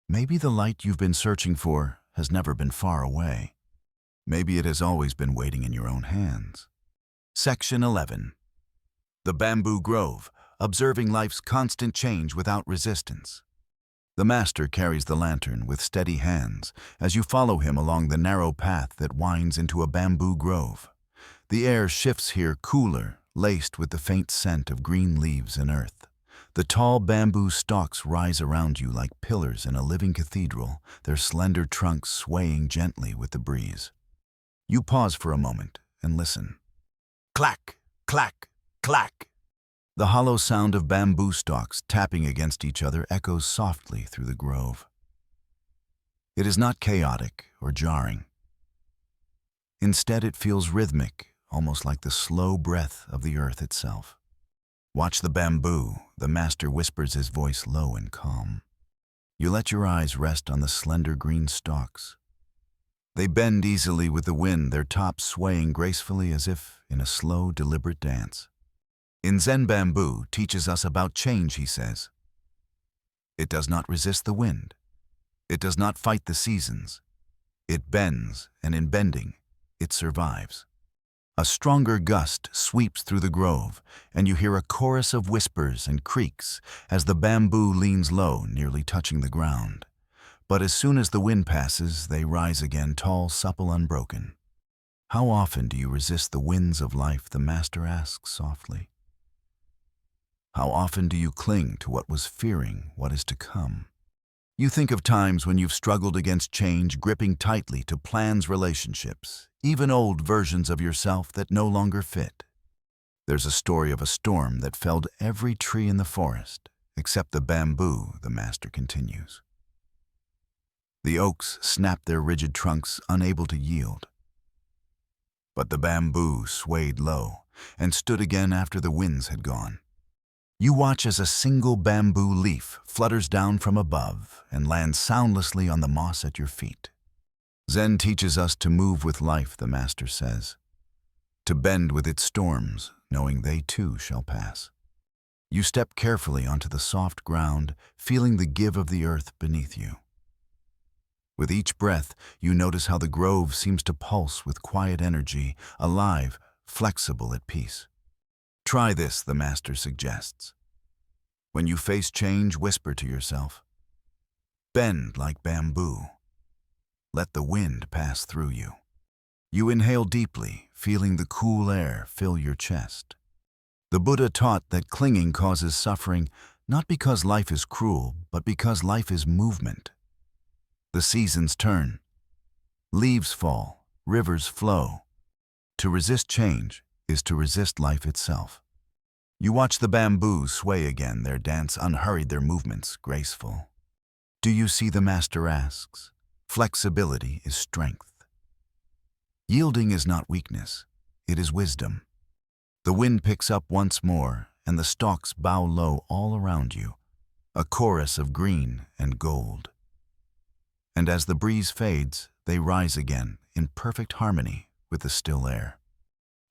maybe the light you've been searching for has never been far away. Maybe it has always been waiting in your own hands. Section 11. The Bamboo Grove, observing life's constant change without resistance. The master carries the lantern with steady hands as you follow him along the narrow path that winds into a bamboo grove. The air shifts here cooler, laced with the faint scent of green leaves and earth. The tall bamboo stalks rise around you like pillars in a living cathedral, their slender trunks swaying gently with the breeze. You pause for a moment and listen. Clack, clack, clack. The hollow sound of bamboo stalks tapping against each other echoes softly through the grove. It is not chaotic or jarring. Instead, it feels rhythmic, almost like the slow breath of the earth itself. Watch the bamboo, the master whispers, his voice low and calm. You let your eyes rest on the slender green stalks. They bend easily with the wind, their tops swaying gracefully as if in a slow, deliberate dance. In Zen, bamboo teaches us about change, he says. It does not resist the wind. It does not fight the seasons. It bends, and in bending, it survives. A stronger gust sweeps through the grove, and you hear a chorus of whispers and creaks as the bamboo leans low, nearly touching the ground. But as soon as the wind passes, they rise again, tall, supple, unbroken. How often do you resist the winds of life, the master asks softly. How often do you cling to what was fearing what is to come? You think of times when you've struggled against change, gripping tightly to plans, relationships, even old versions of yourself that no longer fit. There's a story of a storm that felled every tree in the forest, except the bamboo, the master continues. The oaks snapped their rigid trunks, unable to yield. But the bamboo swayed low, and stood again after the winds had gone. You watch as a single bamboo leaf flutters down from above and lands soundlessly on the moss at your feet. Zen teaches us to move with life, the Master says, to bend with its storms, knowing they too shall pass. You step carefully onto the soft ground, feeling the give of the earth beneath you. With each breath, you notice how the grove seems to pulse with quiet energy, alive, flexible, at peace. Try this, the Master suggests. When you face change, whisper to yourself, bend like bamboo. Let the wind pass through you. You inhale deeply, feeling the cool air fill your chest. The Buddha taught that clinging causes suffering, not because life is cruel, but because life is movement. The seasons turn. Leaves fall, rivers flow. To resist change is to resist life itself. You watch the bamboos sway again, their dance unhurried, their movements graceful. Do you see, the Master asks? Flexibility is strength. Yielding is not weakness, it is wisdom. The wind picks up once more, and the stalks bow low all around you, a chorus of green and gold. And as the breeze fades, they rise again in perfect harmony with the still air.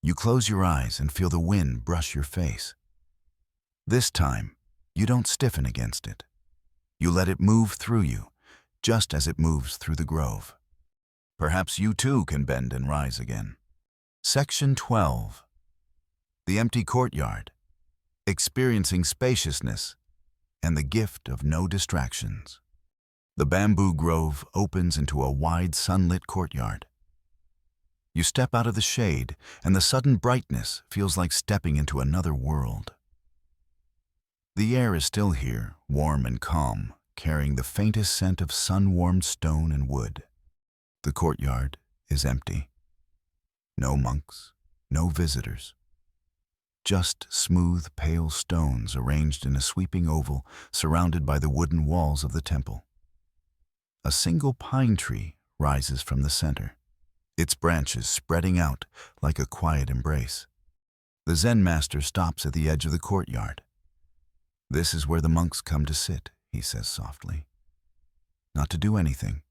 You close your eyes and feel the wind brush your face. This time, you don't stiffen against it. You let it move through you, just as it moves through the grove. Perhaps you too can bend and rise again. Section 12. The empty courtyard, experiencing spaciousness and the gift of no distractions. The bamboo grove opens into a wide sunlit courtyard. You step out of the shade, and the sudden brightness feels like stepping into another world. The air is still here, warm and calm, carrying the faintest scent of sun-warmed stone and wood. The courtyard is empty. No monks, no visitors. Just smooth, pale stones arranged in a sweeping oval surrounded by the wooden walls of the temple. A single pine tree rises from the center, its branches spreading out like a quiet embrace. The Zen master stops at the edge of the courtyard. This is where the monks come to sit, he says softly. Not to do anything,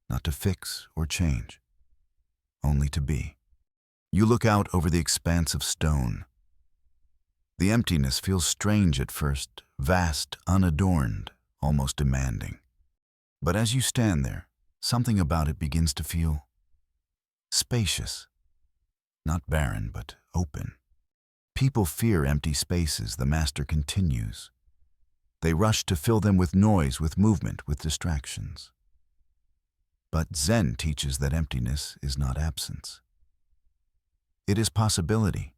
not to fix or change, only to be. You look out over the expanse of stone. The emptiness feels strange at first, vast, unadorned, almost demanding. But as you stand there, something about it begins to feel spacious, not barren, but open. People fear empty spaces, the master continues. They rush to fill them with noise, with movement, with distractions. But Zen teaches that emptiness is not absence. It is possibility.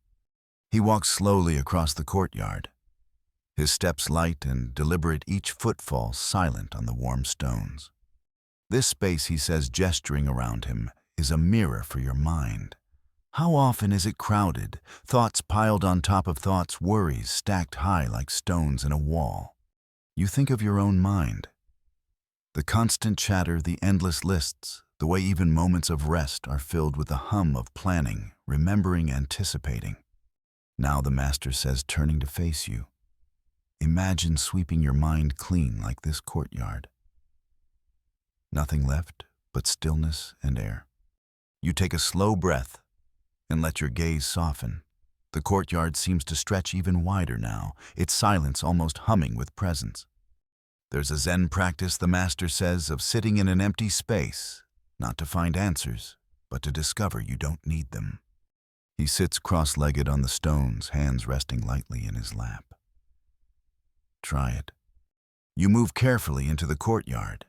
He walks slowly across the courtyard, his steps light and deliberate, each footfall silent on the warm stones. This space, he says, gesturing around him, is a mirror for your mind. How often is it crowded, thoughts piled on top of thoughts, worries stacked high like stones in a wall? You think of your own mind. The constant chatter, the endless lists, the way even moments of rest are filled with the hum of planning, remembering, anticipating. Now the master says, turning to face you, imagine sweeping your mind clean like this courtyard. Nothing left but stillness and air. You take a slow breath and let your gaze soften. The courtyard seems to stretch even wider now, its silence almost humming with presence. There's a Zen practice, the master says, of sitting in an empty space, not to find answers, but to discover you don't need them. He sits cross-legged on the stones, hands resting lightly in his lap. Try it. You move carefully into the courtyard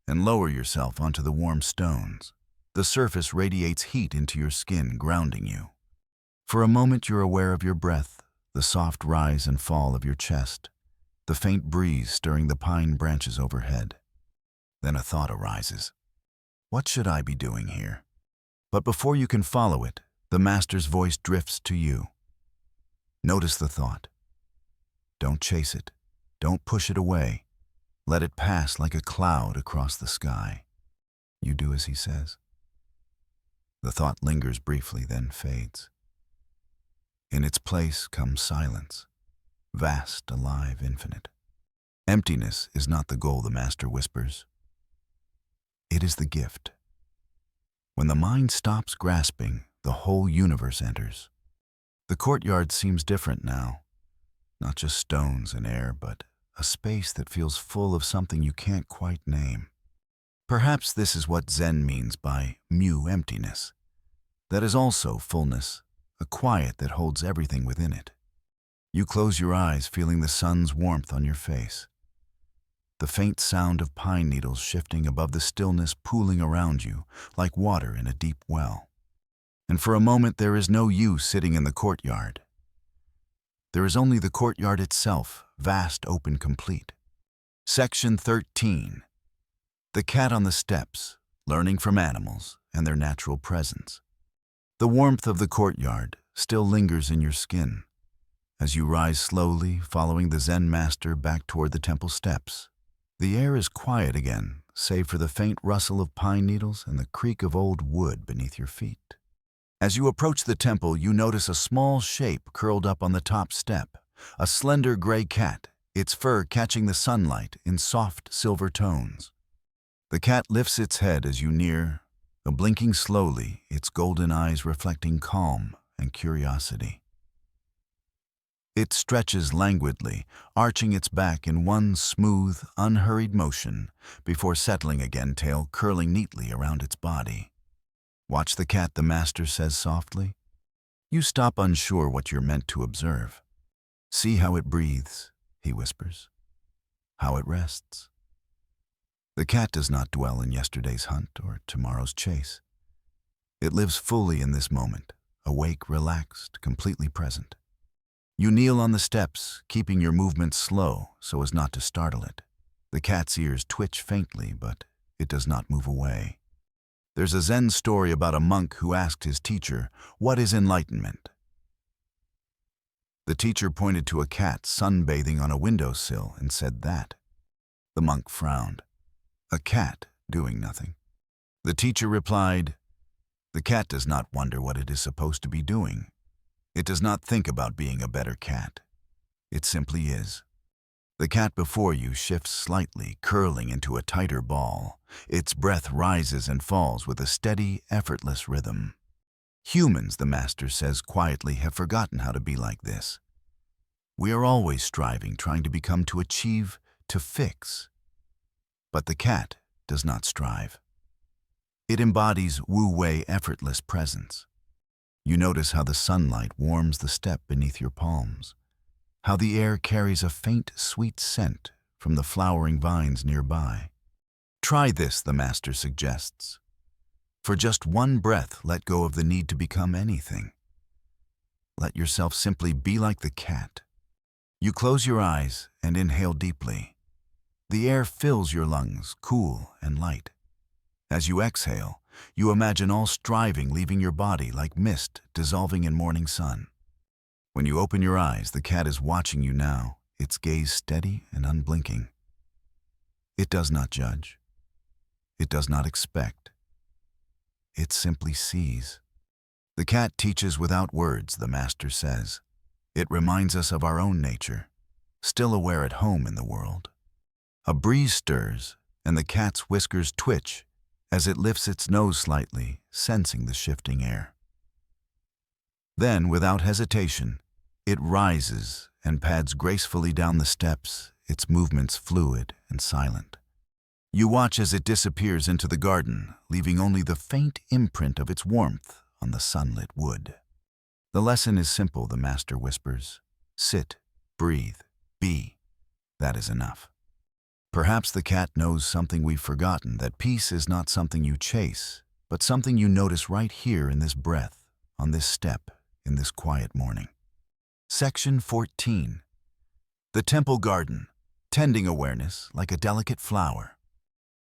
and lower yourself onto the warm stones. The surface radiates heat into your skin, grounding you. For a moment you're aware of your breath, the soft rise and fall of your chest, the faint breeze stirring the pine branches overhead. Then a thought arises. What should I be doing here? But before you can follow it, the master's voice drifts to you. Notice the thought. Don't chase it. Don't push it away. Let it pass like a cloud across the sky. You do as he says. The thought lingers briefly, then fades. In its place comes silence, vast, alive, infinite. Emptiness is not the goal, the master whispers. It is the gift. When the mind stops grasping, the whole universe enters. The courtyard seems different now. Not just stones and air, but a space that feels full of something you can't quite name. Perhaps this is what Zen means by emptiness. That is also fullness, a quiet that holds everything within it. You close your eyes, feeling the sun's warmth on your face. The faint sound of pine needles shifting above the stillness pooling around you, like water in a deep well. And for a moment there is no you sitting in the courtyard. There is only the courtyard itself, vast, open, complete. Section 13. The cat on the steps, learning from animals and their natural presence. The warmth of the courtyard still lingers in your skin as you rise slowly, following the Zen master back toward the temple steps. The air is quiet again, save for the faint rustle of pine needles and the creak of old wood beneath your feet. As you approach the temple, you notice a small shape curled up on the top step, a slender gray cat, its fur catching the sunlight in soft silver tones. The cat lifts its head as you near, blinking slowly, its golden eyes reflecting calm and curiosity. It stretches languidly, arching its back in one smooth, unhurried motion before settling again, tail curling neatly around its body. Watch the cat, the master says softly. You stop, unsure what you're meant to observe. See how it breathes, he whispers. How it rests. The cat does not dwell in yesterday's hunt or tomorrow's chase. It lives fully in this moment, awake, relaxed, completely present. You kneel on the steps, keeping your movements slow so as not to startle it. The cat's ears twitch faintly, but it does not move away. There's a Zen story about a monk who asked his teacher, "What is enlightenment?" The teacher pointed to a cat sunbathing on a windowsill and said that. The monk frowned. A cat doing nothing. The teacher replied, "The cat does not wonder what it is supposed to be doing. It does not think about being a better cat. It simply is." The cat before you shifts slightly, curling into a tighter ball. Its breath rises and falls with a steady, effortless rhythm. Humans, the master says quietly, have forgotten how to be like this. We are always striving, trying to become, to achieve, to fix. But the cat does not strive. It embodies wu-wei, effortless presence. You notice how the sunlight warms the step beneath your palms, how the air carries a faint, sweet scent from the flowering vines nearby. Try this, the master suggests. For just one breath, let go of the need to become anything. Let yourself simply be like the cat. You close your eyes and inhale deeply. The air fills your lungs, cool and light. As you exhale, you imagine all striving leaving your body like mist dissolving in morning sun. When you open your eyes, the cat is watching you now, its gaze steady and unblinking. It does not judge. It does not expect. It simply sees. The cat teaches without words, the master says. It reminds us of our own nature, still aware at home in the world. A breeze stirs, and the cat's whiskers twitch as it lifts its nose slightly, sensing the shifting air. Then, without hesitation, it rises and pads gracefully down the steps, its movements fluid and silent. You watch as it disappears into the garden, leaving only the faint imprint of its warmth on the sunlit wood. The lesson is simple, the master whispers. Sit, breathe, be. That is enough. Perhaps the cat knows something we've forgotten, that peace is not something you chase, but something you notice right here in this breath, on this step, in this quiet morning. Section 14. The temple garden, tending awareness like a delicate flower.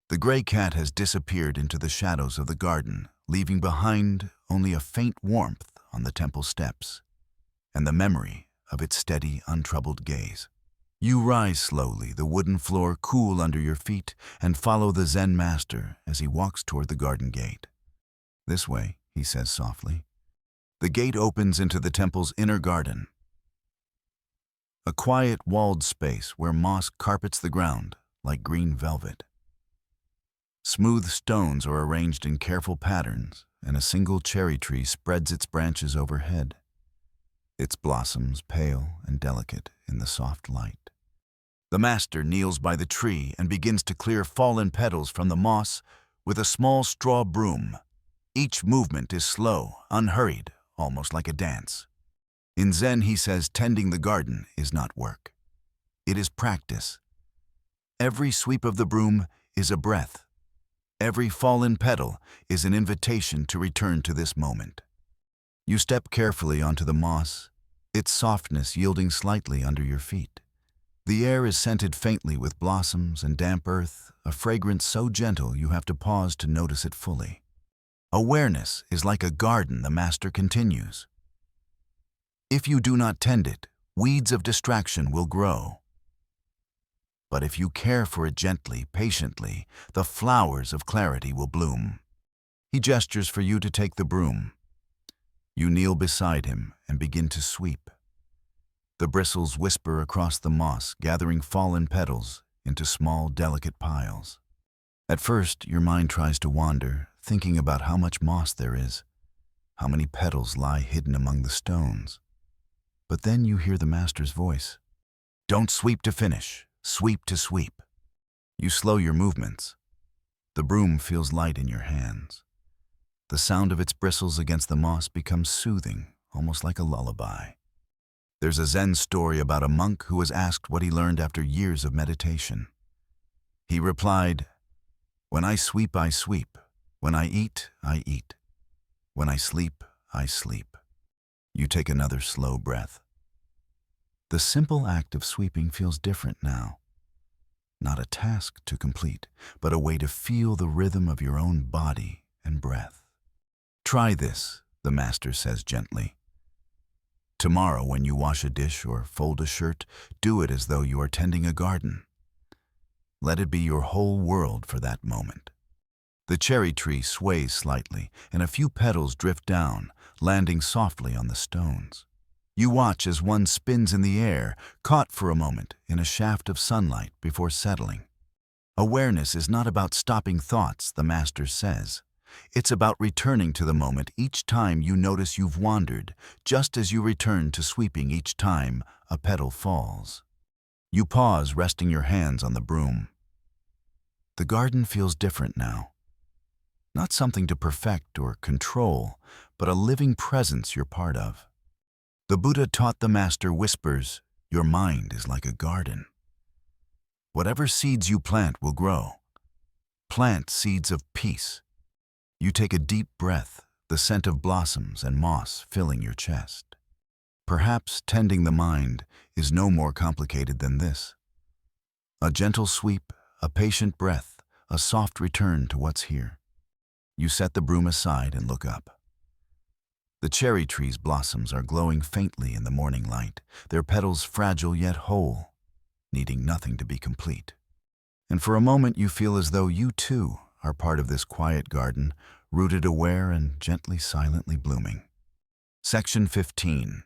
The gray cat has disappeared into the shadows of the garden, leaving behind only a faint warmth on the temple steps, and the memory of its steady, untroubled gaze. You rise slowly, the wooden floor cool under your feet, and follow the Zen master as he walks toward the garden gate. This way, he says softly. The gate opens into the temple's inner garden, a quiet, walled space where moss carpets the ground like green velvet. Smooth stones are arranged in careful patterns, and a single cherry tree spreads its branches overhead, its blossoms pale and delicate in the soft light. The master kneels by the tree and begins to clear fallen petals from the moss with a small straw broom. Each movement is slow, unhurried, almost like a dance. In Zen, he says, tending the garden is not work. It is practice. Every sweep of the broom is a breath. Every fallen petal is an invitation to return to this moment. You step carefully onto the moss, its softness yielding slightly under your feet. The air is scented faintly with blossoms and damp earth, a fragrance so gentle you have to pause to notice it fully. Awareness is like a garden, the master continues. If you do not tend it, weeds of distraction will grow. But if you care for it gently, patiently, the flowers of clarity will bloom. He gestures for you to take the broom. You kneel beside him and begin to sweep. The bristles whisper across the moss, gathering fallen petals into small, delicate piles. At first, your mind tries to wander, thinking about how much moss there is, how many petals lie hidden among the stones. But then you hear the master's voice. Don't sweep to finish, sweep to sweep. You slow your movements. The broom feels light in your hands. The sound of its bristles against the moss becomes soothing, almost like a lullaby. There's a Zen story about a monk who was asked what he learned after years of meditation. He replied, "When I sweep, I sweep. When I eat, I eat. When I sleep, I sleep." You take another slow breath. The simple act of sweeping feels different now. Not a task to complete, but a way to feel the rhythm of your own body and breath. Try this, the master says gently. Tomorrow, when you wash a dish or fold a shirt, do it as though you are tending a garden. Let it be your whole world for that moment. The cherry tree sways slightly, and a few petals drift down, landing softly on the stones. You watch as one spins in the air, caught for a moment in a shaft of sunlight before settling. Awareness is not about stopping thoughts, the master says. It's about returning to the moment each time you notice you've wandered, just as you return to sweeping each time a petal falls. You pause, resting your hands on the broom. The garden feels different now. Not something to perfect or control, but a living presence you're part of. The Buddha taught the master whispers, your mind is like a garden. Whatever seeds you plant will grow. Plant seeds of peace. You take a deep breath, the scent of blossoms and moss filling your chest. Perhaps tending the mind is no more complicated than this. A gentle sweep, a patient breath, a soft return to what's here. You set the broom aside and look up. The cherry tree's blossoms are glowing faintly in the morning light, their petals fragile yet whole, needing nothing to be complete. And for a moment you feel as though you too are part of this quiet garden, rooted aware and gently, silently blooming. Section 15.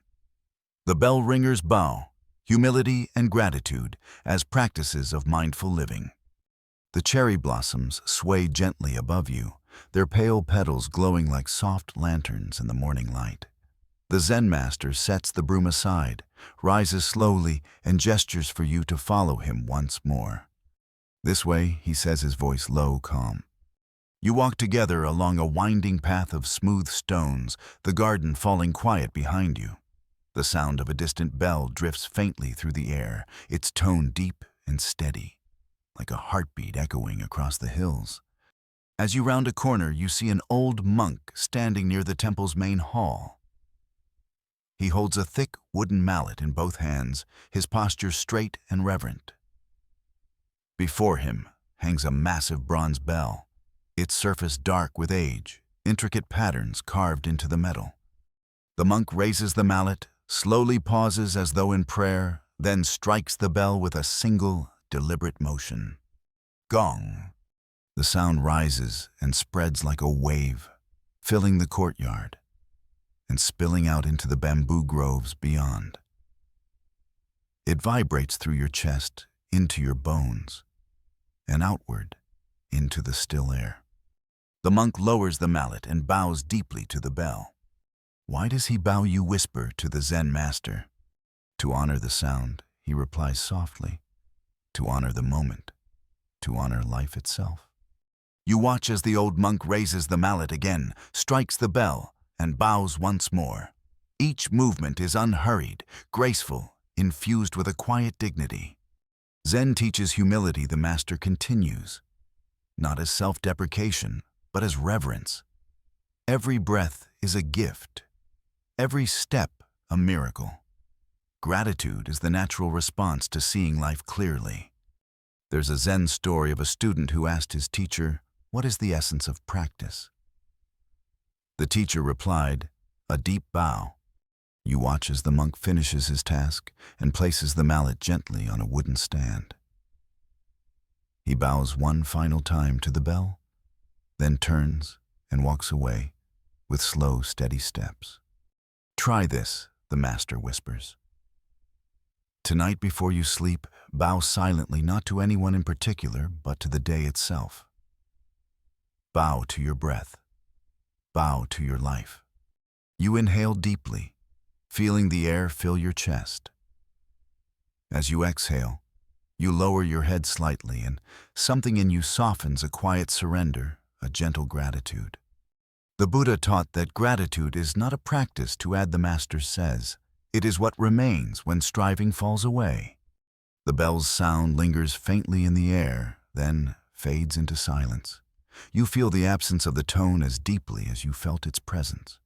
The Bell Ringer's Bow, Humility and Gratitude as Practices of Mindful Living. The cherry blossoms sway gently above you, their pale petals glowing like soft lanterns in the morning light. The Zen master sets the broom aside, rises slowly, and gestures for you to follow him once more. This way, he says, his voice low, calm. You walk together along a winding path of smooth stones, the garden falling quiet behind you. The sound of a distant bell drifts faintly through the air, its tone deep and steady, like a heartbeat echoing across the hills. As you round a corner, you see an old monk standing near the temple's main hall. He holds a thick wooden mallet in both hands, his posture straight and reverent. Before him hangs a massive bronze bell, its surface dark with age, intricate patterns carved into the metal. The monk raises the mallet, slowly pauses as though in prayer, then strikes the bell with a single, deliberate motion. Gong. The sound rises and spreads like a wave, filling the courtyard. and spilling out into the bamboo groves beyond. It vibrates through your chest, into your bones, and outward into the still air. The monk lowers the mallet and bows deeply to the bell. Why does he bow, you whisper to the Zen master? To honor the sound, he replies softly. To honor the moment. To honor life itself. You watch as the old monk raises the mallet again, strikes the bell, and bows once more. Each movement is unhurried, graceful, infused with a quiet dignity. Zen teaches humility, the master continues, not as self-deprecation, but as reverence. Every breath is a gift, every step a miracle. Gratitude is the natural response to seeing life clearly. There's a Zen story of a student who asked his teacher, "What is the essence of practice?" The teacher replied, "A deep bow." You watch as the monk finishes his task and places the mallet gently on a wooden stand. He bows one final time to the bell, then turns and walks away with slow, steady steps. "Try this," the master whispers. "Tonight before you sleep, bow silently, not to anyone in particular, but to the day itself. Bow to your breath. Bow to your life." You inhale deeply, feeling the air fill your chest. As you exhale, you lower your head slightly, and something in you softens, a quiet surrender, a gentle gratitude. The Buddha taught that gratitude is not a practice to add, the master says. It is what remains when striving falls away. The bell's sound lingers faintly in the air, then fades into silence. You feel the absence of the tone as deeply as you felt its presence.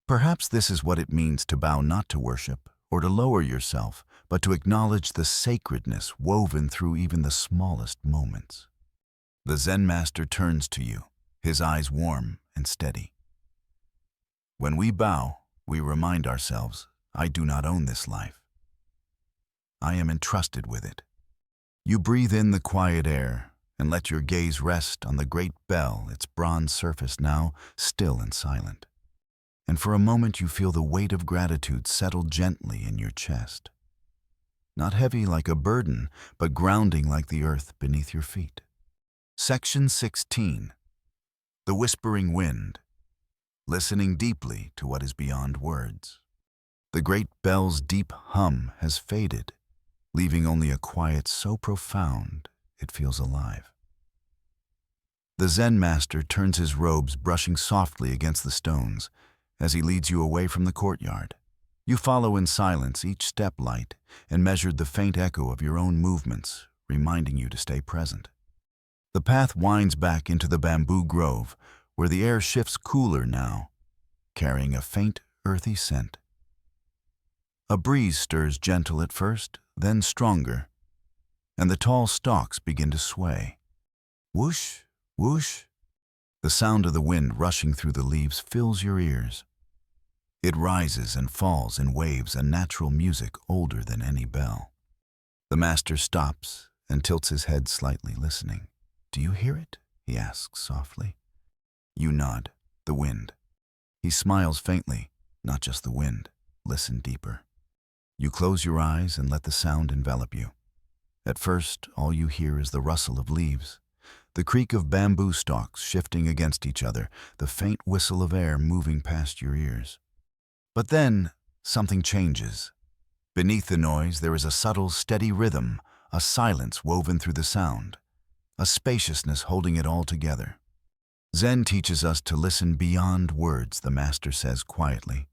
Perhaps this is what it means to bow, not to worship or to lower yourself, but to acknowledge the sacredness woven through even the smallest moments. The Zen master turns to you, his eyes warm and steady. When we bow, we remind ourselves, I do not own this life. I am entrusted with it. You breathe in the quiet air and let your gaze rest on the great bell, its bronze surface now still and silent. And for a moment you feel the weight of gratitude settle gently in your chest. Not heavy like a burden, but grounding like the earth beneath your feet. Section 16. The Whispering Wind. Listening deeply to what is beyond words. The great bell's deep hum has faded, leaving only a quiet so profound it feels alive. The Zen master turns his robes, brushing softly against the stones as he leads you away from the courtyard. You follow in silence, each step light, and measured the faint echo of your own movements, reminding you to stay present. The path winds back into the bamboo grove, where the air shifts cooler now, carrying a faint, earthy scent. A breeze stirs, gentle at first, then stronger, and the tall stalks begin to sway. Whoosh, whoosh. The sound of the wind rushing through the leaves fills your ears. It rises and falls in waves, a natural music older than any bell. The master stops and tilts his head slightly, listening. "Do you hear it?" he asks softly. You nod. The wind. He smiles faintly. Not just the wind. Listen deeper. You close your eyes and let the sound envelop you. At first, all you hear is the rustle of leaves, the creak of bamboo stalks shifting against each other, the faint whistle of air moving past your ears. But then, something changes. Beneath the noise, there is a subtle, steady rhythm, a silence woven through the sound, a spaciousness holding it all together. Zen teaches us to listen beyond words, the master says quietly.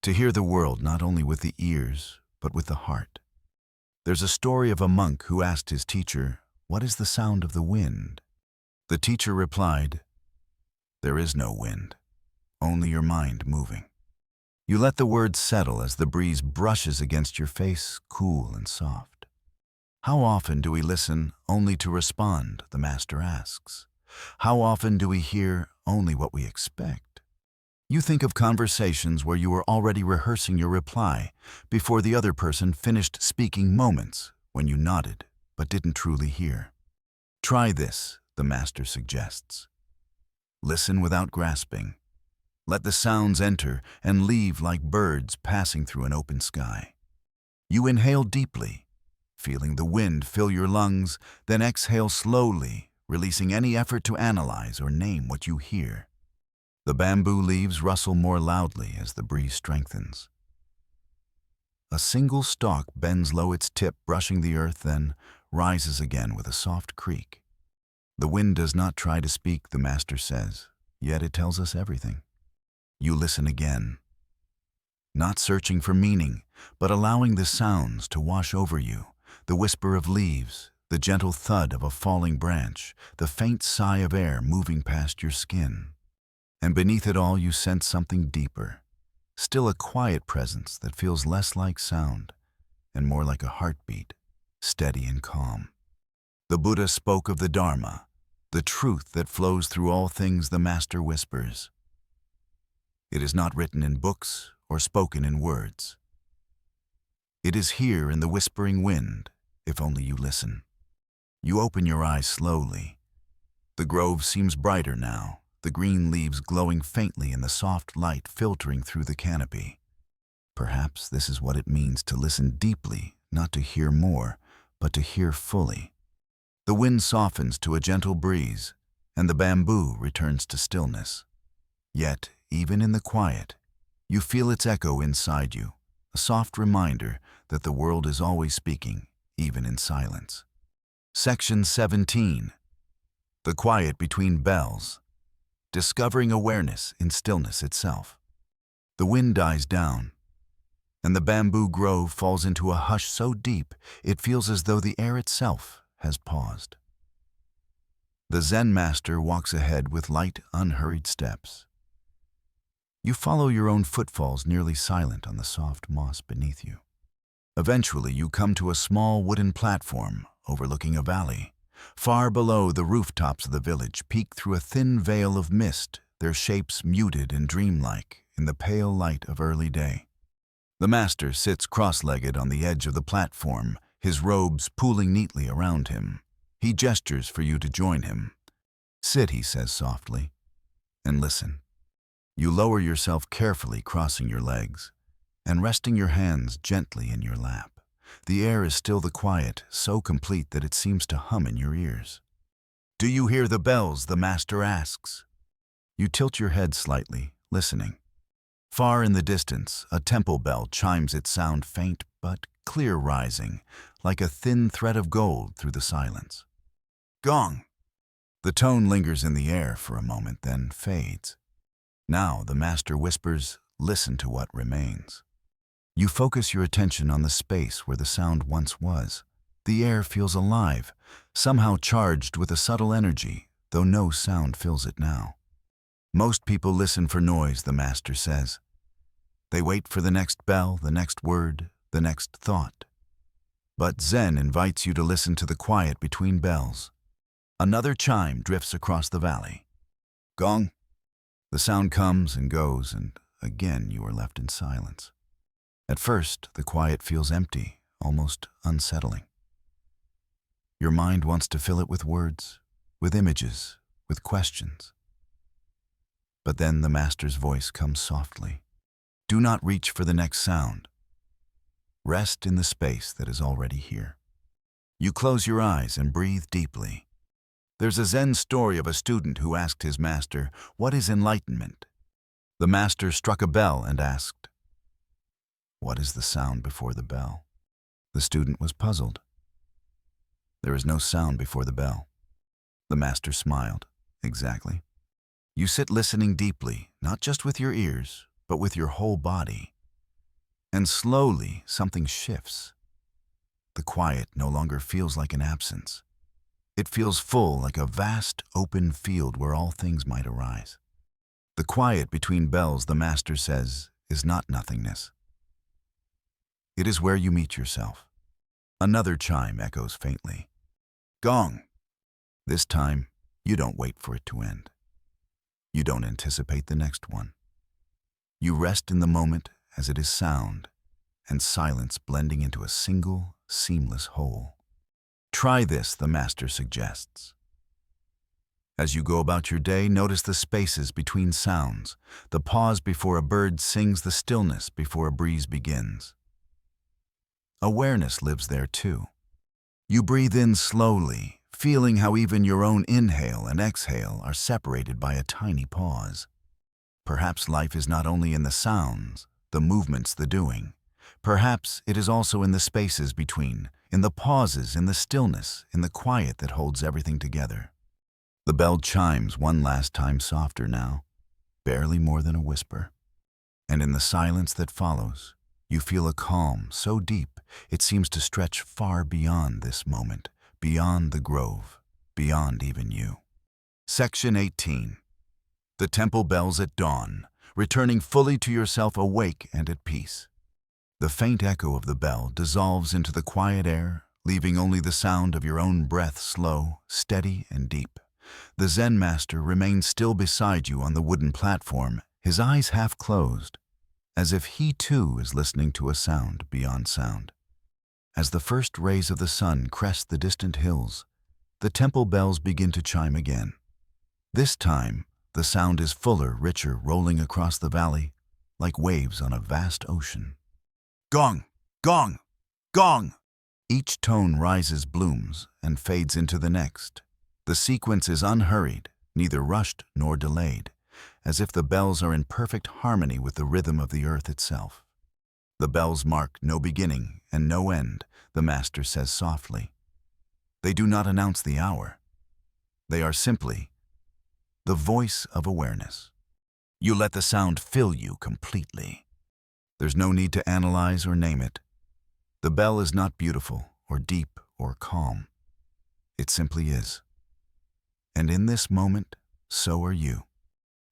To hear the world not only with the ears, but with the heart. There's a story of a monk who asked his teacher, "What is the sound of the wind?" The teacher replied, "There is no wind, only your mind moving." You let the words settle as the breeze brushes against your face, cool and soft. How often do we listen only to respond, the master asks. How often do we hear only what we expect? You think of conversations where you were already rehearsing your reply before the other person finished speaking, moments when you nodded but didn't truly hear. Try this, the master suggests. Listen without grasping. Let the sounds enter and leave like birds passing through an open sky. You inhale deeply, feeling the wind fill your lungs, then exhale slowly, releasing any effort to analyze or name what you hear. The bamboo leaves rustle more loudly as the breeze strengthens. A single stalk bends low, its tip brushing the earth, then rises again with a soft creak. The wind does not try to speak, the master says, yet it tells us everything. You listen again, not searching for meaning, but allowing the sounds to wash over you, the whisper of leaves, the gentle thud of a falling branch, the faint sigh of air moving past your skin. And beneath it all, you sense something deeper, still a quiet presence that feels less like sound and more like a heartbeat, steady and calm. The Buddha spoke of the Dharma, the truth that flows through all things, the master whispers. It is not written in books or spoken in words. It is here in the whispering wind, if only you listen. You open your eyes slowly. The grove seems brighter now, the green leaves glowing faintly in the soft light filtering through the canopy. Perhaps this is what it means to listen deeply, not to hear more, but to hear fully. The wind softens to a gentle breeze, and the bamboo returns to stillness. Yet, even in the quiet, you feel its echo inside you, a soft reminder that the world is always speaking, even in silence. Section 17. The quiet between bells. Discovering awareness in stillness itself. The wind dies down, and the bamboo grove falls into a hush so deep it feels as though the air itself has paused. The Zen master walks ahead with light, unhurried steps. You follow your own footfalls, nearly silent on the soft moss beneath you. Eventually, you come to a small wooden platform overlooking a valley. Far below, the rooftops of the village peek through a thin veil of mist, their shapes muted and dreamlike in the pale light of early day. The master sits cross-legged on the edge of the platform, his robes pooling neatly around him. He gestures for you to join him. "Sit," he says softly, "and listen." You lower yourself carefully, crossing your legs and resting your hands gently in your lap. The air is still the quiet, so complete that it seems to hum in your ears. "Do you hear the bells?" the master asks. You tilt your head slightly, listening. Far in the distance, a temple bell chimes its sound, faint but clear, rising like a thin thread of gold through the silence. "Gong!" The tone lingers in the air for a moment, then fades. Now the master whispers, "Listen to what remains." You focus your attention on the space where the sound once was. The air feels alive, somehow charged with a subtle energy, though no sound fills it now. Most people listen for noise, the master says. They wait for the next bell, the next word, the next thought. But Zen invites you to listen to the quiet between bells. Another chime drifts across the valley. Gong. The sound comes and goes, and again you are left in silence. At first, the quiet feels empty, almost unsettling. Your mind wants to fill it with words, with images, with questions. But then the master's voice comes softly. Do not reach for the next sound. Rest in the space that is already here. You close your eyes and breathe deeply. There's a Zen story of a student who asked his master, "What is enlightenment?" The master struck a bell and asked, "What is the sound before the bell?" The student was puzzled. There is no sound before the bell. The master smiled. Exactly. You sit listening deeply, not just with your ears, but with your whole body. And slowly, something shifts. The quiet no longer feels like an absence. It feels full, like a vast, open field where all things might arise. The quiet between bells, the master says, is not nothingness. It is where you meet yourself. Another chime echoes faintly. Gong! This time, you don't wait for it to end. You don't anticipate the next one. You rest in the moment as it is sound and silence blending into a single, seamless whole. Try this, the master suggests. As you go about your day, notice the spaces between sounds, the pause before a bird sings, the stillness before a breeze begins. Awareness lives there too. You breathe in slowly, feeling how even your own inhale and exhale are separated by a tiny pause. Perhaps life is not only in the sounds, the movements, the doing. Perhaps it is also in the spaces between, in the pauses, in the stillness, in the quiet that holds everything together. The bell chimes one last time, softer now, barely more than a whisper. And in the silence that follows, you feel a calm so deep it seems to stretch far beyond this moment, beyond the grove, beyond even you. Section 18. The temple bells at dawn, returning fully to yourself, awake and at peace. The faint echo of the bell dissolves into the quiet air, leaving only the sound of your own breath, slow, steady, and deep. The Zen master remains still beside you on the wooden platform, his eyes half closed, as if he too is listening to a sound beyond sound. As the first rays of the sun crest the distant hills, the temple bells begin to chime again. This time, the sound is fuller, richer, rolling across the valley like waves on a vast ocean. Gong! Gong! Gong! Each tone rises, blooms, and fades into the next. The sequence is unhurried, neither rushed nor delayed, as if the bells are in perfect harmony with the rhythm of the earth itself. The bells mark no beginning and no end, the master says softly. They do not announce the hour. They are simply the voice of awareness. You let the sound fill you completely. There's no need to analyze or name it. The bell is not beautiful or deep or calm. It simply is. And in this moment, so are you.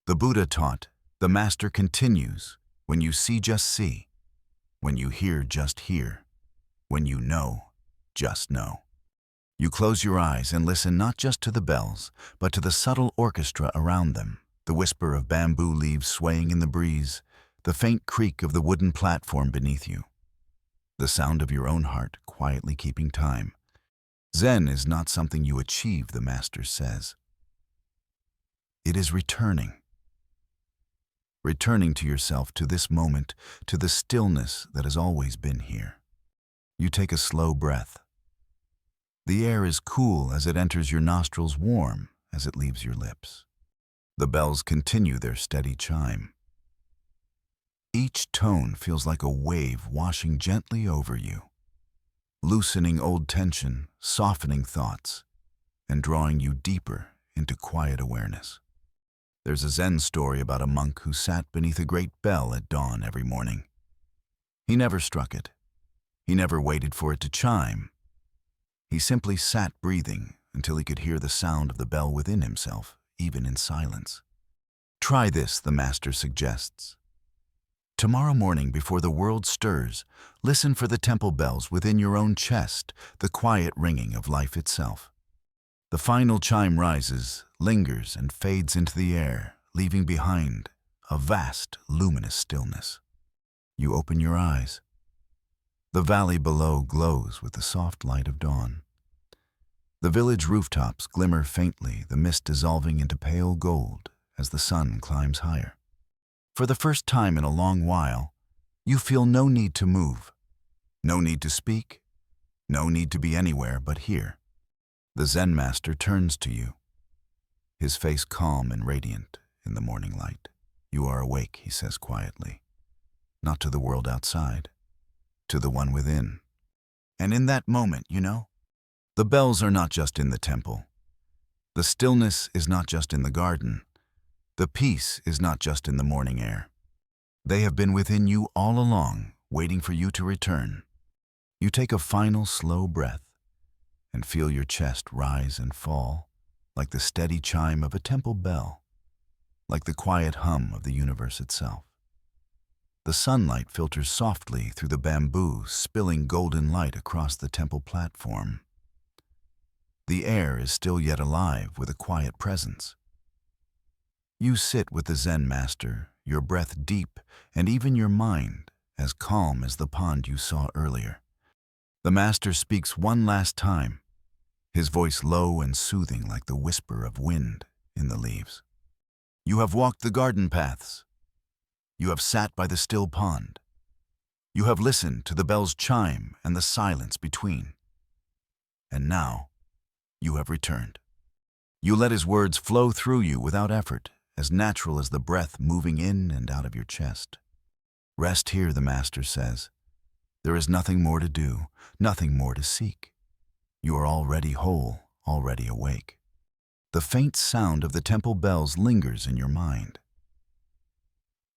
The Buddha taught, the master continues, when you see, just see. When you hear, just hear. When you know, just know. You close your eyes and listen not just to the bells, but to the subtle orchestra around them, the whisper of bamboo leaves swaying in the breeze, the faint creak of the wooden platform beneath you, the sound of your own heart quietly keeping time. Zen is not something you achieve, the master says. It is returning. Returning to yourself, to this moment, to the stillness that has always been here. You take a slow breath. The air is cool as it enters your nostrils, warm as it leaves your lips. The bells continue their steady chime. Each tone feels like a wave washing gently over you, loosening old tension, softening thoughts, and drawing you deeper into quiet awareness. There's a Zen story about a monk who sat beneath a great bell at dawn every morning. He never struck it. He never waited for it to chime. He simply sat breathing until he could hear the sound of the bell within himself, even in silence. Try this, the master suggests. Tomorrow morning, before the world stirs, listen for the temple bells within your own chest, the quiet ringing of life itself. The final chime rises, lingers, and fades into the air, leaving behind a vast, luminous stillness. You open your eyes. The valley below glows with the soft light of dawn. The village rooftops glimmer faintly, the mist dissolving into pale gold as the sun climbs higher. For the first time in a long while, you feel no need to move, no need to speak, no need to be anywhere but here. The Zen master turns to you, his face calm and radiant in the morning light. You are awake, he says quietly, not to the world outside, to the one within. And in that moment, the bells are not just in the temple. The stillness is not just in the garden. The peace is not just in the morning air. They have been within you all along, waiting for you to return. You take a final slow breath and feel your chest rise and fall like the steady chime of a temple bell, like the quiet hum of the universe itself. The sunlight filters softly through the bamboo, spilling golden light across the temple platform. The air is still yet alive with a quiet presence. You sit with the Zen master, your breath deep and even your mind as calm as the pond you saw earlier. The master speaks one last time, his voice low and soothing like the whisper of wind in the leaves. You have walked the garden paths. You have sat by the still pond. You have listened to the bell's chime and the silence between. And now, you have returned. You let his words flow through you without effort, as natural as the breath moving in and out of your chest. Rest here, the Master says. There is nothing more to do, nothing more to seek. You are already whole, already awake. The faint sound of the temple bells lingers in your mind.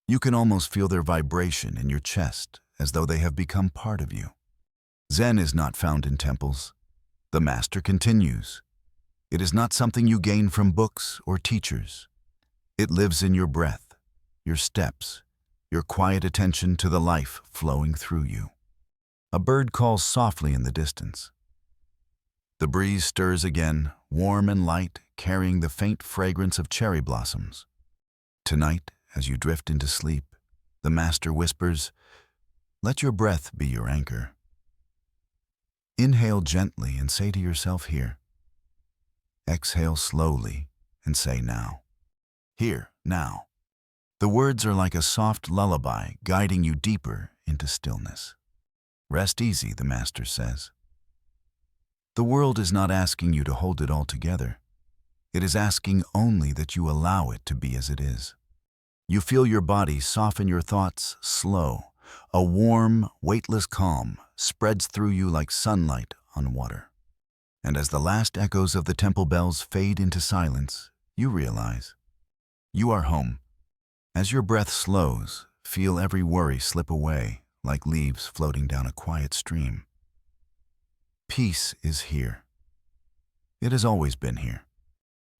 You can almost feel their vibration in your chest, as though they have become part of you. Zen is not found in temples. The Master continues. It is not something you gain from books or teachers. It lives in your breath, your steps, your quiet attention to the life flowing through you. A bird calls softly in the distance. The breeze stirs again, warm and light, carrying the faint fragrance of cherry blossoms. Tonight, as you drift into sleep, the Master whispers, "Let your breath be your anchor." Inhale gently and say to yourself here. Exhale slowly and say now. Here, now. The words are like a soft lullaby guiding you deeper into stillness. Rest easy, the Master says. The world is not asking you to hold it all together. It is asking only that you allow it to be as it is. You feel your body soften, your thoughts slow. A warm, weightless calm spreads through you like sunlight on water. And as the last echoes of the temple bells fade into silence, you realize you are home. As your breath slows, feel every worry slip away like leaves floating down a quiet stream. Peace is here. It has always been here.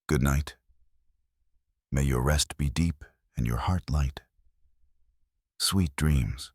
Good night. May your rest be deep and your heart light. Sweet dreams.